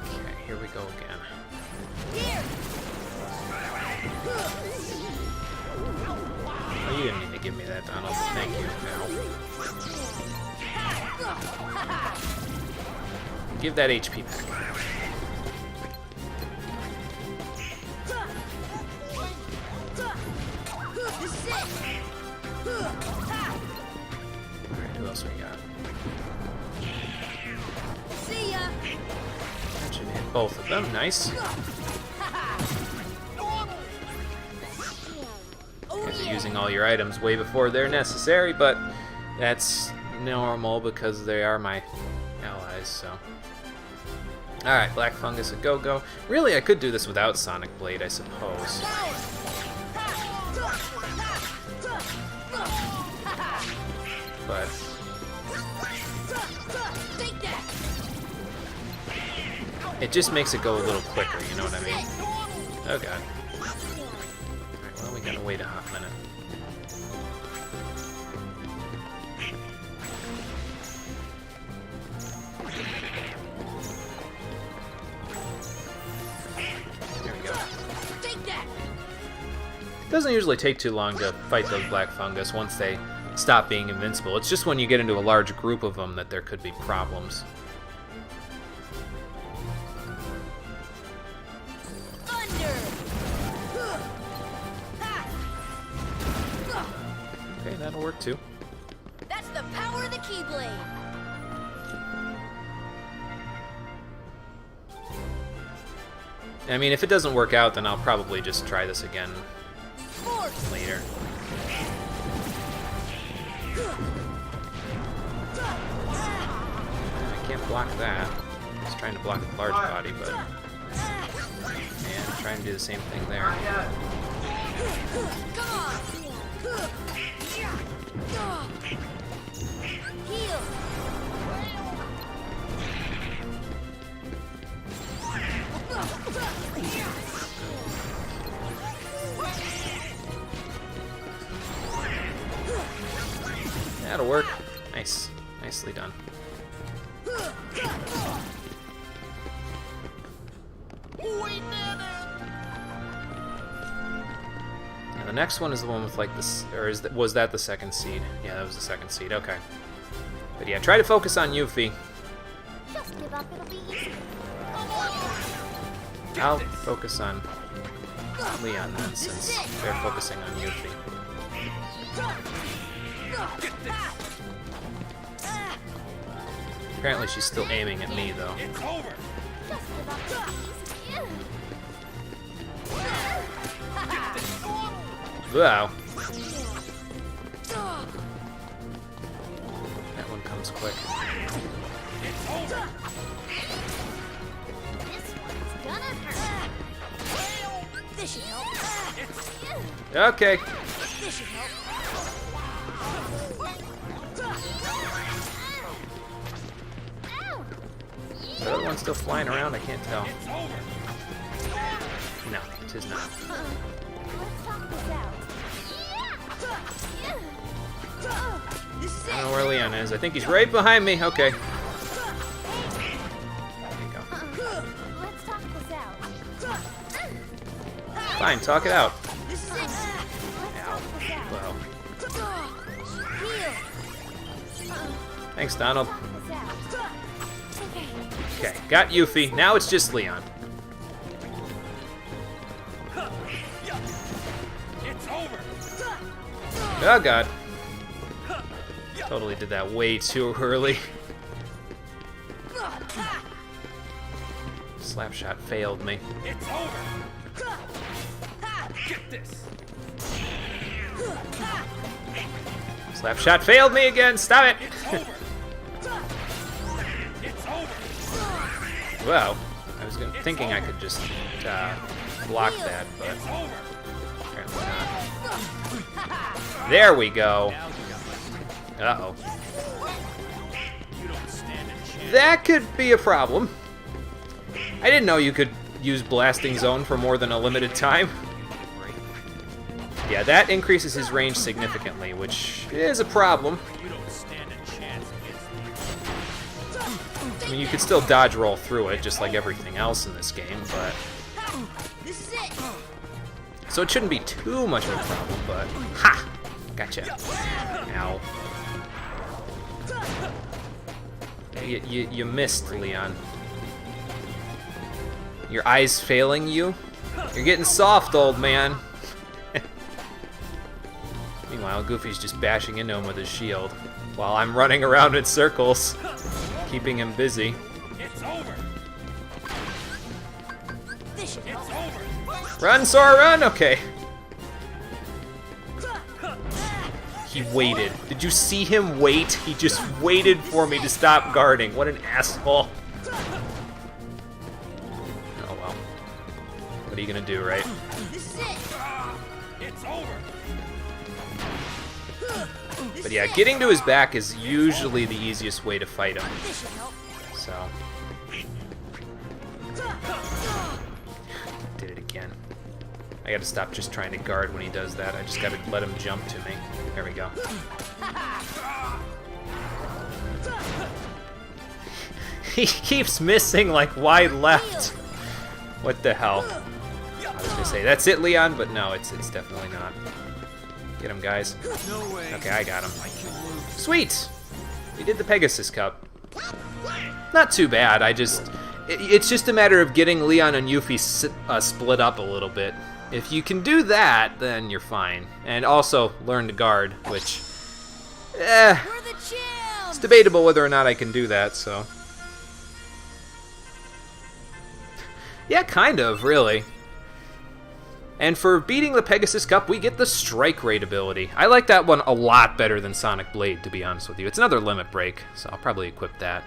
Okay, here we go again. Oh, you didn't need to give me that, Donald. Thank you. Ow. Give that HP back. Alright, who else we got? See ya. That should hit both of them. Nice. You guys are using all your items way before they're necessary, but that's normal because they are my allies, so... Alright, Black Fungus a go-go. Really, I could do this without Sonic Blade, I suppose. But... it just makes it go a little quicker, you know what I mean? Oh god. Alright, well, we gotta wait a hot minute. There we go. It doesn't usually take too long to fight those Black Fungus once they stop being invincible. It's just when you get into a large group of them that there could be problems. Okay, that'll work too. That's the power of the Keyblade. I mean, if it doesn't work out, then I'll probably just try this again later. I can't block that. I was trying to block the large body, but... and trying to do the same thing there. Heal. That'll work. Nice. Nicely done. Now the next one is the one with like this, or was that the second seed? Yeah, that was the second seed. Okay. But yeah, try to focus on Yuffie. Just give up, it'll be easy. I'll focus on Leon then, since they're focusing on Yuffie. Apparently she's still aiming at me, though. Just give up, it'll be easy. Wow. That one comes quick. This one's gonna hurt. This should help. Okay. This should help. Ow! Is the other one still flying around? I can't tell. No, it is not. Let's talk this out. I don't know where Leon is. I think he's right behind me. Okay. There you go. Let's talk this out. Fine, talk it out. Let's talk this out. Well, Heal. thanks, Donald. Talk this out. Okay. Okay, got Yuffie. Now it's just Leon. Oh god. Totally did that way too early. Slapshot failed me. It's over. Get this. Slapshot failed me again. Stop it. It's over. Well, I was thinking I could just block that, but apparently not. There we go. Uh-oh. That could be a problem. I didn't know you could use Blasting Zone for more than a limited time. Yeah, that increases his range significantly, which is a problem. I mean, you could still dodge roll through it, just like everything else in this game, but... So it shouldn't be too much of a problem, but... Ha! Gotcha. Ow. You missed, Leon. Your eyes failing you? You're getting soft, old man. Meanwhile, Goofy's just bashing into him with his shield, while I'm running around in circles, keeping him busy. It's over. It's over. Run, Sora, run! Okay. He waited. Did you see him wait? He just waited for me to stop guarding. What an asshole. Oh well. What are you gonna do, right? This is it. It's over. But yeah, getting to his back is usually the easiest way to fight him. This should help. So. Did it again. I gotta stop just trying to guard when he does that. I just gotta let him jump to me. There we go. He keeps missing like wide left. What the hell? I was gonna say, that's it, Leon, but no, it's definitely not. Get him, guys. Okay, I got him. Sweet! We did the Pegasus Cup. Not too bad, it's just a matter of getting Leon and Yuffie split up a little bit. If you can do that, then you're fine. And also, learn to guard, which... We're the champs. It's debatable whether or not I can do that, so... Yeah, kind of, really. And for beating the Pegasus Cup, we get the Strike Rate ability. I like that one a lot better than Sonic Blade, to be honest with you. It's another limit break, so I'll probably equip that.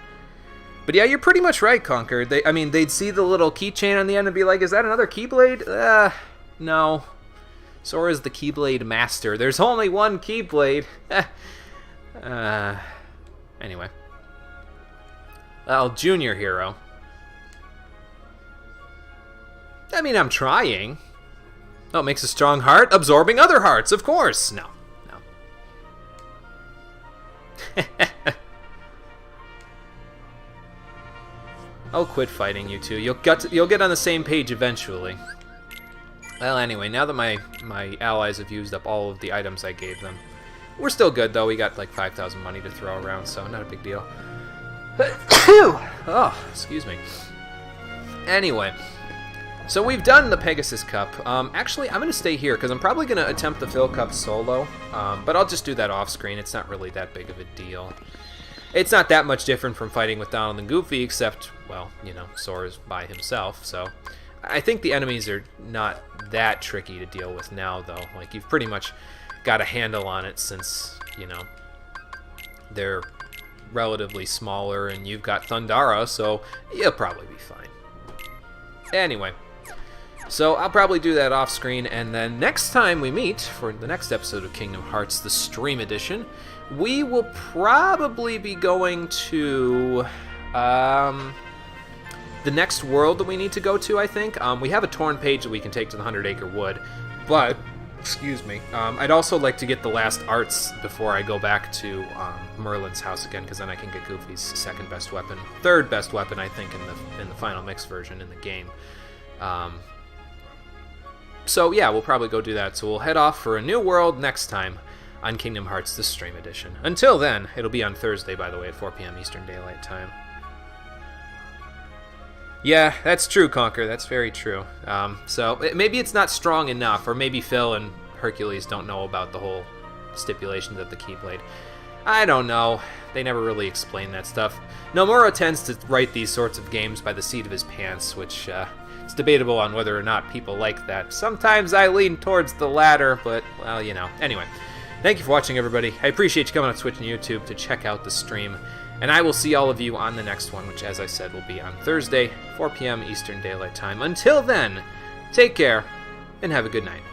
But yeah, you're pretty much right, Conker. They'd see the little keychain on the end and be like, is that another Keyblade? No. Sora's the Keyblade master. There's only one Keyblade. Anyway. Well, Junior Hero. I mean, I'm trying. Oh, it makes a strong heart, absorbing other hearts, of course. No. Oh, quit fighting, you two. You'll get on the same page eventually. Well, anyway, now that my allies have used up all of the items I gave them, we're still good, though. We got like 5,000 money to throw around, so not a big deal. Oh, excuse me. Anyway, so we've done the Pegasus Cup. Actually, I'm going to stay here, because I'm probably going to attempt the Phil Cup solo, but I'll just do that off-screen. It's not really that big of a deal. It's not that much different from fighting with Donald and Goofy, except, well, you know, Sora's by himself, so... I think the enemies are not that tricky to deal with now, though. Like, you've pretty much got a handle on it since, you know, they're relatively smaller, and you've got Thundara, so you'll probably be fine. Anyway, so I'll probably do that off-screen, and then next time we meet, for the next episode of Kingdom Hearts, the Stream Edition, we will probably be going to... the next world that we need to go to, I think. We have a torn page that we can take to the 100-Acre Wood, but, excuse me, I'd also like to get the last arts before I go back to Merlin's house again, because then I can get Goofy's second best weapon, third best weapon, I think, in the final mix version in the game. So yeah, we'll probably go do that. So we'll head off for a new world next time on Kingdom Hearts, the Stream Edition. Until then, it'll be on Thursday, by the way, at 4 p.m. Eastern Daylight Time. Yeah, that's true, Conker. That's very true. So maybe it's not strong enough, or maybe Phil and Hercules don't know about the whole stipulations of the Keyblade. I don't know. They never really explain that stuff. Nomura tends to write these sorts of games by the seat of his pants, which it's debatable on whether or not people like that. Sometimes I lean towards the latter, but, well, you know. Anyway, thank you for watching, everybody. I appreciate you coming on Twitch and YouTube to check out the stream. And I will see all of you on the next one, which, as I said, will be on Thursday, 4 p.m. Eastern Daylight Time. Until then, take care, and have a good night.